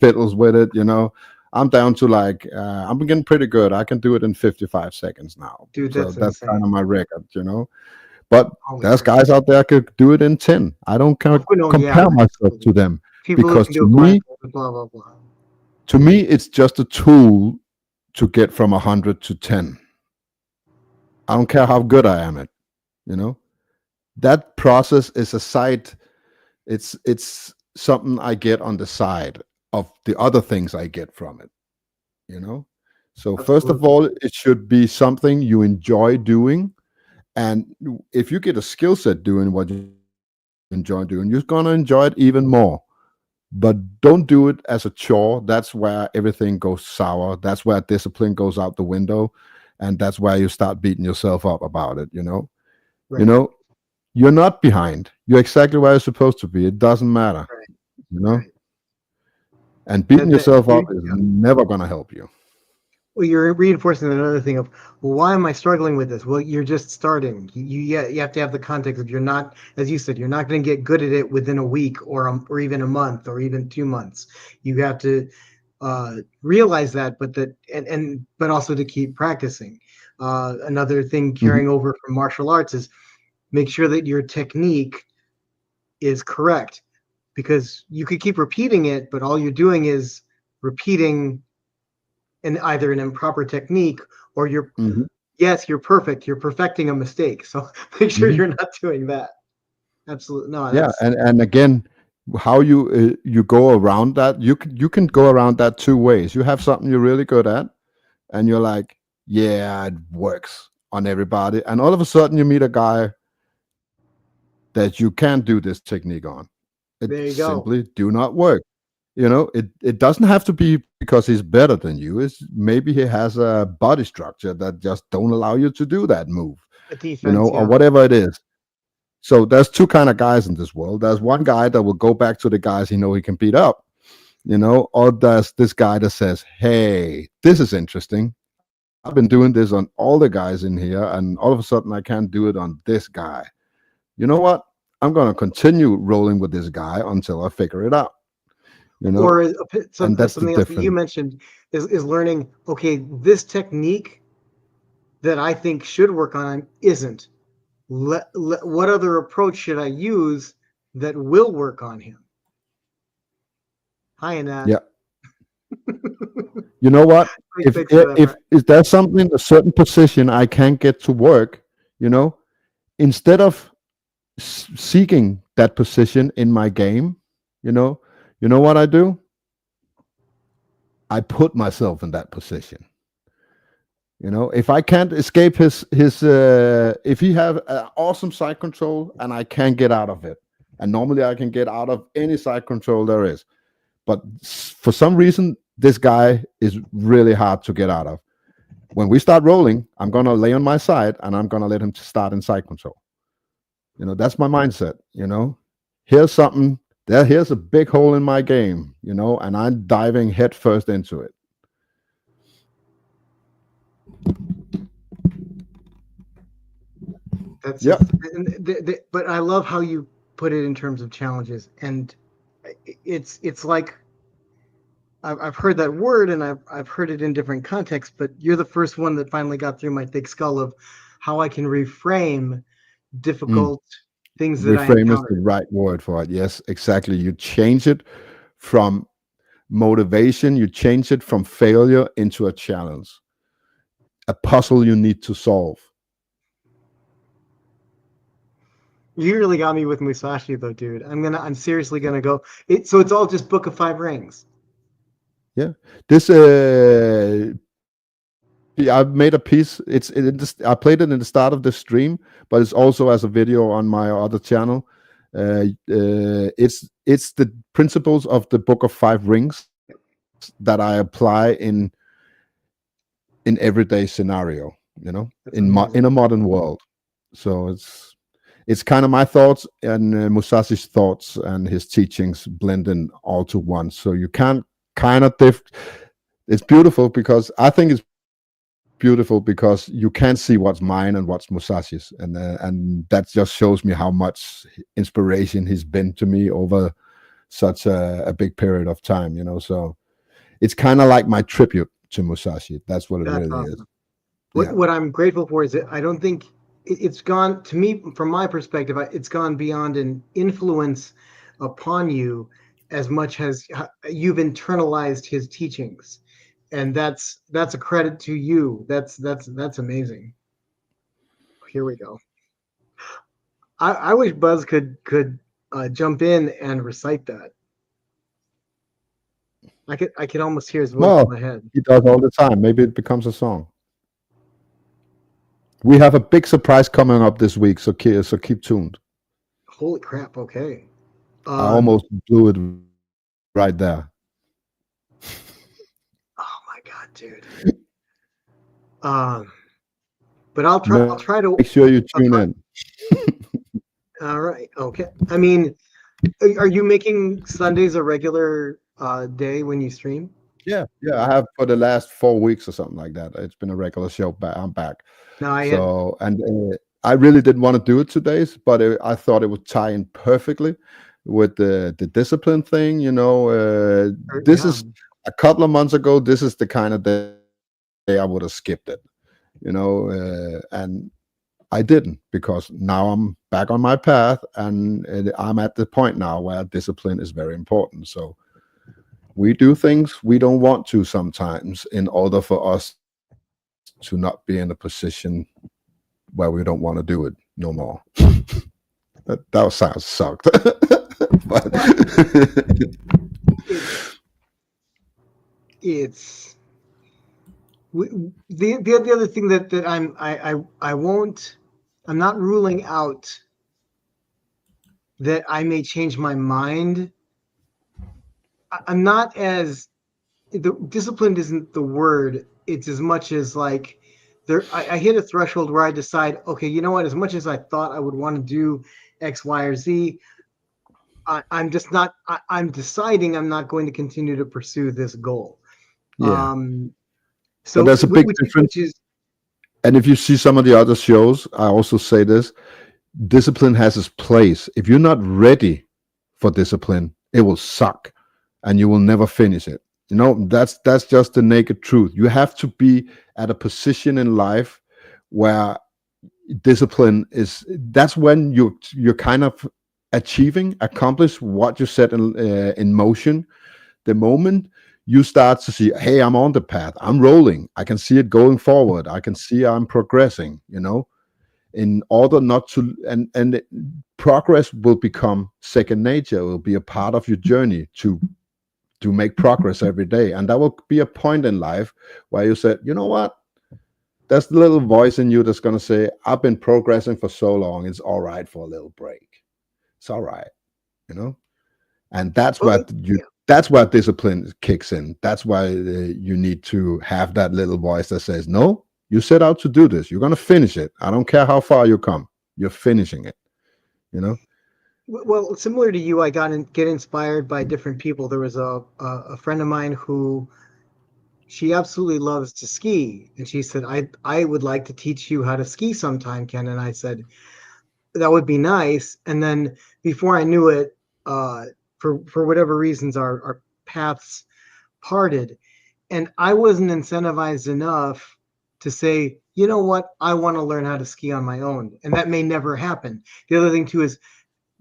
fiddles with it. I'm down to like I'm getting pretty good. I can do it in 55 seconds now. dude, So that's that's kind of insane. my record. But Holy there's crap. guys out there could do it in 10. I don't Oh, no, yeah, compare myself to absolutely. them, People who because can do it blindfolded, blah blah blah. to me, it's just a tool to get from 100 to 10. I don't care how good I am at, you know. That process is a side. It's something I get on the side of the other things I get from it, you know. So first of Absolutely. all, it should be something you enjoy doing. And if you get a skill set doing what you enjoy doing, you're gonna enjoy it even more. But don't do it as a chore. That's where everything goes sour. That's where discipline goes out the window, and that's where you start beating yourself up about it. You Right, know, you're not behind. You're exactly where you're supposed to be. It doesn't matter. right, You know, right. and beating That yourself up you, is never gonna help you. well, you're reinforcing another thing of, well, why am I struggling with this? Well, you're just starting. Yeah, you have to have the context of, you're not, as you said, you're not going to get good at it within a week or even a month or even 2 months. You have to realize that, but also to keep practicing. Another thing Mhm. carrying over from martial arts is make sure that your technique is correct, because you could keep repeating it, but all you're doing is repeating either an improper technique, or Mhm. yes, you're perfect, you're perfecting a mistake. So make sure Mhm. you're not doing that. Absolutely. No, Yeah, that's and again, how you go around that, you can go around that two ways. You have something you're really good at, and you're like, yeah, it works on everybody, and all of a sudden you meet a guy that you can't do this technique on. It there you go. simply do not work. It doesn't have to be because he's better than you. It's maybe he has a body structure that just don't allow you to do that move, A defense, or yeah. whatever it is. So there's two kind of guys in this world. There's one guy that will go back to the guys he can beat up, or there's this guy that says, hey, this is interesting. I've been doing this on all the guys in here, and all of a sudden I can't do it on this guy. You know what? I'm going to continue rolling with this guy until I figure it out, Or and that's the something else that you difference. mentioned is learning, okay, this technique that I think should work on him isn't. What other approach should I use that will work on him? Hi, Anat. Yeah. You know what? Thanks for that, Brett. If there's something, a certain position I can't get to work, you know, instead of seeking that position in my game, you know, what I do? I put myself in that position. If I can't escape his if he have an awesome side control and I can't get out of it, and normally I can get out of any side control there is, but for some reason this guy is really hard to get out of. When we start rolling, I'm gonna lay on my side and I'm gonna let him start in side control. That's my mindset. Here's something there. Here's a big hole in my game. And I'm diving head first into it. That's Yep. but I love how you put it in terms of challenges, and it's like I've heard that word, and I've heard it in different contexts, but you're the first one that finally got through my thick skull of how I can reframe Mm. difficult things that I Reframe is encounter. the right word for it. Yes, exactly. You change it from motivation, you change it from failure into a challenge, a puzzle you need to solve. You really got me with Musashi though, dude. I'm seriously gonna go. So it's all just Book of Five Rings. Yeah, this I've made a piece. I played it in the start of the stream, but it's also as a video on my other channel. It's the principles of the Book of Five Rings that I apply in everyday scenario. In a modern world. So it's kind of my thoughts and Musashi's thoughts and his teachings blending all to one. So you can't kind of it's beautiful because I think it's beautiful because you can't see what's mine and what's Musashi's, and that just shows me how much inspiration he's been to me over such a big period of time. So it's kind of like my tribute to Musashi. That's what it really awesome. Is. What I'm grateful for is that I don't think it's gone, to me, from my perspective, it's gone beyond an influence upon you as much as you've internalized his teachings. And that's a credit to you. That's amazing. Here we go. I wish Buzz could jump in and recite that. I could almost hear his voice in my head. He does all the time. Maybe it becomes a song. We have a big surprise coming up this week, so keep tuned. Holy crap! Okay. I almost blew it right there. Oh my god, dude. But I'll try to make sure you tune in. All right. Okay. I mean, are you making Sundays a regular day when you stream? Yeah. I have for the last 4 weeks or something like that. It's been a regular show. I'm back. No, I really didn't want to do it today, but I thought it would tie in perfectly with the discipline thing. This is a couple of months ago. This is the kind of day I would have skipped it, and I didn't, because now I'm back on my path, and I'm at the point now where discipline is very important. So we do things we don't want to sometimes in order for us to not be in a position where we don't want to do it no more. that sounds sucked. But it's the other thing that I'm not ruling out that I may change my mind. I'm not as disciplined isn't the word. It's as much as like I hit a threshold where I decide, okay, you know what? As much as I thought I would want to do X, Y, or Z, I'm just not. I'm deciding I'm not going to continue to pursue this goal. Yeah. So but there's a big difference. And if you see some of the other shows, I also say this: discipline has its place. If you're not ready for discipline, it will suck, and you will never finish it. That's just the naked truth. You have to be at a position in life where discipline is. That's when you're kind of accomplish what you set in motion. The moment you start to see, hey, I'm on the path, I'm rolling, I can see it going forward, I can see I'm progressing. In order not to, and progress will become second nature. It will be a part of your journey to make progress every day. And that will be a point in life where you said, you know what? There's the little voice in you that's going to say, I've been progressing for so long. It's all right for a little break. It's all right. And that's that's where discipline kicks in. That's why you need to have that little voice that says, no, you set out to do this. You're going to finish it. I don't care how far you come. You're finishing it. Well, similar to you, I get inspired by different people. There was a friend of mine who she absolutely loves to ski, and she said, I would like to teach you how to ski sometime, Ken. And I said, that would be nice. And then before I knew it, for whatever reasons, our paths parted, and I wasn't incentivized enough to say, you know what, I want to learn how to ski on my own, and that may never happen. The other thing too is,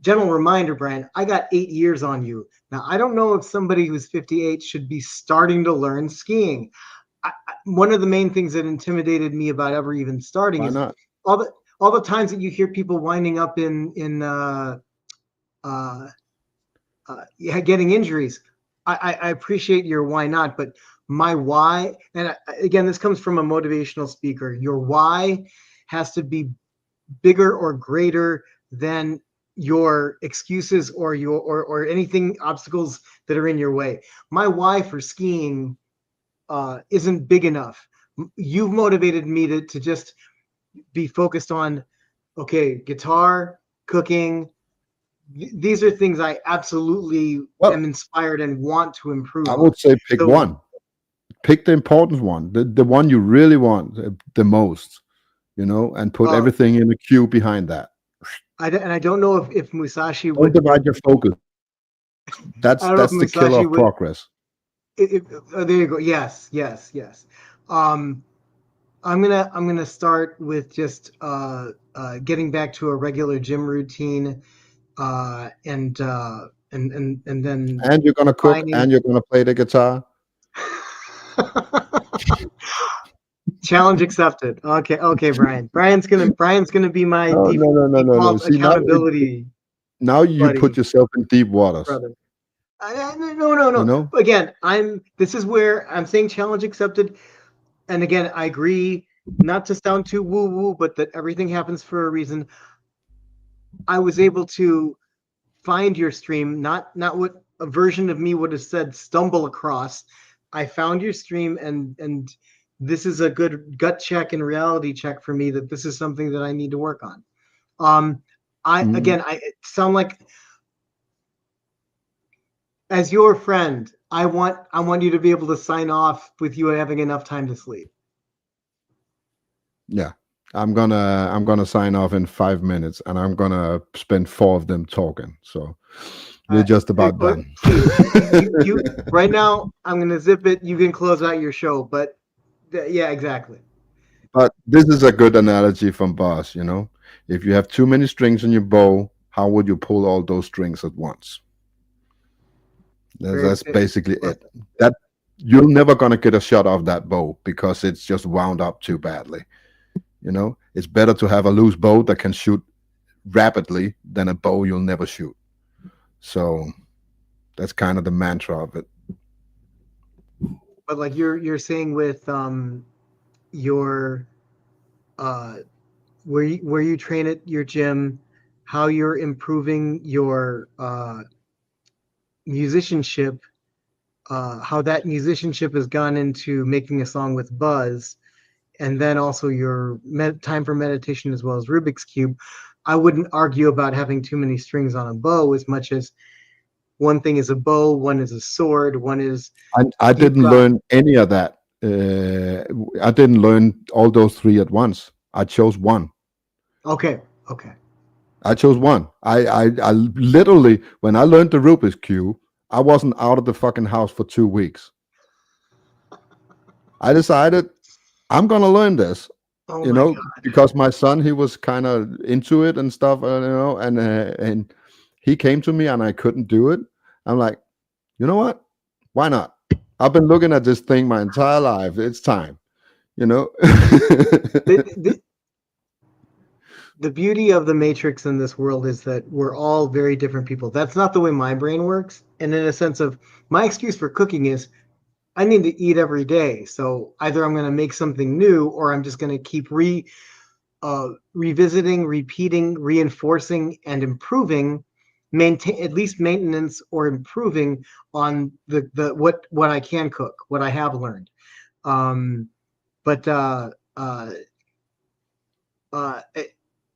gentle reminder, Brian, I got 8 years on you. Now, I don't know if somebody who's 58 should be starting to learn skiing. One of the main things that intimidated me about ever even starting Why is not? all the times that you hear people winding up in uh, yeah, getting injuries. I appreciate your why not, but my why, and again, this comes from a motivational speaker. Your why has to be bigger or greater than your excuses or or anything obstacles that are in your way. My why for skiing isn't big enough. You've motivated me to just be focused on, okay, guitar, cooking. These are things I absolutely Well, am inspired and want to improve I on. would say pick So one. Pick the important one, the one you really want the most, and put uh, everything in the queue behind that. and I don't know if Musashi Don't divide your focus. I That's don't know if that's the killer Musashi of would. progress. There you go. Yes, yes, yes. Um, I'm gonna start with just getting back to a regular gym routine, and then And you're gonna cook, finding and you're gonna play the guitar. challenge accepted. Okay, okay, Brian. Brian's gonna be my No, no, no, no, no, no. default See, accountability now you put buddy, yourself in deep waters. brother. No, no, You no. know. Again, this is where I'm saying challenge accepted. And again, I agree, not to sound too woo woo, but that everything happens for a reason. I was able to find your stream, not what a version of me would have said stumble across. I found your stream, and this is a good gut check and reality check for me that this is something that I need to work on. Mhm. I sound like, as your friend, I want you to be able to sign off with you having enough time to sleep. Yeah. I'm gonna sign off in 5 minutes, and I'm gonna spend four of them talking. So we're just about done. Please, you right now. I'm gonna zip it. You can close out your show, but yeah, exactly. But this is a good analogy from Boss. If you have too many strings in your bow, how would you pull all those strings at once? That's, Very that's basically well it. That you're never gonna get a shot off that bow because it's just wound up too badly. It's better to have a loose bow that can shoot rapidly than a bow you'll never shoot. So that's kind of the mantra of it. but like you're saying with your uh where you train at your gym, how you're improving your musicianship, how that musicianship has gone into making a song with Buzz, and then also your time for meditation as well as Rubik's Cube. I wouldn't argue about having too many strings on a bow as much as one thing is a bow, one is a sword, one is I you've didn't got. learn any of that. I didn't learn all those three at once. I chose one. Okay, okay. I chose one. I literally, when I learned the Rubik's Cube, I wasn't out of the fucking house for 2 weeks. I decided I'm gonna learn this, Oh my God. because my son, he was kind of into it and stuff, and he came to me and I couldn't do it. I'm like, you know what? Why not? I've been looking at this thing my entire life. It's time, you know. The, the beauty of the Matrix in this world is that we're all very different people. That's not the way my brain works. And in a sense of my excuse for cooking is I need to eat every day. So either I'm going to make something new or I'm just going to keep revisiting, repeating, reinforcing, and improving, maintain at least maintenance or improving on the what I can cook, what I have learned. Um, but uh,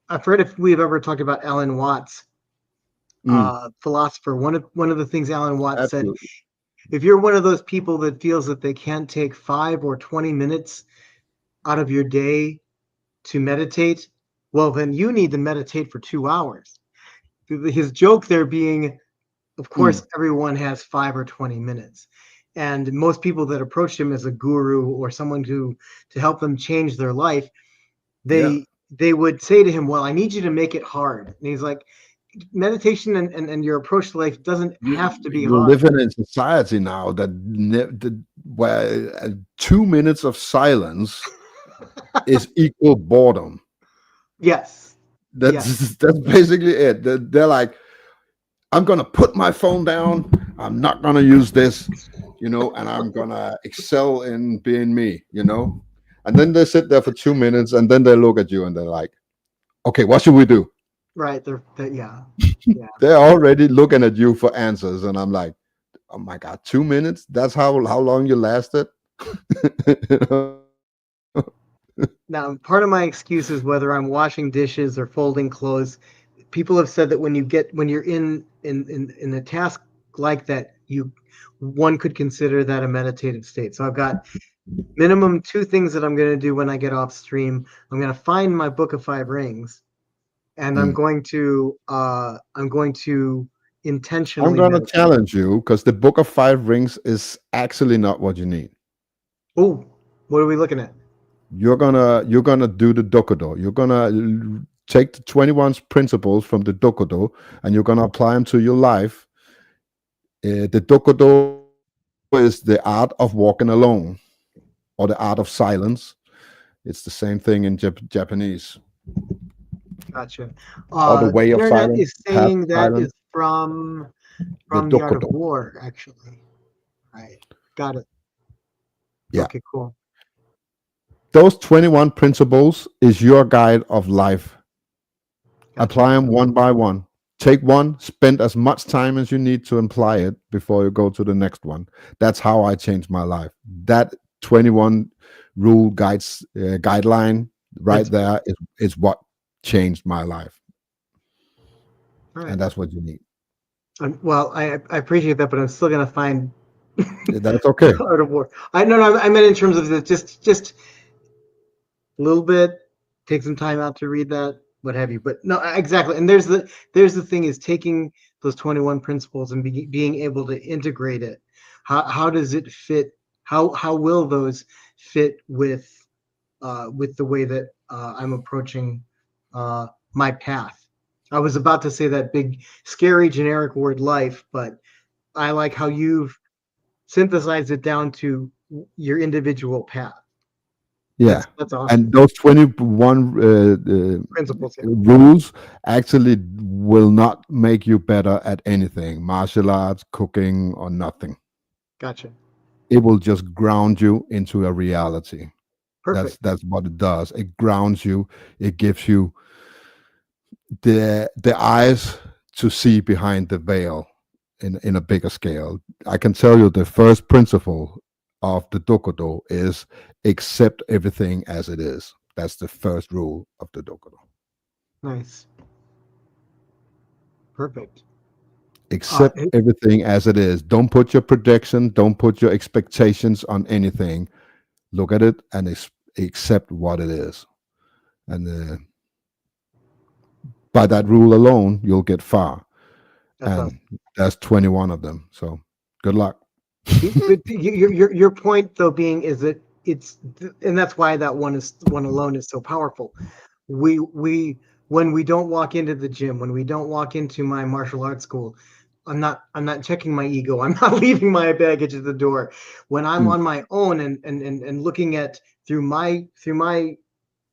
I've heard if we've ever talked about Alan Watts, Mm, philosopher. One of the things Alan Watts said: absolutely. if you're one of those people that feels that they can't take 5 or 20 minutes out of your day to meditate, well, then you need to meditate for 2 hours. His joke there being, of Mm, course, everyone has 5 or 20 minutes. And most people that approach him as a guru or someone to help them change their life, yeah. they would say to him, well, I need you to make it hard. And he's like, meditation and your approach to life doesn't have to be You're hard. living in society now where 2 minutes of silence is equal boredom. Yes. That's Yes. that's basically it. They're like, I'm gonna put my phone down. I'm not gonna use this, and I'm gonna excel in being me. And then they sit there for 2 minutes, and then they look at you and they're like, okay, what should we do? Right. Yeah. Yeah. They're already looking at you for answers, and I'm like, oh my god, 2 minutes? That's how long you lasted? You know? Now, part of my excuse is whether I'm washing dishes or folding clothes. People have said that when you're in a task like that, one could consider that a meditative state. So I've got minimum 2 things that I'm going to do when I get off stream. I'm going to find my book of 5 rings, and I'm Mm. going to I'm intentionally gonna meditate. challenge you because the Book of Five Rings is actually not what you need. Oh, what are we looking at? You're gonna do the Dokudo. You're gonna take the 21 principles from the Dokudo and you're gonna apply them to your life. The Dokudo is the art of walking alone or the art of silence. It's the same thing in Japanese. Gotcha. Or the way of Internet silence, is path saying of that is silence, from the the Art of Dokudo. War, actually. Right. Got it. Yeah. Okay, cool. Those 21 principles is your guide of life. Gotcha. Apply them one by one. Take one, spend as much time as you need to apply it before you go to the next one. That's how I changed my life. That 21 rule guideline right there is what changed my life. All right. And that's what you need. Well, I appreciate that, but I'm still gonna find That's okay. Art of War. No, I meant in terms of the just a little bit. Take some time out to read that, what have you. But no, exactly. And there's the thing is taking those 21 principles and being able to integrate it. How does it fit? How will those fit with the way that I'm approaching my path? I was about to say that big, scary, generic word life, but I like how you've synthesized it down to your individual path. Yeah. That's awesome. And those 21 Principles. Yeah. rules actually will not make you better at anything, martial arts, cooking, or nothing. Gotcha. It will just ground you into a reality. Perfect. That's what it does. It grounds you. It gives you the eyes to see behind the veil in a bigger scale. I can tell you the first principle of the Dokudo is accept everything as it is. That's the first rule of the Dokudo. Nice. Perfect. Accept everything as it is. Don't put your projection, don't put your expectations on anything. Look at it and accept what it is. And by that rule alone, you'll get far. That's and awesome. That's 21 of them. So good luck. Your point though being is that and that's why that one alone is so powerful. We when we don't walk into the gym, when we don't walk into my martial arts school, I'm not checking my ego. I'm not leaving my baggage at the door. When I'm on my own and looking at through my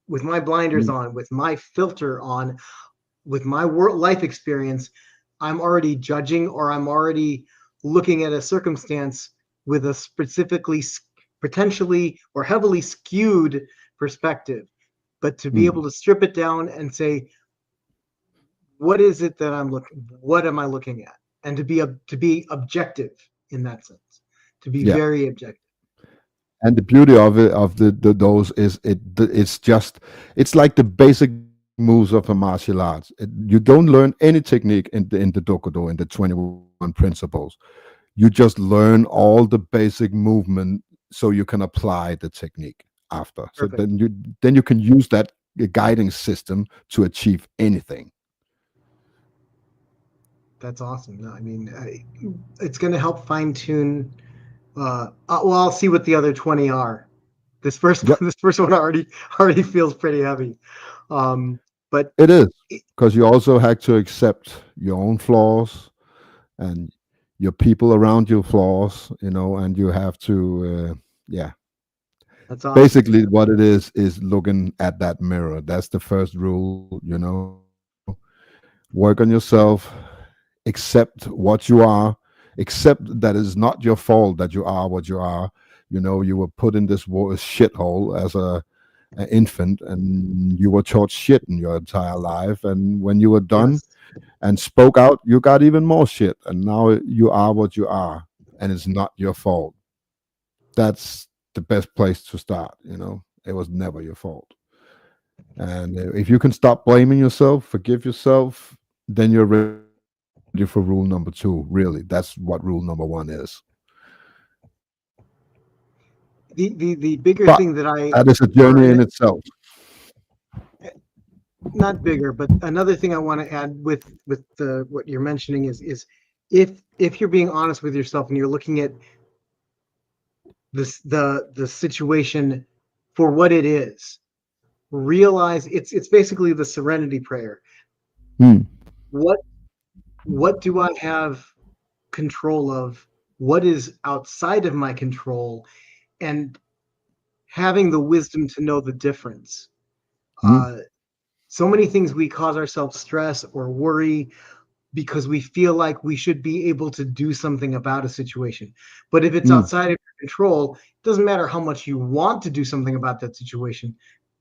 with my blinders on, with my filter on, with my life experience, I'm already judging, or I'm already looking at a circumstance with a specifically, potentially, or heavily skewed perspective. But to be able to strip it down and say, what is it that what am I looking at? And to be objective in that sense, to be very objective. And the beauty of it, of those, is it's like the basic moves of a martial arts. You don't learn any technique in the Dokudo, in the 21 principles. You just learn all the basic movement so you can apply the technique after. Perfect. So then you can use that guiding system to achieve anything. That's awesome. No, I mean, it's going to help fine tune. Well, I'll see what the other 20 are. This first one already feels pretty heavy. But It is, it, because you also have to accept your own flaws and your people around you flaws, and you have to, yeah. that's awesome. Basically, what it is looking at that mirror. That's the first rule. Work on yourself, accept what you are, accept that it's not your fault that you are what you are. You were put in this shithole as an infant, and you were taught shit in your entire life. And when you were done Yes. and spoke out, you got even more shit. And now you are what you are, and it's not your fault. That's the best place to start. It was never your fault. And if you can stop blaming yourself, forgive yourself, then you're ready for rule number 2. Really, that's what rule number 1 is. The But bigger thing that that I, is a journey or in itself. not bigger, but another thing I want to add with the what you're mentioning is if you're being honest with yourself and you're looking at the situation for what it is, realize it's basically the serenity prayer. Hmm. What what do I have control of? What is outside of my control? And having the wisdom to know the difference. Hmm. Uh, so many things we cause ourselves stress or worry because we feel like we should be able to do something about a situation. But if it's Hmm. outside of your control, it doesn't matter how much you want to do something about that situation.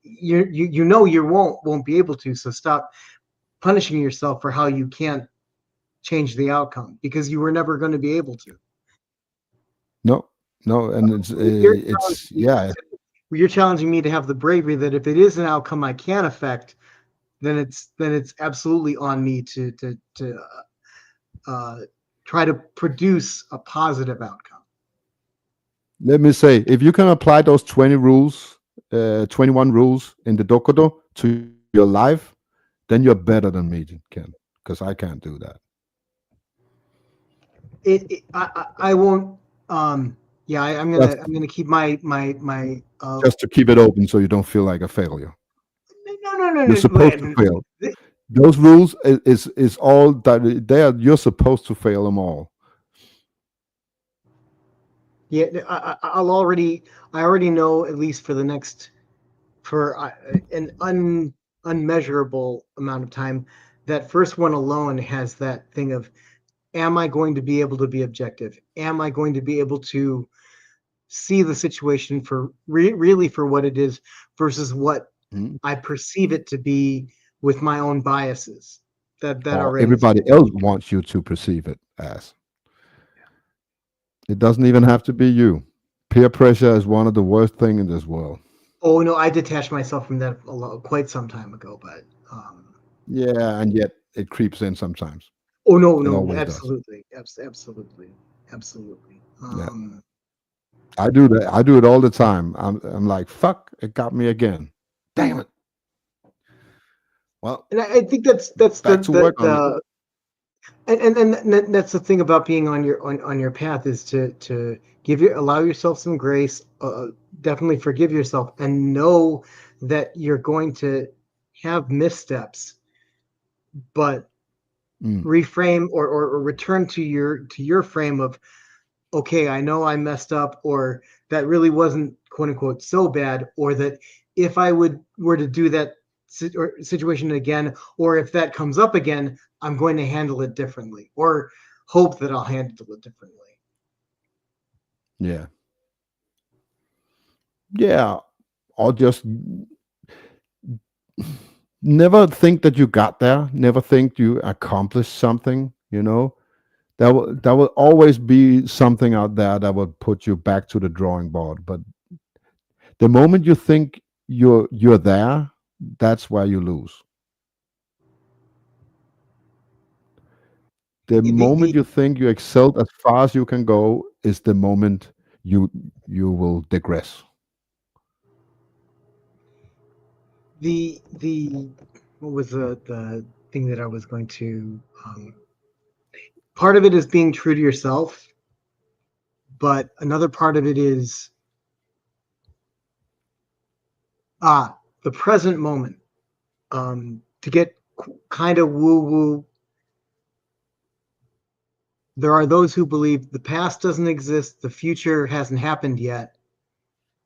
You won't be able to. So stop punishing yourself for how you can't change the outcome because you were never going to be able to. No, no, and If you're it's challenging me yeah. you're challenging me to have the bravery that if it is an outcome I can affect, then it's absolutely on me to uh, try to produce a positive outcome. Let me say, if you can apply those 21 rules in the Dokodo to your life, then you're better than me, Ken, because I can't do that. I won't. Yeah, Just, I'm gonna keep my. just to keep it open so you don't feel like a failure. You're No. supposed to fail. Th- Those rules is all that they are. You're supposed to fail them all. Yeah, I already know at least for the next for an unmeasurable amount of time. That first one alone has that thing of, am I going to be able to be objective? Am I going to be able to see the situation for really for what it is versus what Mhm. I perceive it to be with my own biases. That Or already is. everybody else wants you to perceive it as. It doesn't even have to be you. Peer pressure is one of the worst thing in this world. Oh no, I detached myself from that quite some time ago, but Yeah, and yet it creeps in sometimes. oh no, It no, always does. absolutely, absolutely, absolutely. Yeah, I do that. I do it all the time. I'm like, fuck, it got me again. Damn it. Well, And I think that's back to work on it. the and that's the thing about being on your path is to allow yourself some grace, definitely forgive yourself and know that you're going to have missteps, but Mm. reframe or return to your frame of, okay, I know I messed up, or that really wasn't quote unquote so bad, or that if I were to do that situation again, or if that comes up again, I'm going to handle it differently, or hope that I'll handle it differently. Yeah. Yeah. Or just never think that you got there. Never think you accomplished something. There will always be something out there that will put you back to the drawing board. But the moment you think you're there, that's where you lose. The moment The you think you excelled as far as you can go is the moment you you will digress. the what was the thing that I was going to part of it is being true to yourself, but another part of it is the present moment. to get kind of woo woo, there are those who believe the past doesn't exist, the future hasn't happened yet.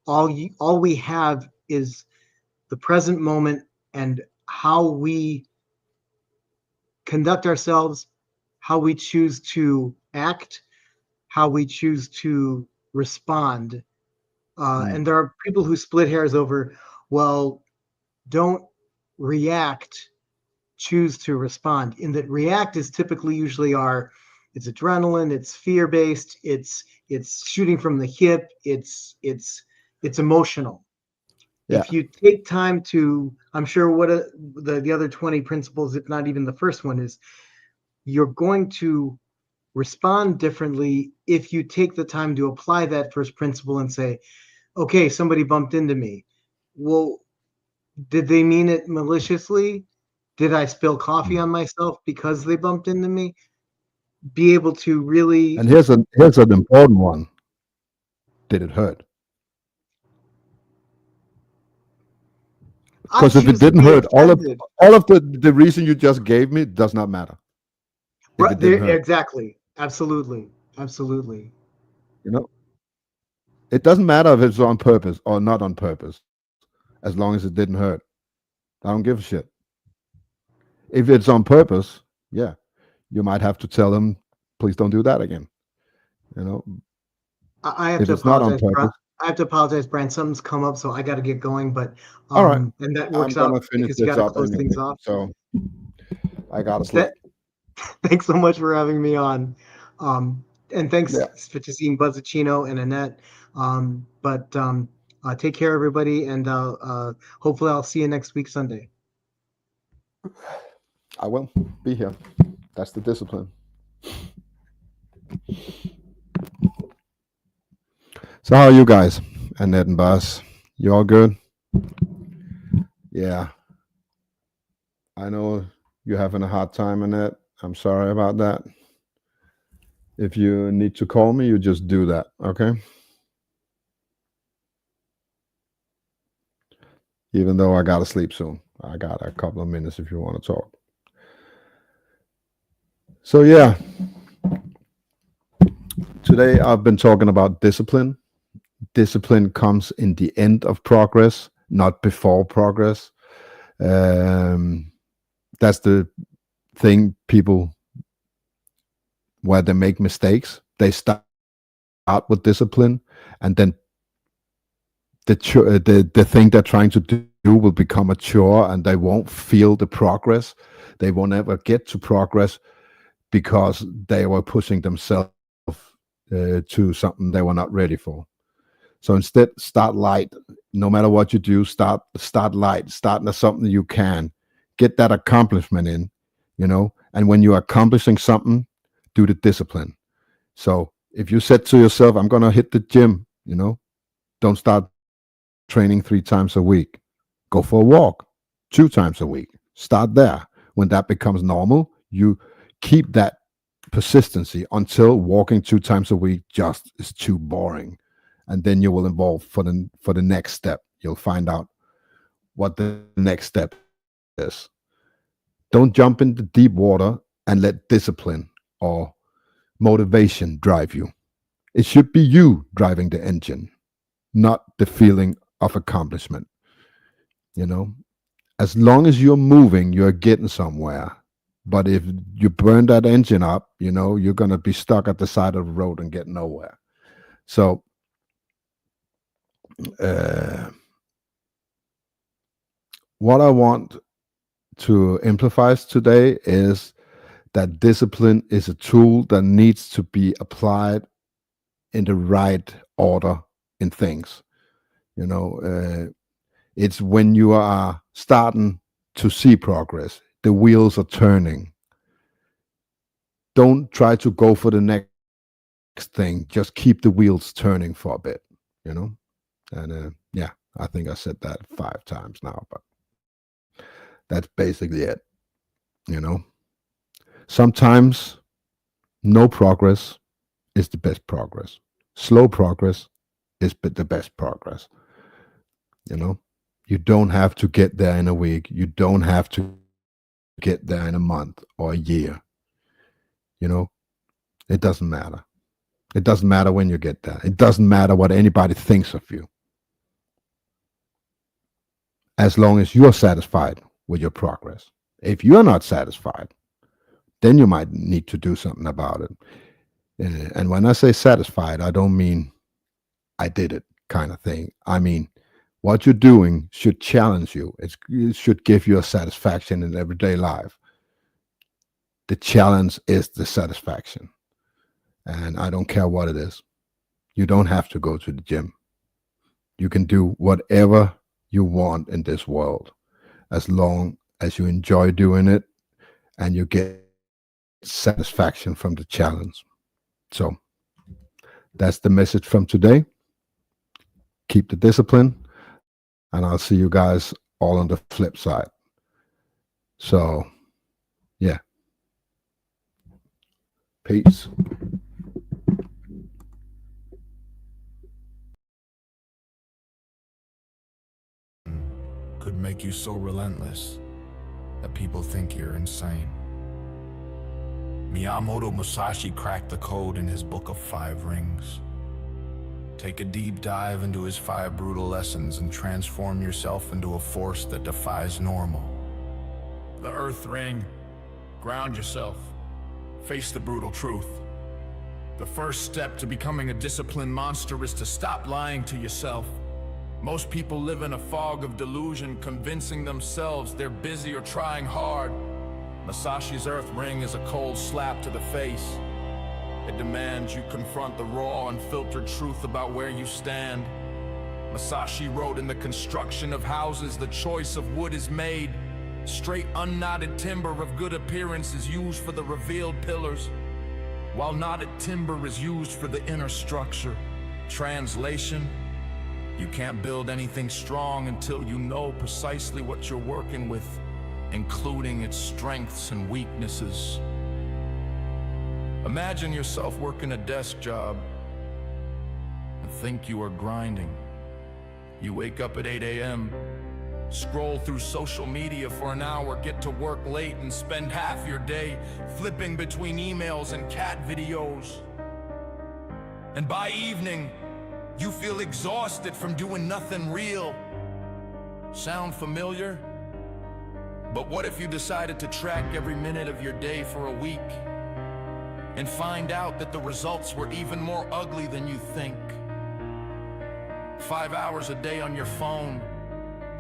All we have is the present moment and how we conduct ourselves, how we choose to act, how we choose to respond. And there are people who split hairs over, well, don't react, choose to respond. In that react is typically usually it's adrenaline, it's fear based, it's shooting from the hip, it's emotional. Yeah. If you take time to, I'm sure what the other 20 principles, if not even the first one, is you're going to respond differently if you take the time to apply that first principle and say, okay, somebody bumped into me. Well, did they mean it maliciously? Did I spill coffee on myself because they bumped into me? Be able to really. And here's an important one. Did it hurt? I Because if it choose to didn't be hurt, offended. all of the reason you just gave me does not matter. If Right it didn't there, hurt, exactly. Absolutely. Absolutely. you know, it doesn't matter if it's on purpose or not on purpose, as long as it didn't hurt. I don't give a shit. If it's on purpose, yeah, you might have to tell them, please don't do that again. You know, I have if to it's not on apologize, purpose, I have to apologize, Brian. Something's come up, so I got to get going. But all right, and that I'm works out gonna finish because you got this to up close things anyway. off. So I gotta sleep. That, thanks so much for having me on, and thanks Yeah, to seeing Buzzacino and Annette. Take care, everybody, and hopefully I'll see you next week Sunday. I will be here. That's the discipline. So how are you guys, Annette and Buzz? You all good? Yeah, I know you're having a hard time, Annette. I'm sorry about that. If you need to call me, you just do that, okay? Even though I gotta sleep soon. I got a couple of minutes if you want to talk. So yeah, today I've been talking about discipline. Discipline comes in the end of progress, not before progress. That's the thing people where they make mistakes. They start with discipline, and then the thing they're trying to do will become a chore, and they won't feel the progress. They won't ever get to progress because they were pushing themselves to something they were not ready for. So instead, start light. No matter what you do, start light. Start with something you can get that accomplishment in, And when you're accomplishing something, do the discipline. So if you said to yourself, "I'm gonna hit the gym," don't start training 3 times a week. Go for a walk 2 times a week. Start there. When that becomes normal, you keep that persistency until walking 2 times a week just is too boring. And then you will evolve for the next step. You'll find out what the next step is. Don't jump into deep water and let discipline or motivation drive you. It should be you driving the engine, not the feeling of accomplishment. As long as you're moving, you're getting somewhere. But if you burn that engine up, you're going to be stuck at the side of the road and get nowhere. So what I want to emphasize today is that discipline is a tool that needs to be applied in the right order in things. It's when you are starting to see progress, the wheels are turning. Don't try to go for the next thing. Just keep the wheels turning for a bit, And yeah, I think I said that 5 times now, but that's basically it. Sometimes no progress is the best progress. Slow progress is the best progress. You don't have to get there in a week. You don't have to get there in a month or a year. You know, it doesn't matter. It doesn't matter when you get there. It doesn't matter what anybody thinks of you. As long as you're satisfied with your progress. If you're not satisfied, then you might need to do something about it. And when I say satisfied, I don't mean I did it kind of thing. I mean, what you're doing should challenge you. It should give you a satisfaction in everyday life. The challenge is the satisfaction. And I don't care what it is. You don't have to go to the gym. You can do whatever you want in this world, as long as you enjoy doing it and you get satisfaction from the challenge. So that's the message from today. Keep the discipline, and I'll see you guys all on the flip side. So, yeah. Peace. Could make you so relentless that people think you're insane. Miyamoto Musashi cracked the code in his book of 5 rings. Take a deep dive into his 5 brutal lessons and transform yourself into a force that defies normal. The Earth Ring. Ground yourself. Face the brutal truth. The first step to becoming a disciplined monster is to stop lying to yourself. Most people live in a fog of delusion, convincing themselves they're busy or trying hard. Musashi's Earth Ring is a cold slap to the face. It demands you confront the raw, unfiltered truth about where you stand. Musashi wrote, in the construction of houses, the choice of wood is made. Straight, unknotted timber of good appearance is used for the revealed pillars, while knotted timber is used for the inner structure. Translation: you can't build anything strong until you know precisely what you're working with, including its strengths and weaknesses. Imagine yourself working a desk job and think you are grinding. You wake up at 8 a.m., scroll through social media for an hour, get to work late, and spend half your day flipping between emails and cat videos. And by evening, you feel exhausted from doing nothing real. Sound familiar? But what if you decided to track every minute of your day for a week and find out that the results were even more ugly than you think? 5 hours a day on your phone,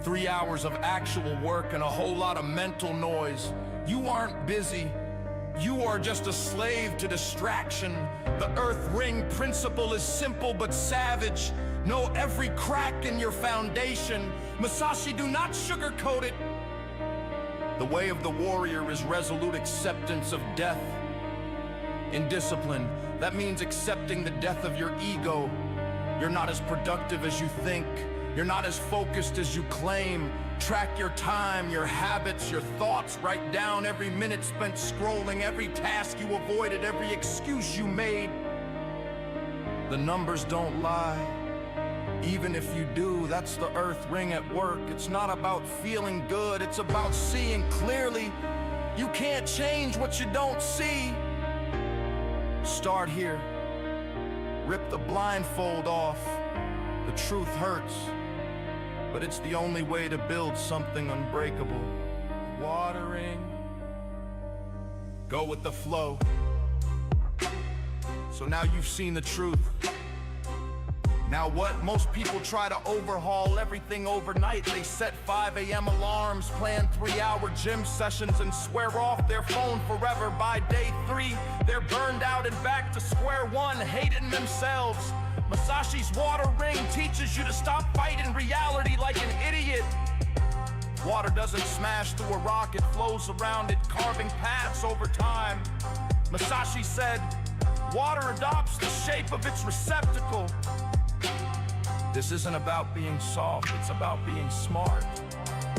3 hours of actual work, and a whole lot of mental noise. You aren't busy. You are just a slave to distraction. The Earth Ring principle is simple but savage. Know every crack in your foundation. Musashi, do not sugarcoat it. The way of the warrior is resolute acceptance of death. In discipline, that means accepting the death of your ego. You're not as productive as you think. You're not as focused as you claim. Track your time, your habits, your thoughts. Write down every minute spent scrolling, every task you avoided, every excuse you made. The numbers don't lie. Even if you do, that's the Earth Ring at work. It's not about feeling good, it's about seeing clearly. You can't change what you don't see. Start here. Rip the blindfold off. The truth hurts, but it's the only way to build something unbreakable. Watering. Go with the flow. So now you've seen the truth. Now what? Most people try to overhaul everything overnight. They set 5 a.m. alarms, plan 3-hour gym sessions, and swear off their phone forever. By day 3, they're burned out and back to square one, hating themselves. Musashi's water ring teaches you to stop fighting reality like an idiot. Water doesn't smash through a rock, it flows around it, carving paths over time. Musashi said, water adopts the shape of its receptacle. This isn't about being soft, it's about being smart.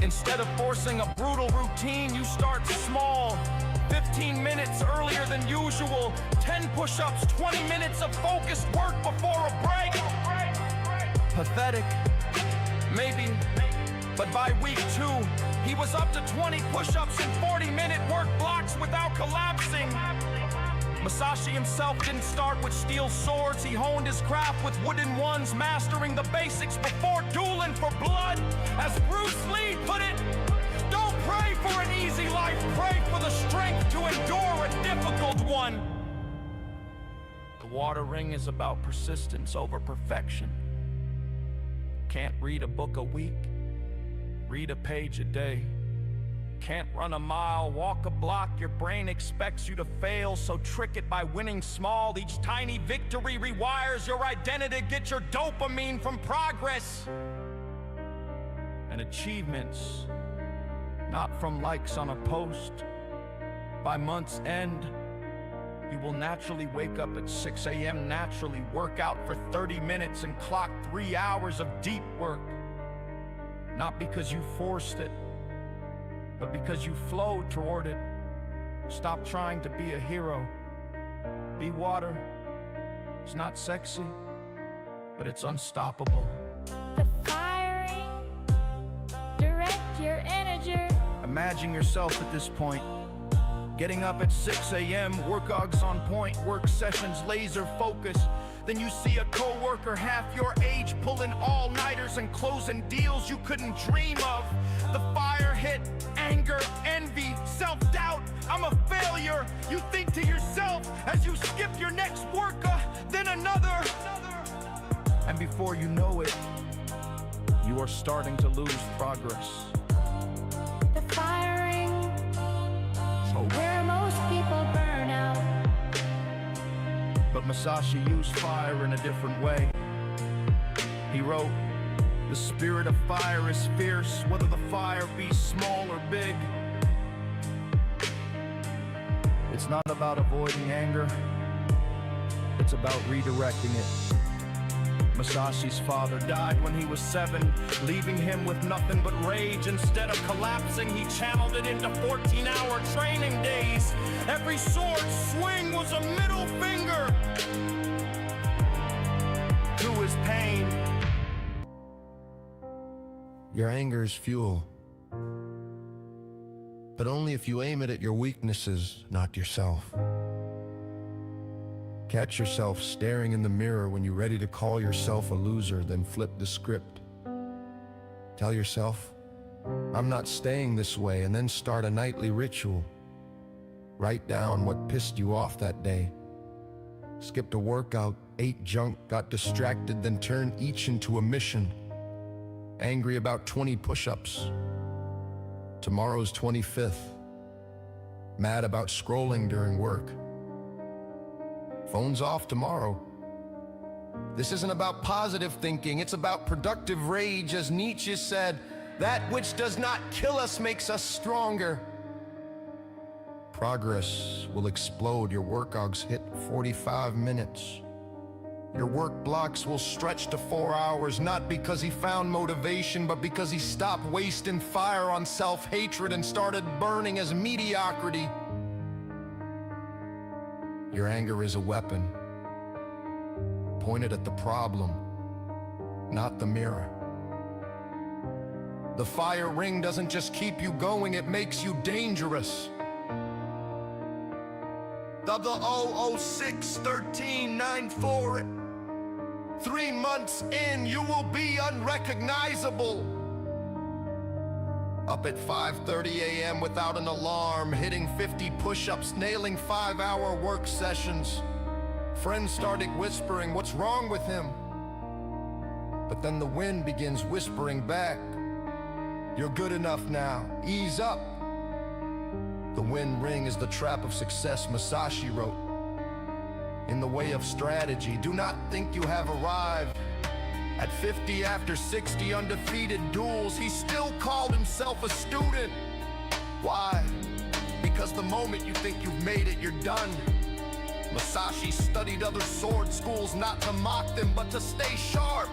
Instead of forcing a brutal routine, you start small. 15 minutes earlier than usual, 10 push-ups, 20 minutes of focused work before a break. Pathetic, maybe, But by week 2, he was up to 20 push-ups and 40-minute work blocks without collapsing. Masashi himself didn't start with steel swords. He honed his craft with wooden ones, mastering the basics before dueling for blood. As Bruce Lee put it, don't pray for an easy life, pray for the strength to endure a difficult one. The water ring is about persistence over perfection. Can't read a book a week, read a page a day. Can't run a mile, walk a block, your brain expects you to fail, so trick it by winning small. Each tiny victory rewires your identity, get your dopamine from progress and achievements, not from likes on a post. By month's end, you will naturally wake up at 6 a.m., naturally work out for 30 minutes and clock 3 hours of deep work. Not because you forced it, but because you flowed toward it. Stop trying to be a hero. Be water. It's not sexy, but it's unstoppable. The firing, direct your energy. Imagine yourself at this point, getting up at 6 a.m., workouts on point, work sessions, laser focus. Then you see a coworker half your age pulling all-nighters and closing deals you couldn't dream of. The fire hit, anger, envy, self-doubt. I'm a failure, you think to yourself as you skip your next workout, then another. And before you know it, you are starting to lose progress. The firing, where most people burn out. But Masashi used fire in a different way. He wrote, "The spirit of fire is fierce, whether the fire be small or big." It's not about avoiding anger, it's about redirecting it. Masashi's father died when he was 7, leaving him with nothing but rage. Instead of collapsing, he channeled it into 14-hour training days. Every sword swing was a middle finger to his pain. Your anger is fuel, but only if you aim it at your weaknesses, not yourself. Catch yourself staring in the mirror when you're ready to call yourself a loser, then flip the script. Tell yourself, "I'm not staying this way," and then start a nightly ritual. Write down what pissed you off that day. Skipped a workout, ate junk, got distracted, then turned each into a mission. Angry about 20 push-ups. Tomorrow's 25th. Mad about scrolling during work. Phone's off tomorrow. This isn't about positive thinking, it's about productive rage. As Nietzsche said, that which does not kill us makes us stronger. Progress will explode. Your workouts hit 45 minutes. Your work blocks will stretch to 4 hours, not because he found motivation, but because he stopped wasting fire on self-hatred and started burning as mediocrity. Your anger is a weapon. Point it at the problem, not the mirror. The fire ring doesn't just keep you going, it makes you dangerous. Double 006-1394. 3 months in, you will be unrecognizable. Up at 5:30 a.m. without an alarm, hitting 50 push-ups, nailing 5-hour work sessions. Friends started whispering, "What's wrong with him?" But then the wind begins whispering back, "You're good enough now, ease up." The wind ring is the trap of success, Masashi wrote. In the way of strategy, do not think you have arrived. At 50 after 60 undefeated duels, he still called himself a student. Why? Because the moment you think you've made it, you're done. Masashi studied other sword schools not to mock them, but to stay sharp.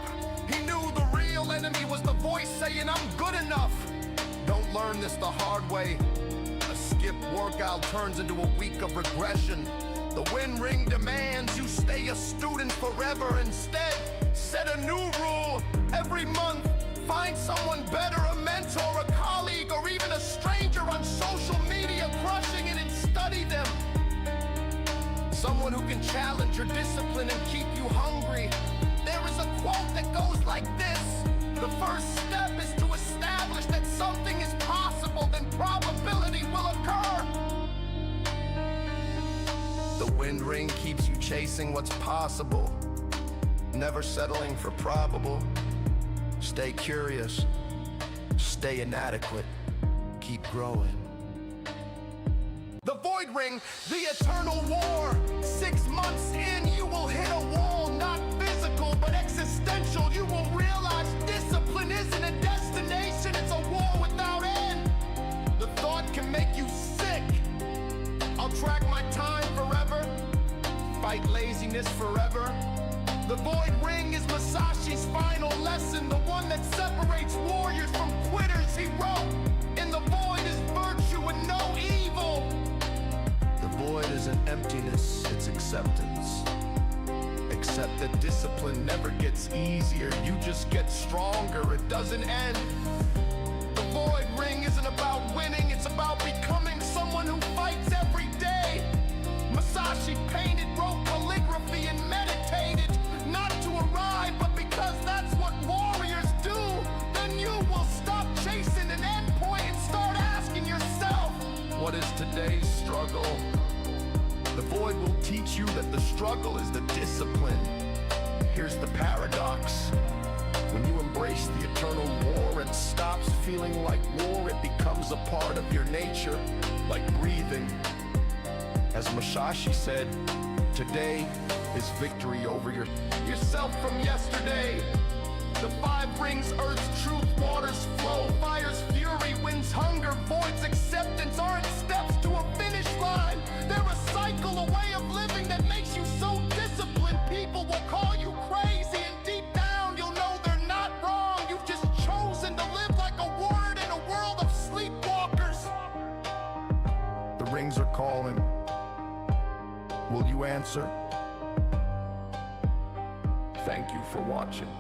He knew the real enemy was the voice saying, "I'm good enough." Don't learn this the hard way. A skipped workout turns into a week of regression. The wind ring demands you stay a student forever. Instead, set a new rule. Every month, Find someone better, a mentor, a colleague, or even a stranger on social media, crushing it, and study them. Someone who can challenge your discipline and keep you hungry. There is a quote that goes like this: the first step is to establish that something is possible, then probability will occur. The wind ring keeps you chasing what's possible, never settling for probable. Stay curious, stay inadequate, keep growing. The void ring, the eternal war. 6 months in, you will hit a wall, not physical, but existential. You will realize discipline isn't a destination, it's a war without end. The thought can make you sick. I'll track my time forever, fight laziness forever. The void ring is Masashi's final lesson, the one that separates warriors from quitters. He wrote, "In the void is virtue and no evil." The void isn't emptiness, it's acceptance. Accept that discipline never gets easier, you just get stronger, it doesn't end. The void ring isn't about winning, it's about becoming someone who fights every day. Masashi painted, wrote calligraphy, and meditated, not to arrive, but because that's what warriors do. Then you will stop chasing an endpoint and start asking yourself, what is today's struggle? The void will teach you that the struggle is the discipline. Here's the paradox. When you embrace the eternal war, it stops feeling like war, it becomes a part of your nature, like breathing. As Masashi said, today is victory over yourself from yesterday. The 5 rings, earth's truth, waters flow, fire's fury, wind's hunger, void's acceptance aren't steps to a finish line. They're a cycle, a way of living that makes you so disciplined. People will call you crazy, and deep down you'll know they're not wrong. You've just chosen to live like a ward in a world of sleepwalkers. The rings are calling. Will you answer? Thank you for watching.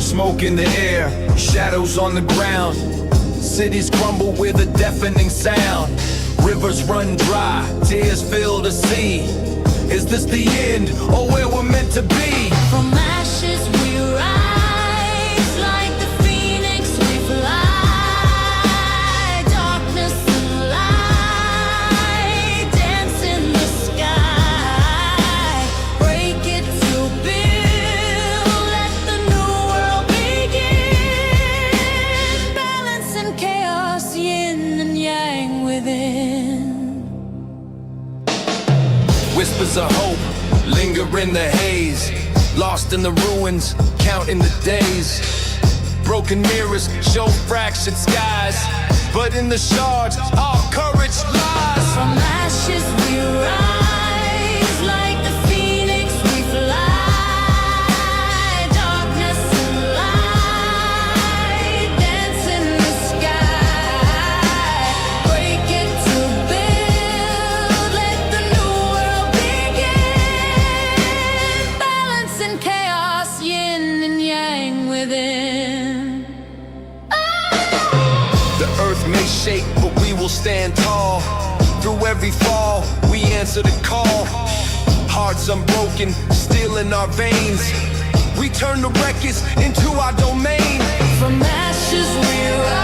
Smoke in the air, shadows on the ground. Cities crumble with a deafening sound. Rivers run dry, tears fill the sea. Is this the end, or where we're meant to be? From ashes we rise, like the phoenix we fly. Darkness and light dance in the sky. Break it to build, let the new world begin. Balance and chaos, yin and yang within. Whispers of hope linger in the haze, lost in the ruins, counting the days. Broken mirrors show fractured skies, but in the shards our courage lies. From ashes we rise, like the phoenix we fly. Darkness and light dance in the sky. Break it to build, let the new world begin. Balance and chaos, yin and yang within. The earth may shake, but we will stand tall. Through every fall, we answer the call. Hearts unbroken, still in our veins. We turn the wreckage into our domain. From ashes we rise.